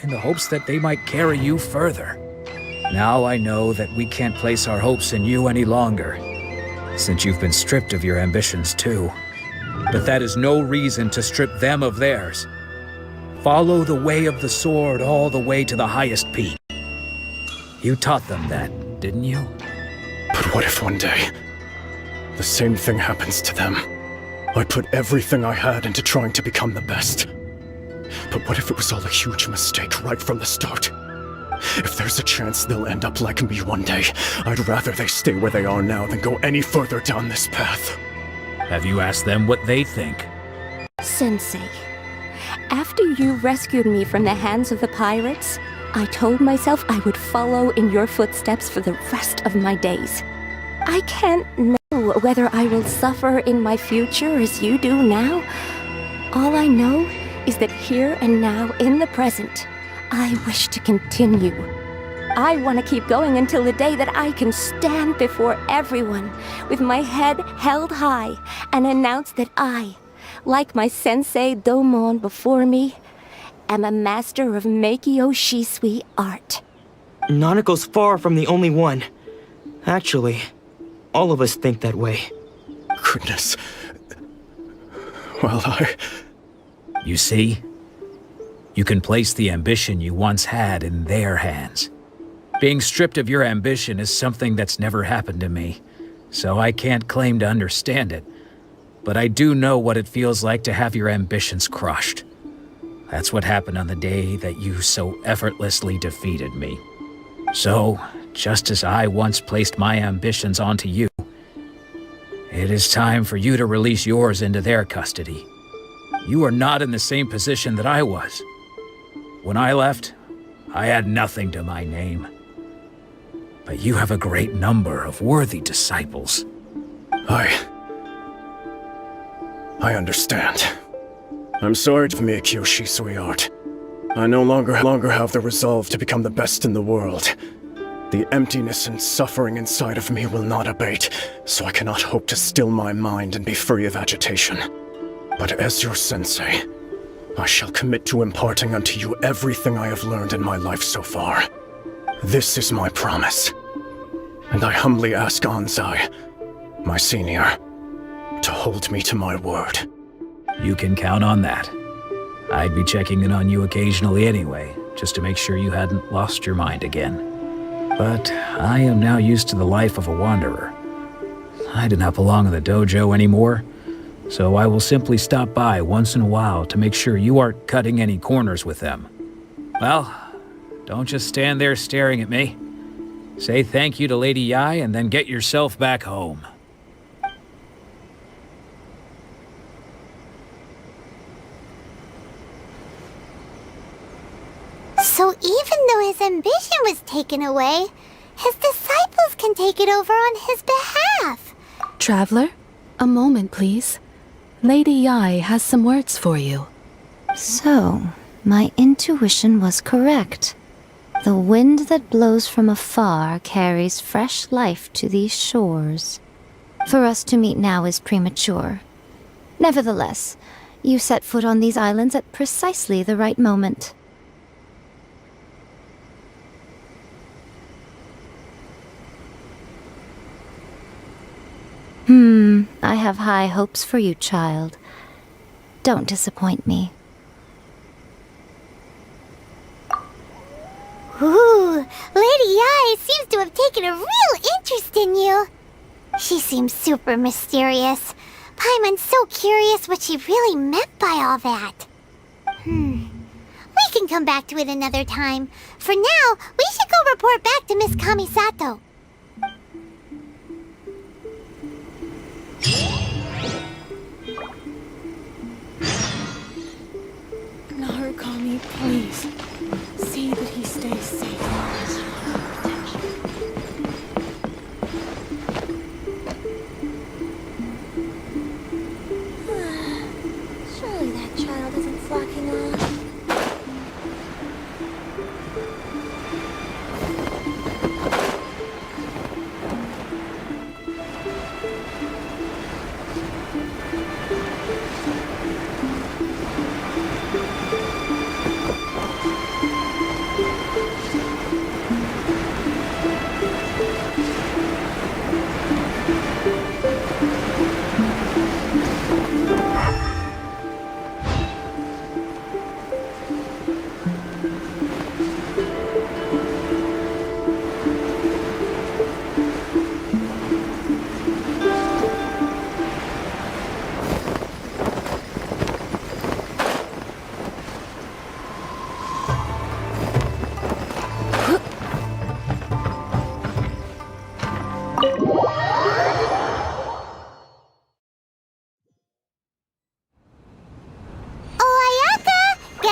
in the hopes that they might carry you further. Now I know that we can't place our hopes in you any longer, since you've been stripped of your ambitions too. But that is no reason to strip them of theirs. Follow the way of the sword all the way to the highest peak. You taught them that, didn't you? But what if one day, the same thing happens to them? I put everything I had into trying to become the best. But what if it was all a huge mistake right from the start? If there's a chance they'll end up like me one day, I'd rather they stay where they are now than go any further down this path. Have you asked them what they think? Sensei, after you rescued me from the hands of the pirates, I told myself I would follow in your footsteps for the rest of my days. I can't know whether I will suffer in my future as you do now. All I know is that here and now, in the present, I wish to continue. I want to keep going until the day that I can stand before everyone with my head held high and announce that I, like my sensei Domon before me, am a master of Meikyo Shisui art. Nanako's far from the only one. Actually, all of us think that way. Goodness. Well, You see? You can place the ambition you once had in their hands. Being stripped of your ambition is something that's never happened to me, so I can't claim to understand it. But I do know what it feels like to have your ambitions crushed. That's what happened on the day that you so effortlessly defeated me. So, just as I once placed my ambitions onto you, it is time for you to release yours into their custody. You are not in the same position that I was. When I left, I had nothing to my name. But you have a great number of worthy disciples. I understand. I'm sorry to make Yoshi sweetheart. I no longer have the resolve to become the best in the world. The emptiness and suffering inside of me will not abate, so I cannot hope to still my mind and be free of agitation. But as your sensei, I shall commit to imparting unto you everything I have learned in my life so far. This is my promise. And I humbly ask Anzai, my senior, to hold me to my word. You can count on that. I'd be checking in on you occasionally anyway, just to make sure you hadn't lost your mind again. But I am now used to the life of a wanderer. I do not belong in the dojo anymore, so I will simply stop by once in a while to make sure you aren't cutting any corners with them. Well, don't just stand there staring at me. Say thank you to Lady Yai and then get yourself back home. So even though his ambition was taken away, his disciples can take it over on his behalf. Traveler, a moment, please. Lady Yai has some words for you. So, my intuition was correct. The wind that blows from afar carries fresh life to these shores. For us to meet now is premature. Nevertheless, you set foot on these islands at precisely the right moment. I have high hopes for you, child. Don't disappoint me. Ooh, Lady Yai seems to have taken a real interest in you. She seems super mysterious. Paimon's so curious what she really meant by all that. We can come back to it another time. For now, we should go report back to Miss Kamisato. Narukami, please. See that he stays safe. Surely that child isn't flocking on.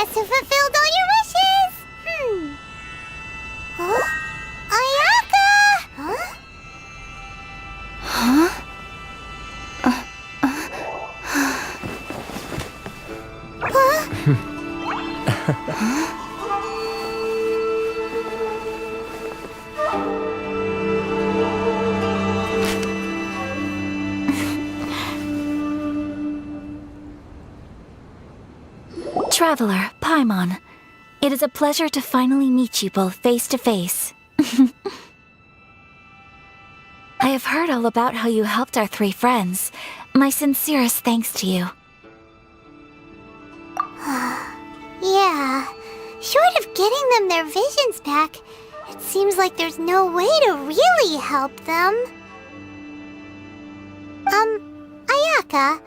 guess who fulfilled all your wishes? Huh? Ayaka! Huh? Huh? Traveler, Paimon, it is a pleasure to finally meet you both face to face. I have heard all about how you helped our 3 friends. My sincerest thanks to you. Yeah. Short of getting them their visions back, it seems like there's no way to really help them. Ayaka,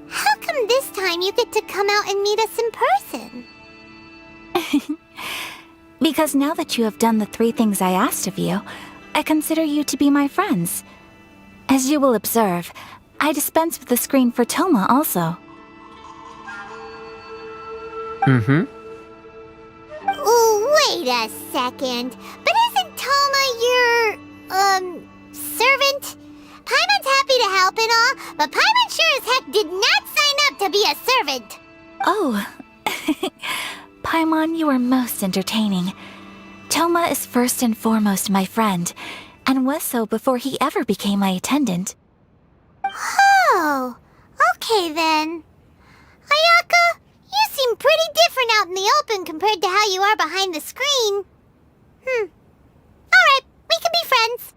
how come this time you get to come out and meet us in person? Because now that you have done the 3 things I asked of you, I consider you to be my friends. As you will observe, I dispense with the screen for Toma also. Mm-hmm. Wait a second. But isn't Toma your, servant? Paimon's happy to help and all, but Paimon sure as heck did not sign up to be a servant. Oh. Paimon, you are most entertaining. Toma is first and foremost my friend, and was so before he ever became my attendant. Oh, okay then. Ayaka, you seem pretty different out in the open compared to how you are behind the screen. Alright, we can be friends.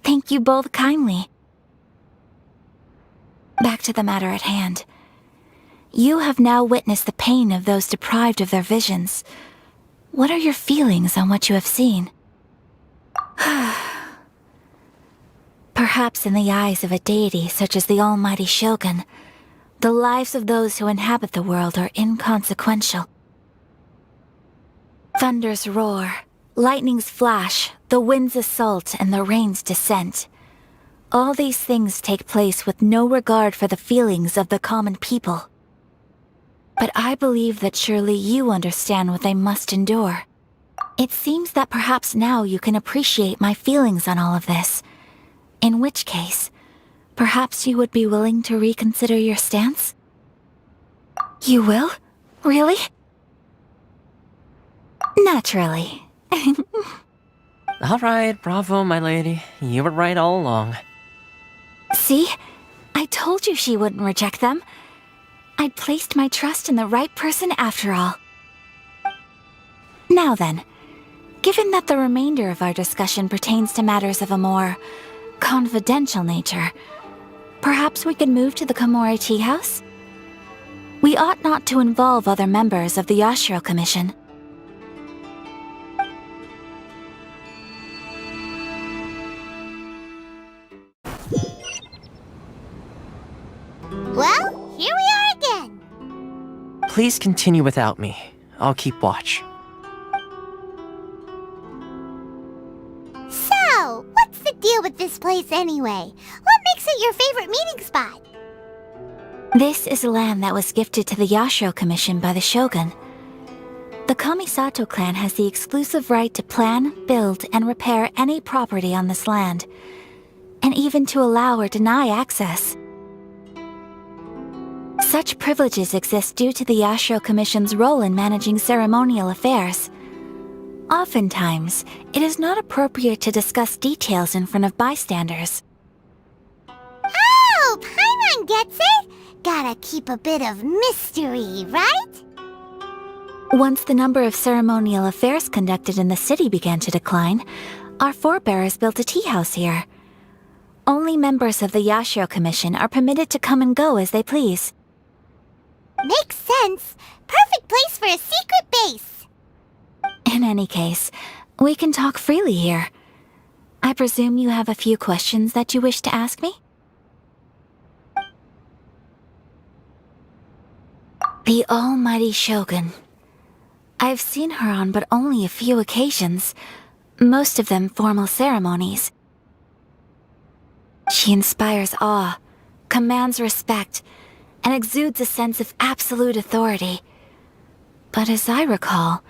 Thank you both kindly. Back to the matter at hand. You have now witnessed the pain of those deprived of their visions. What are your feelings on what you have seen? Perhaps in the eyes of a deity such as the almighty Shogun, the lives of those who inhabit the world are inconsequential. Thunders roar, lightnings flash, the winds assault, and the rains descent. All these things take place with no regard for the feelings of the common people. But I believe that surely you understand what they must endure. It seems that perhaps now you can appreciate my feelings on all of this. In which case, perhaps you would be willing to reconsider your stance? You will? Really? Naturally. Alright, bravo, my lady. You were right all along. See? I told you she wouldn't reject them. I'd placed my trust in the right person after all. Now then, given that the remainder of our discussion pertains to matters of a more confidential nature, perhaps we could move to the Komori Tea House? We ought not to involve other members of the Yashiro Commission. Well, here we are again. Please continue without me. I'll keep watch. So, what's the deal with this place anyway? What makes it your favorite meeting spot? This is land that was gifted to the Yashiro Commission by the Shogun. The Kamisato clan has the exclusive right to plan, build, and repair any property on this land, and even to allow or deny access. Such privileges exist due to the Yashiro Commission's role in managing ceremonial affairs. Oftentimes, it is not appropriate to discuss details in front of bystanders. Oh, Paimon gets it! Gotta keep a bit of mystery, right? Once the number of ceremonial affairs conducted in the city began to decline, our forebears built a tea house here. Only members of the Yashiro Commission are permitted to come and go as they please. Makes sense. Perfect place for a secret base. In any case, we can talk freely here. I presume you have a few questions that you wish to ask me? The almighty Shogun. I've seen her on but only a few occasions, most of them formal ceremonies. She inspires awe, commands respect, and exudes a sense of absolute authority. But as I recall,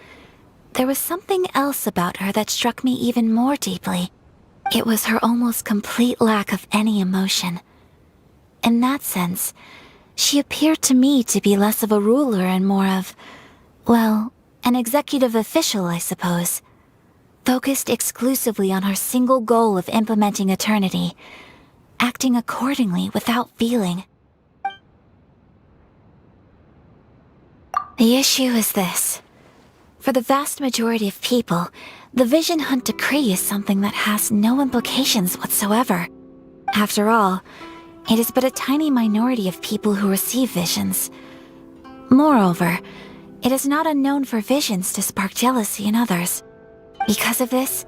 there was something else about her that struck me even more deeply. It was her almost complete lack of any emotion. In that sense, she appeared to me to be less of a ruler and more of, well, an executive official, I suppose. Focused exclusively on her single goal of implementing eternity, acting accordingly without feeling. The issue is this. For the vast majority of people, the Vision Hunt Decree is something that has no implications whatsoever. After all, it is but a tiny minority of people who receive visions. Moreover, it is not unknown for visions to spark jealousy in others. Because of this,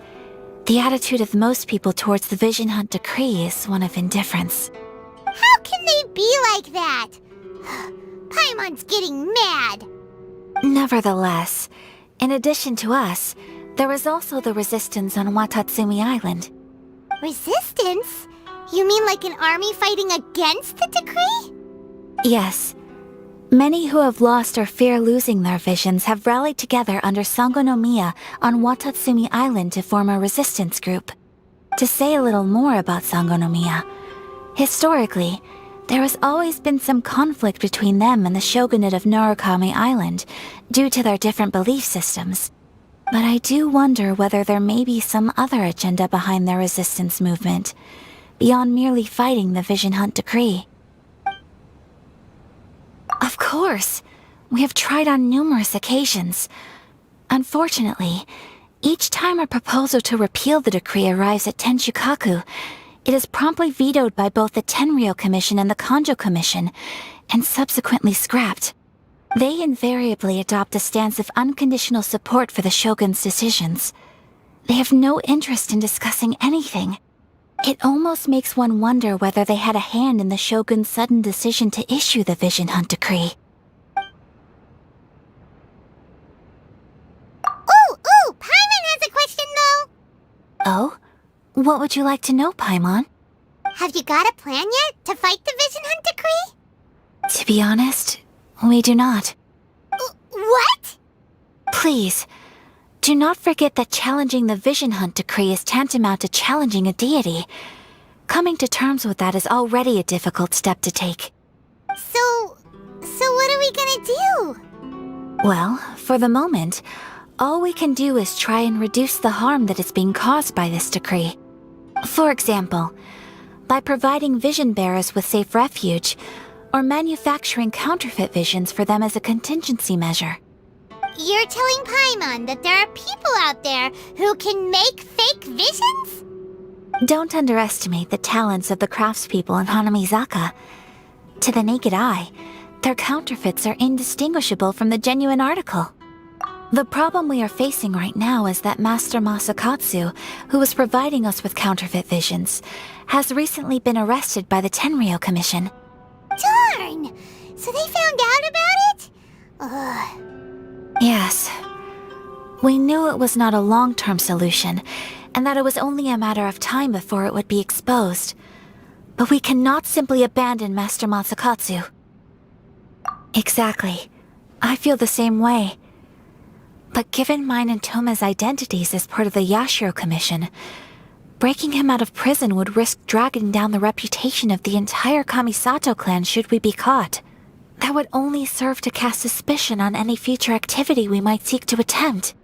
the attitude of most people towards the Vision Hunt Decree is one of indifference. How can they be like that? Paimon's getting mad. Nevertheless, in addition to us, there is also the resistance on Watatsumi Island. Resistance? You mean like an army fighting against the decree? Yes. Many who have lost or fear losing their visions have rallied together under Sangonomiya on Watatsumi Island to form a resistance group. To say a little more about Sangonomiya, historically, there has always been some conflict between them and the shogunate of Narukami Island due to their different belief systems. But I do wonder whether there may be some other agenda behind their resistance movement, beyond merely fighting the Vision Hunt Decree. Of course! We have tried on numerous occasions. Unfortunately, each time a proposal to repeal the decree arrives at Tenshukaku, it is promptly vetoed by both the Tenryou Commission and the Kanjo Commission, and subsequently scrapped. They invariably adopt a stance of unconditional support for the Shogun's decisions. They have no interest in discussing anything. It almost makes one wonder whether they had a hand in the Shogun's sudden decision to issue the Vision Hunt Decree. Ooh! Paimon has a question, though! Oh? What would you like to know, Paimon? Have you got a plan yet to fight the Vision Hunt Decree? To be honest, we do not. What? Please, do not forget that challenging the Vision Hunt Decree is tantamount to challenging a deity. Coming to terms with that is already a difficult step to take. So what are we gonna do? Well, for the moment, all we can do is try and reduce the harm that is being caused by this decree. For example, by providing vision bearers with safe refuge, or manufacturing counterfeit visions for them as a contingency measure. You're telling Paimon that there are people out there who can make fake visions? Don't underestimate the talents of the craftspeople in Hanamizaka. To the naked eye, their counterfeits are indistinguishable from the genuine article. The problem we are facing right now is that Master Masakatsu, who was providing us with counterfeit visions, has recently been arrested by the Tenryou Commission. Darn! So they found out about it? Ugh. Yes. We knew it was not a long-term solution, and that it was only a matter of time before it would be exposed. But we cannot simply abandon Master Masakatsu. Exactly. I feel the same way. But given mine and Toma's identities as part of the Yashiro Commission, breaking him out of prison would risk dragging down the reputation of the entire Kamisato clan should we be caught. That would only serve to cast suspicion on any future activity we might seek to attempt.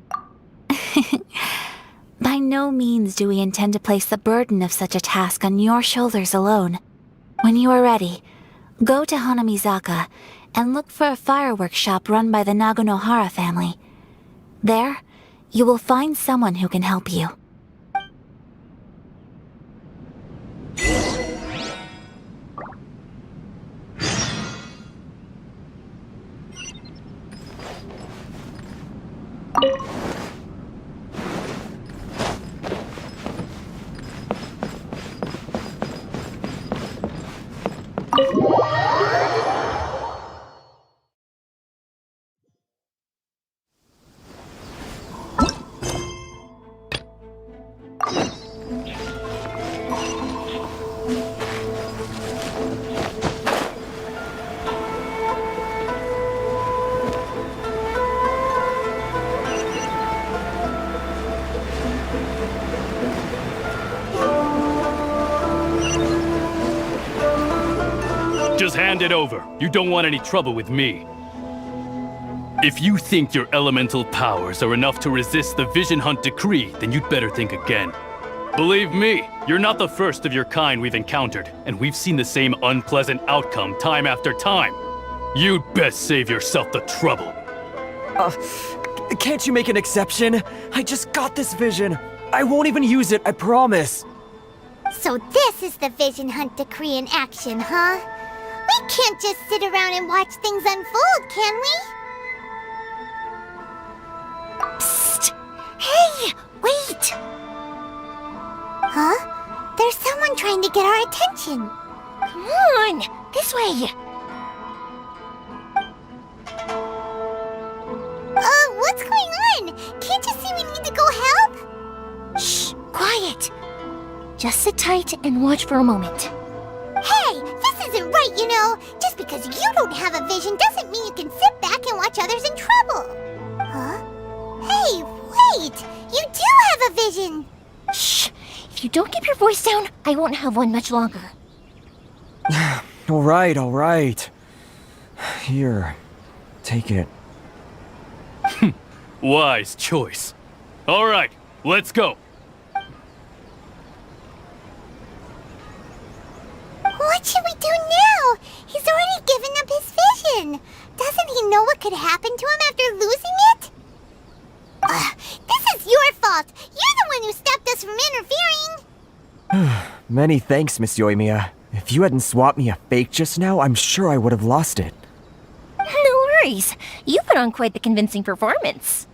By no means do we intend to place the burden of such a task on your shoulders alone. When you are ready, go to Hanamizaka and look for a fireworks shop run by the Naganohara family. There, you will find someone who can help you. Just hand it over. You don't want any trouble with me. If you think your elemental powers are enough to resist the Vision Hunt decree, then you'd better think again. Believe me, you're not the first of your kind we've encountered, and we've seen the same unpleasant outcome time after time. You'd best save yourself the trouble. Can't you make an exception? I just got this vision. I won't even use it, I promise. So this is the Vision Hunt decree in action, huh? We can't just sit around and watch things unfold, can we? Psst! Hey! Wait! Huh? There's someone trying to get our attention. Come on! This way! What's going on? Can't you see we need to go help? Shh! Quiet! Just sit tight and watch for a moment. Hey! This isn't right, you know! Just because you don't have a vision doesn't mean you can sit back and watch others in trouble! Huh? Hey, wait! You do have a vision! Shh! If you don't keep your voice down, I won't have one much longer. All right. Here, take it. Wise choice. All right, let's go. What should we do now? He's already given up his vision. Doesn't he know what could happen to him after losing it? This is your fault. You're the one who stopped us from interfering. Many thanks, Miss Yoimiya. If you hadn't swapped me a fake just now, I'm sure I would have lost it. No worries. You put on quite the convincing performance.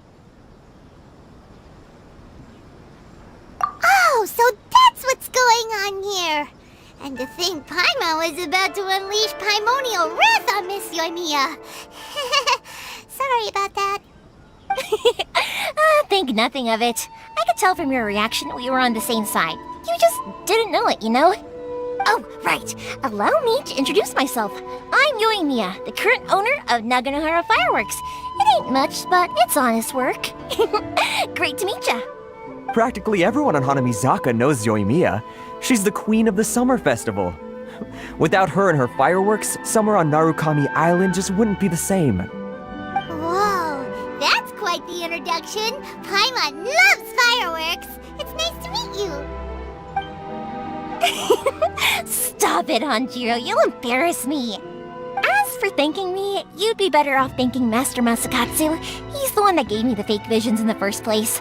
Oh, so that's what's going on here. And to think Paimon was about to unleash Paimonial wrath on Miss Yoimiya. Sorry about that. Think nothing of it. I could tell from your reaction we were on the same side. You just didn't know it, you know? Oh, right. Allow me to introduce myself. I'm Yoimiya, the current owner of Naganohara Fireworks. It ain't much, but it's honest work. Great to meet ya. Practically everyone on Hanamizaka knows Yoimiya. She's the queen of the summer festival. Without her and her fireworks, summer on Narukami Island just wouldn't be the same. Whoa, that's quite the introduction. Paimon loves fireworks. It's nice to meet you. Stop it, Hanjiro. You'll embarrass me. As for thanking me, you'd be better off thanking Master Masakatsu. He's the one that gave me the fake visions in the first place.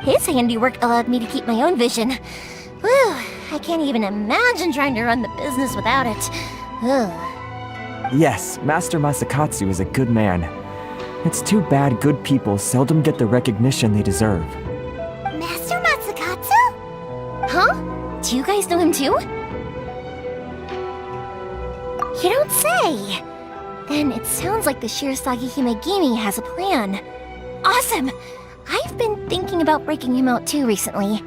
His handiwork allowed me to keep my own vision. Whew, I can't even imagine trying to run the business without it. Ugh. Yes, Master Masakatsu is a good man. It's too bad good people seldom get the recognition they deserve. Master Masakatsu? Huh? Do you guys know him too? You don't say! Then it sounds like the Shirasagi Himegimi has a plan. Awesome! I've been thinking about breaking him out too recently.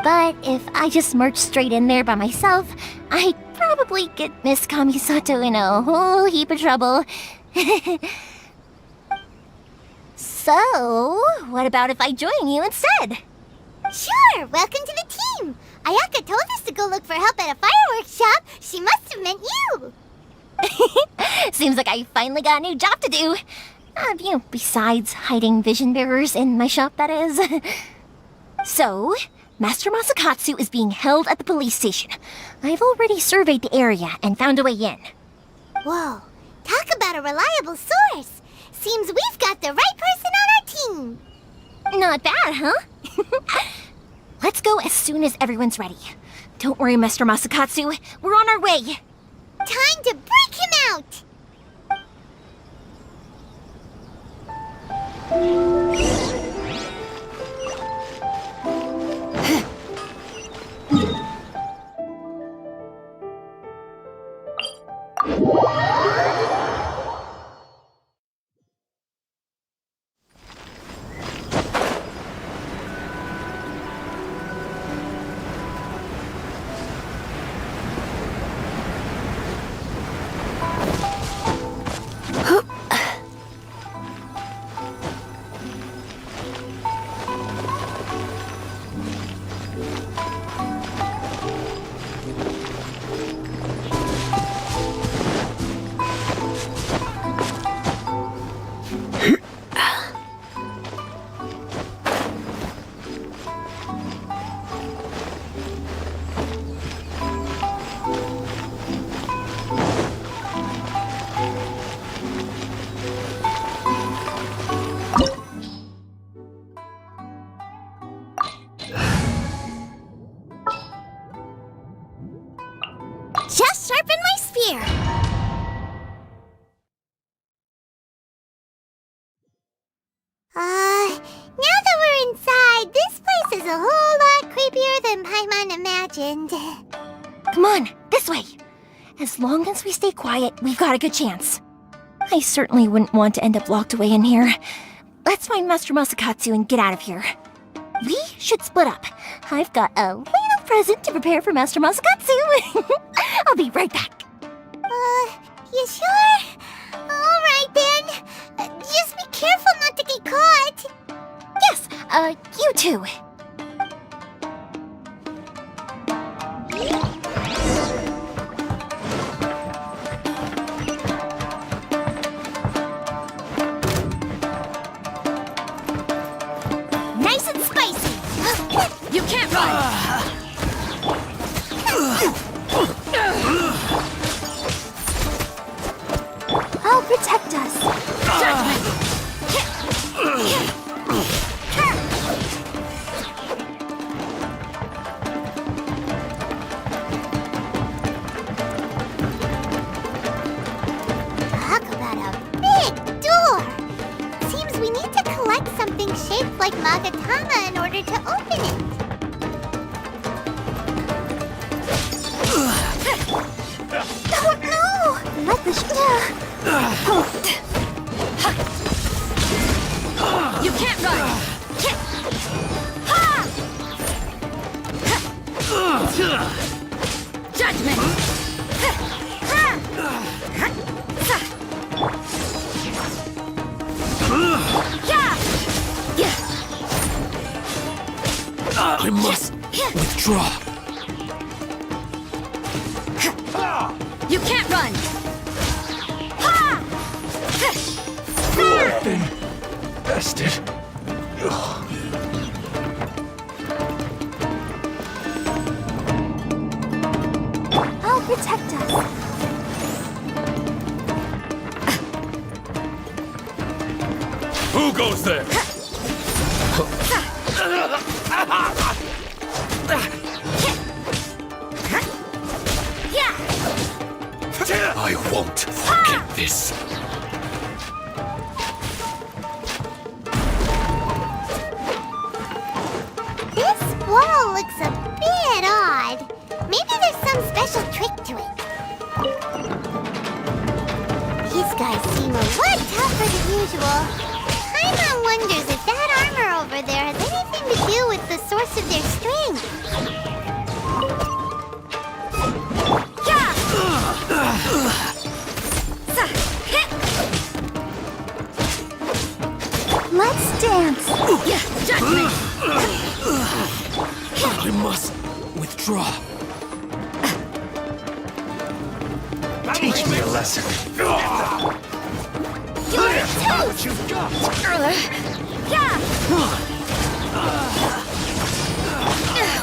But if I just marched straight in there by myself, I'd probably get Miss Kamisato in a whole heap of trouble. So, what about if I join you instead? Sure, welcome to the team. Ayaka told us to go look for help at a fireworks shop. She must have meant you. Seems like I finally got a new job to do. Besides hiding vision bearers in my shop, that is. So, Master Masakatsu is being held at the police station. I've already surveyed the area and found a way in. Whoa, talk about a reliable source. Seems we've got the right person on our team. Not bad, huh? Let's go as soon as everyone's ready. Don't worry, Master Masakatsu. We're on our way. Time to break him out! is a whole lot creepier than Paimon imagined. Come on, this way. As long as we stay quiet, we've got a good chance. I certainly wouldn't want to end up locked away in here. Let's find Master Masakatsu and get out of here. We should split up. I've got a little present to prepare for Master Masakatsu. I'll be right back. You sure? Alright then. Just be careful not to get caught. Yes, you too. Nice and spicy. You can't run. I'll protect us. Judgment. Talk about a big door. Seems we need to collect something shaped like Magatama in order to open it. Oh no! Let the You can't run. Judgment. I must withdraw. You can't run. I've been bested. I'll protect us. Who goes there? I won't forget this. This wall looks a bit odd. Maybe there's some special trick to it. These guys seem a lot tougher than usual. Paimon wonders if that armor over there has anything to do with the source of their strength. Let's dance. Judgment. I must withdraw. Teach me a lesson.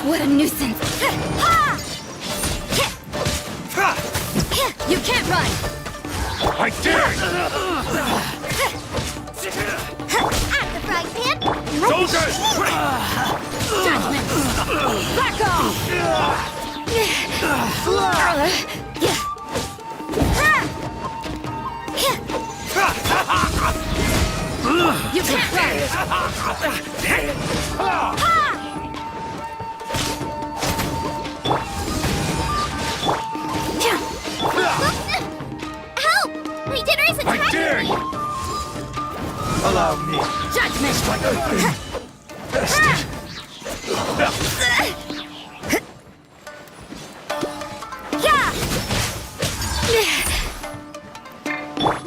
What a nuisance. You can't run. I dare you! At the frying pan. Soldiers! Judgment. Back off. You can't Help! Regenerate I dare you! Allow me. Judgment. Like I've been bested.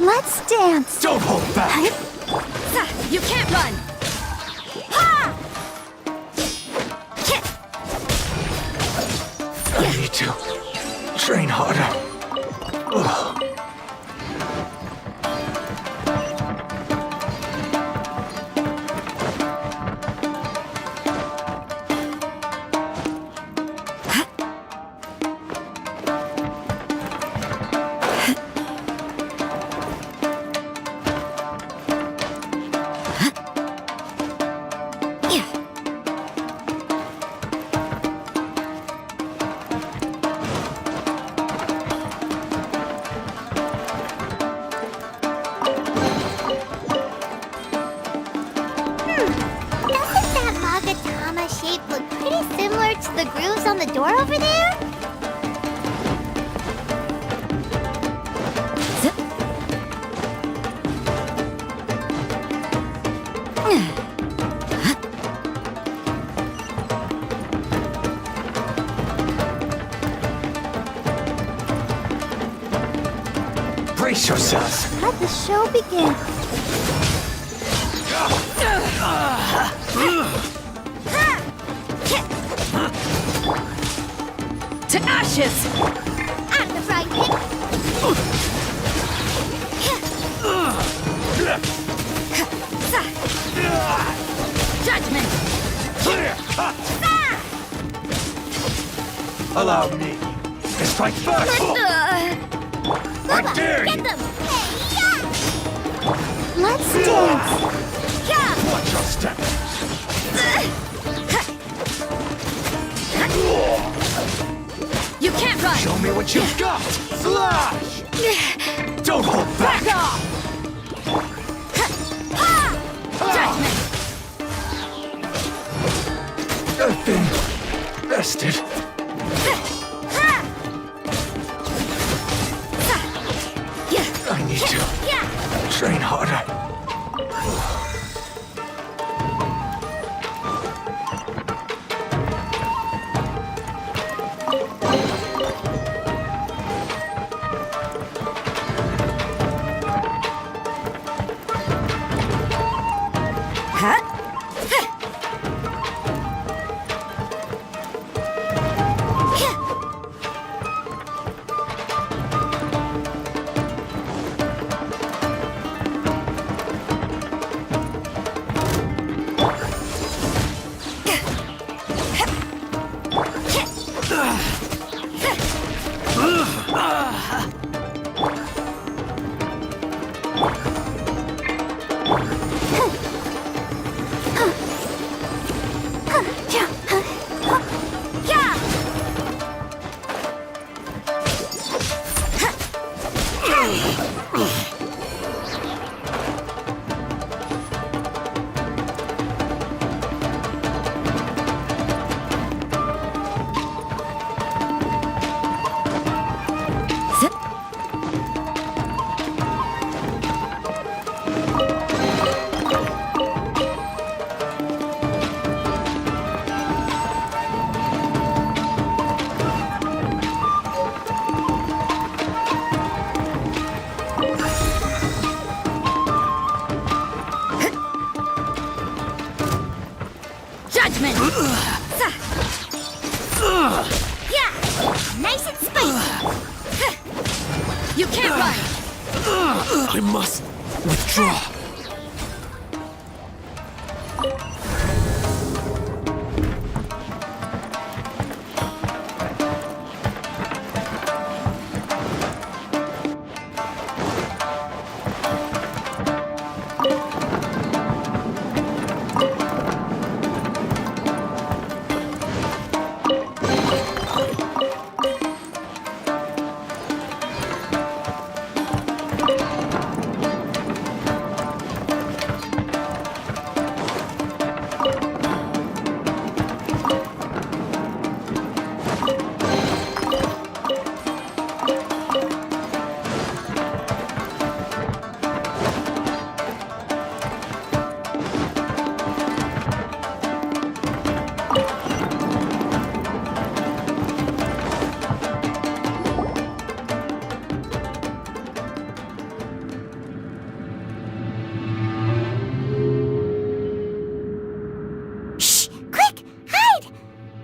Let's dance. Don't hold back. You can't run. I need to train harder. Ugh. on the door over there? Brace yourselves. Let the show begin. To ashes! Out of the frying pan. Judgment! Allow me to strike first. I dare Get you. them! Let's dance. Watch your step. You can't run! Show me what you've got. Slash. Don't hold back. Back off! Judgment! I've been bested. I need to train harder. Judgment! Yeah! Nice and spicy! You can't run! I must withdraw.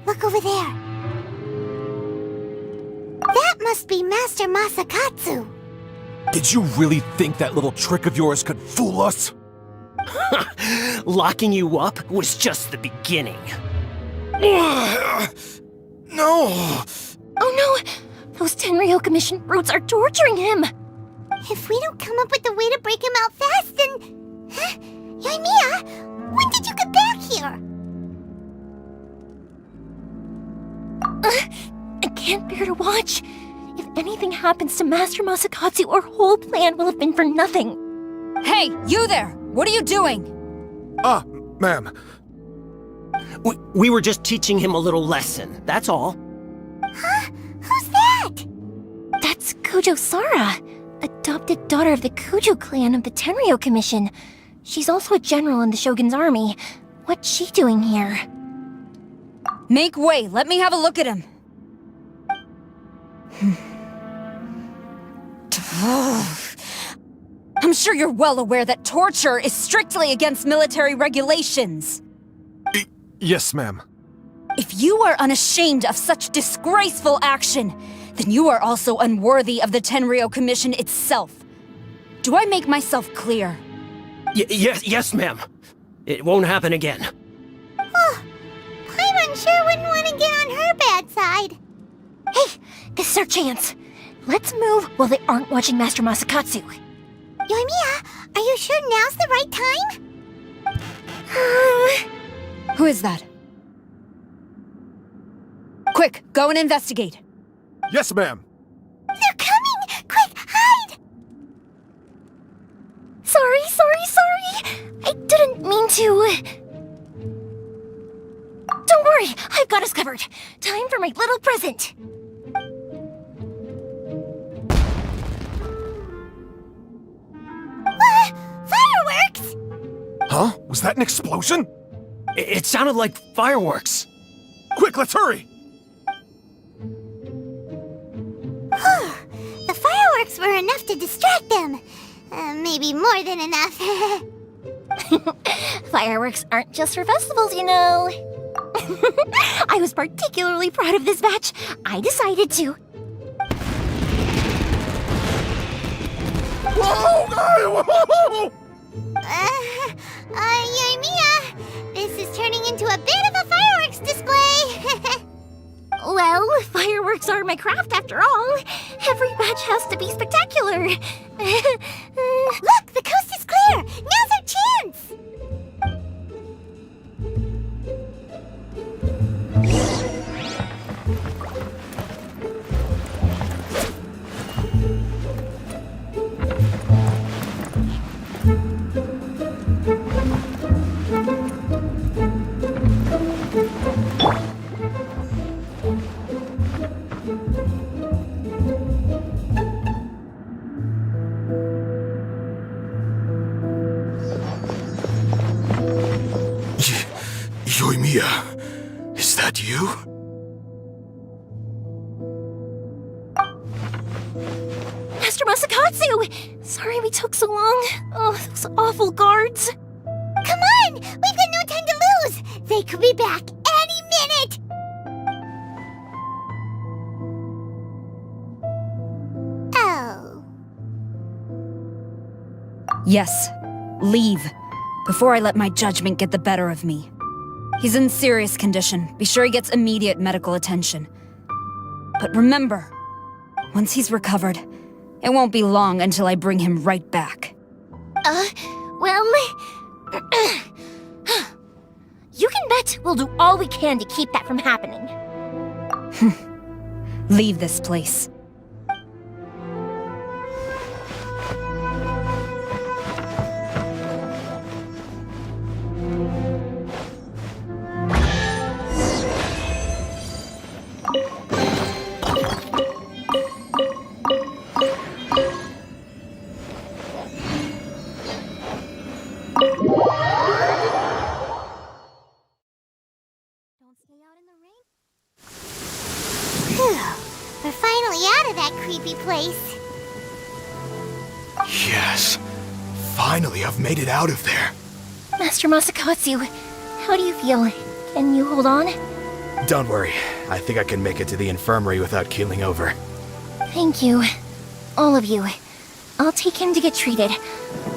Look over there. That must be Master Masakatsu. Did you really think that little trick of yours could fool us? Locking you up was just the beginning. No! Oh no! Those Tenryou Commission brutes are torturing him! If we don't come up with a way to break him out fast, then... Yoimiya, when did you get back here? I can't bear to watch. If anything happens to Master Masakatsu, our whole plan will have been for nothing. Hey, you there! What are you doing? Ma'am. We were just teaching him a little lesson, that's all. Huh? Who's that? That's Kujo Sara, adopted daughter of the Kujo clan of the Tenryo Commission. She's also a general in the Shogun's army. What's she doing here? Make way, let me have a look at him. I'm sure you're well aware that torture is strictly against military regulations. Yes, ma'am. If you are unashamed of such disgraceful action, then you are also unworthy of the Tenryo Commission itself. Do I make myself clear? Yes, ma'am. It won't happen again. Oh, Paimon sure wouldn't want to get on her bad side. Hey, this is our chance. Let's move while they aren't watching Master Masakatsu. Yoimiya, are you sure now's the right time? Who is that? Quick, go and investigate. Yes, ma'am. They're coming! Quick, hide! Sorry. I didn't mean to. Don't worry, I've got us covered. Time for my little present. Fireworks! Huh? Was that an explosion? It sounded like fireworks. Quick, let's hurry! The fireworks were enough to distract them. Maybe more than enough. Fireworks aren't just for festivals, you know. I was particularly proud of this batch. I decided to. Whoa! Yoimiya, this is turning into a bit of a fireworks display. Well, fireworks are my craft after all. Every batch has to be spectacular. Look, the coast is clear. Now's our chance. Yoimiya, is that you? Master Masakatsu! Sorry we took so long. Oh, those awful guards. Come on! We've got no time to lose! They could be back any minute! Oh. Yes, leave. Before I let my judgment get the better of me. He's in serious condition. Be sure he gets immediate medical attention. But remember, once he's recovered, it won't be long until I bring him right back. Well... you can bet we'll do all we can to keep that from happening. Leave this place. We're finally out of that creepy place. Yes. Finally, I've made it out of there. Master Masakatsu, how do you feel? Can you hold on? Don't worry. I think I can make it to the infirmary without keeling over. Thank you. All of you. I'll take him to get treated.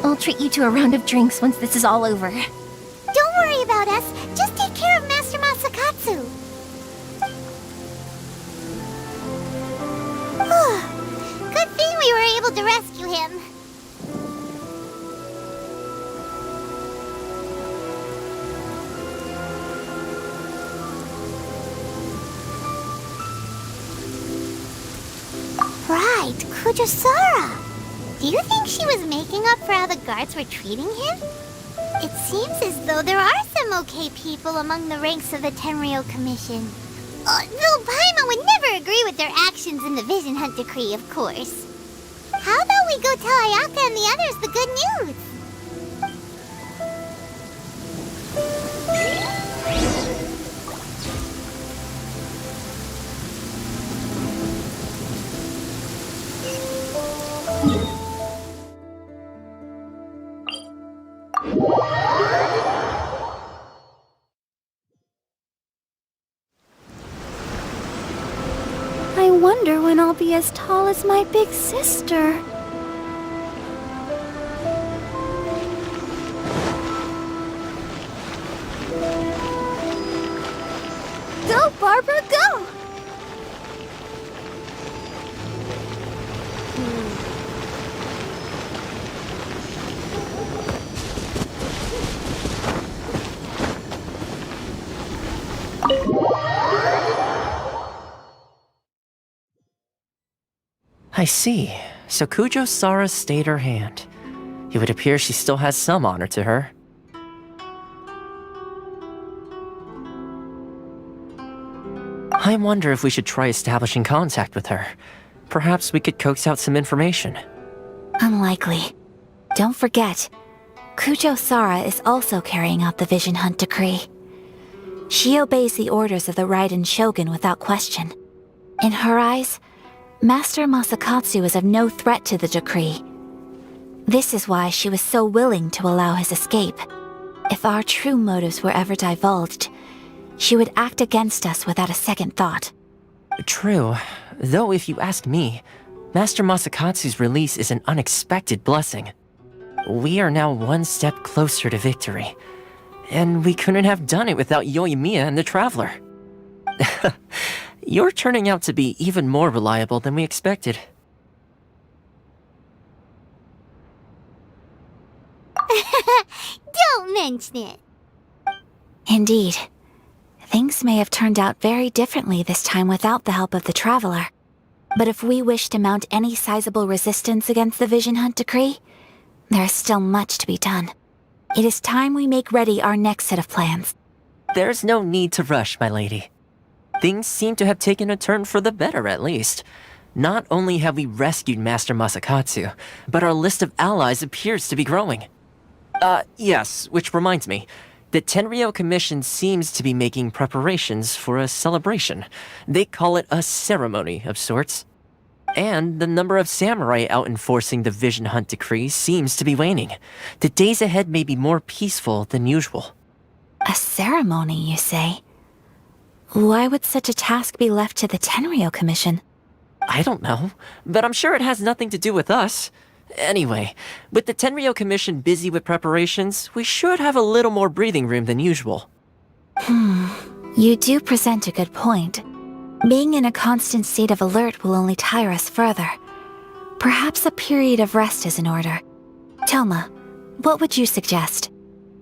I'll treat you to a round of drinks once this is all over. Don't worry about us. Just take care of Master Masakatsu. Good thing we were able to rescue him. Right, Kujosara. Do you think she was making up for how the guards were treating him? It seems as though there are some some okay people among the ranks of the Tenryou Commission. Though Paimon would never agree with their actions in the Vision Hunt Decree, of course. How about we go tell Ayaka and the others the good news? I wonder when I'll be as tall as my big sister. Go, Barbara, go! I see. So Kujo Sara stayed her hand. It would appear she still has some honor to her. I wonder if we should try establishing contact with her. Perhaps we could coax out some information. Unlikely. Don't forget, Kujo Sara is also carrying out the Vision Hunt Decree. She obeys the orders of the Raiden Shogun without question. In her eyes, Master Masakatsu is of no threat to the decree. This is why she was so willing to allow his escape. If our true motives were ever divulged, she would act against us without a second thought. True, though if you ask me, Master Masakatsu's release is an unexpected blessing. We are now one step closer to victory, and we couldn't have done it without Yoimiya and the Traveler. You're turning out to be even more reliable than we expected. Don't mention it. Indeed. Things may have turned out very differently this time without the help of the Traveler. But if we wish to mount any sizable resistance against the Vision Hunt Decree, there is still much to be done. It is time we make ready our next set of plans. There's no need to rush, my lady. Things seem to have taken a turn for the better, at least. Not only have we rescued Master Masakatsu, but our list of allies appears to be growing. Yes, which reminds me. The Tenryou Commission seems to be making preparations for a celebration. They call it a ceremony of sorts. And the number of samurai out enforcing the Vision Hunt Decree seems to be waning. The days ahead may be more peaceful than usual. A ceremony, you say? Why would such a task be left to the Tenryou Commission? I don't know, but I'm sure it has nothing to do with us. Anyway, with the Tenryou Commission busy with preparations, we should have a little more breathing room than usual. You do present a good point. Being in a constant state of alert will only tire us further. Perhaps a period of rest is in order. Toma, what would you suggest?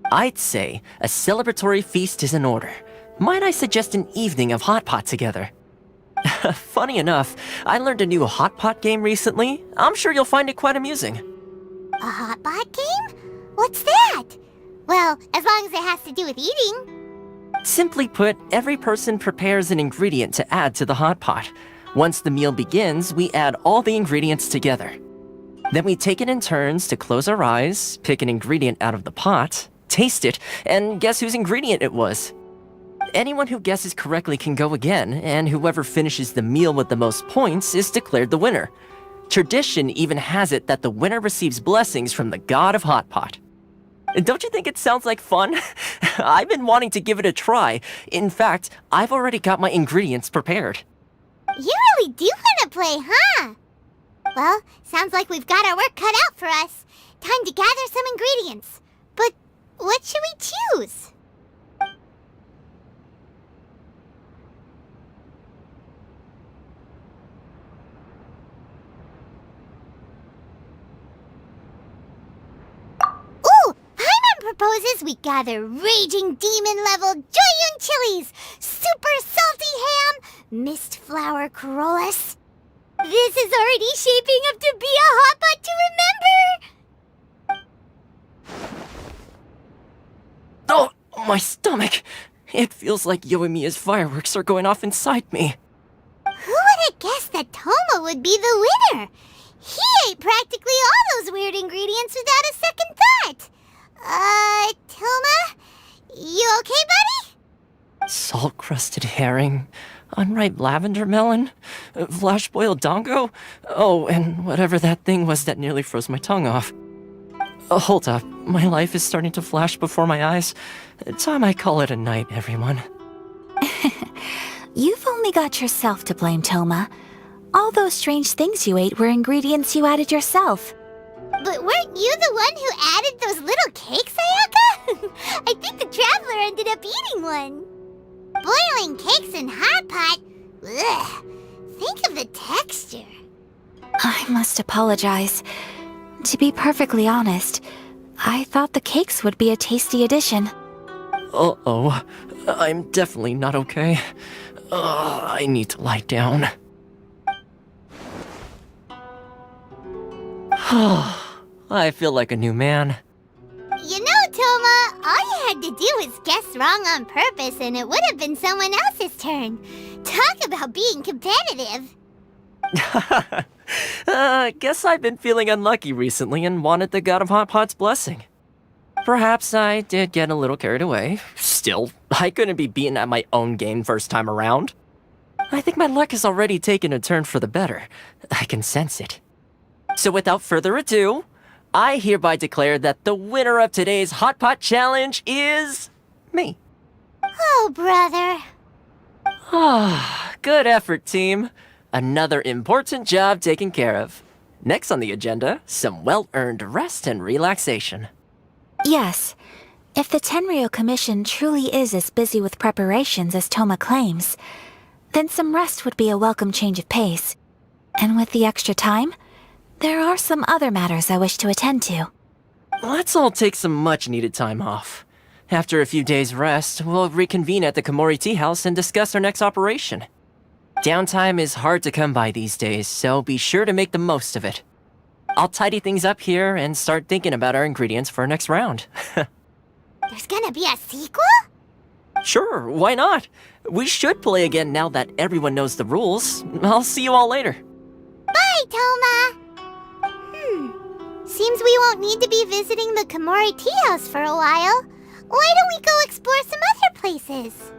I'd say a celebratory feast is in order. Might I suggest an evening of hot pot together? Funny enough, I learned a new hot pot game recently. I'm sure you'll find it quite amusing. A hot pot game? What's that? Well, as long as it has to do with eating. Simply put, every person prepares an ingredient to add to the hot pot. Once the meal begins, we add all the ingredients together. Then we take it in turns to close our eyes, pick an ingredient out of the pot, taste it, and guess whose ingredient it was. Anyone who guesses correctly can go again, and whoever finishes the meal with the most points is declared the winner. Tradition even has it that the winner receives blessings from the god of hot pot. Don't you think it sounds like fun? I've been wanting to give it a try. In fact, I've already got my ingredients prepared. You really do want to play, huh? Well, sounds like we've got our work cut out for us. Time to gather some ingredients. But what should we choose? Ooh! Paimon proposes we gather raging demon-level Joyun chilies, super salty ham, mist flower corollas. This is already shaping up to be a hot pot to remember! Oh, My stomach! It feels like Yoimiya's fireworks are going off inside me. Who would have guessed that Toma would be the winner? He ate practically all those weird ingredients without a second thought. Toma? You okay, buddy? Salt-crusted herring, unripe lavender melon, flash-boiled dongo, oh, and whatever that thing was that nearly froze my tongue off. Hold up, my life is starting to flash before my eyes. Time I call it a night, everyone. You've only got yourself to blame, Toma. All those strange things you ate were ingredients you added yourself. But weren't you the one who added those little cakes, Ayaka? I think the Traveler ended up eating one. Boiling cakes in hot pot? Ugh. Think of the texture. I must apologize. To be perfectly honest, I thought the cakes would be a tasty addition. Uh-oh. I'm definitely not okay. I need to lie down. I feel like a new man. You know, Toma, all you had to do was guess wrong on purpose and it would have been someone else's turn. Talk about being competitive. Guess I've been feeling unlucky recently and wanted the God of Hot Pot's blessing. Perhaps I did get a little carried away. Still, I couldn't be beaten at my own game first time around. I think my luck has already taken a turn for the better. I can sense it. So without further ado, I hereby declare that the winner of today's Hot Pot Challenge is... me. Oh, brother. Good effort, team. Another important job taken care of. Next on the agenda, some well-earned rest and relaxation. Yes. If the Tenryo Commission truly is as busy with preparations as Toma claims, then some rest would be a welcome change of pace. And with the extra time, there are some other matters I wish to attend to. Let's all take some much-needed time off. After a few days' rest, we'll reconvene at the Komori Tea House and discuss our next operation. Downtime is hard to come by these days, so be sure to make the most of it. I'll tidy things up here and start thinking about our ingredients for our next round. There's gonna be a sequel? Sure, why not? We should play again now that everyone knows the rules. I'll see you all later. Bye, Toma! Seems we won't need to be visiting the Komori Tea House for a while. Why don't we go explore some other places?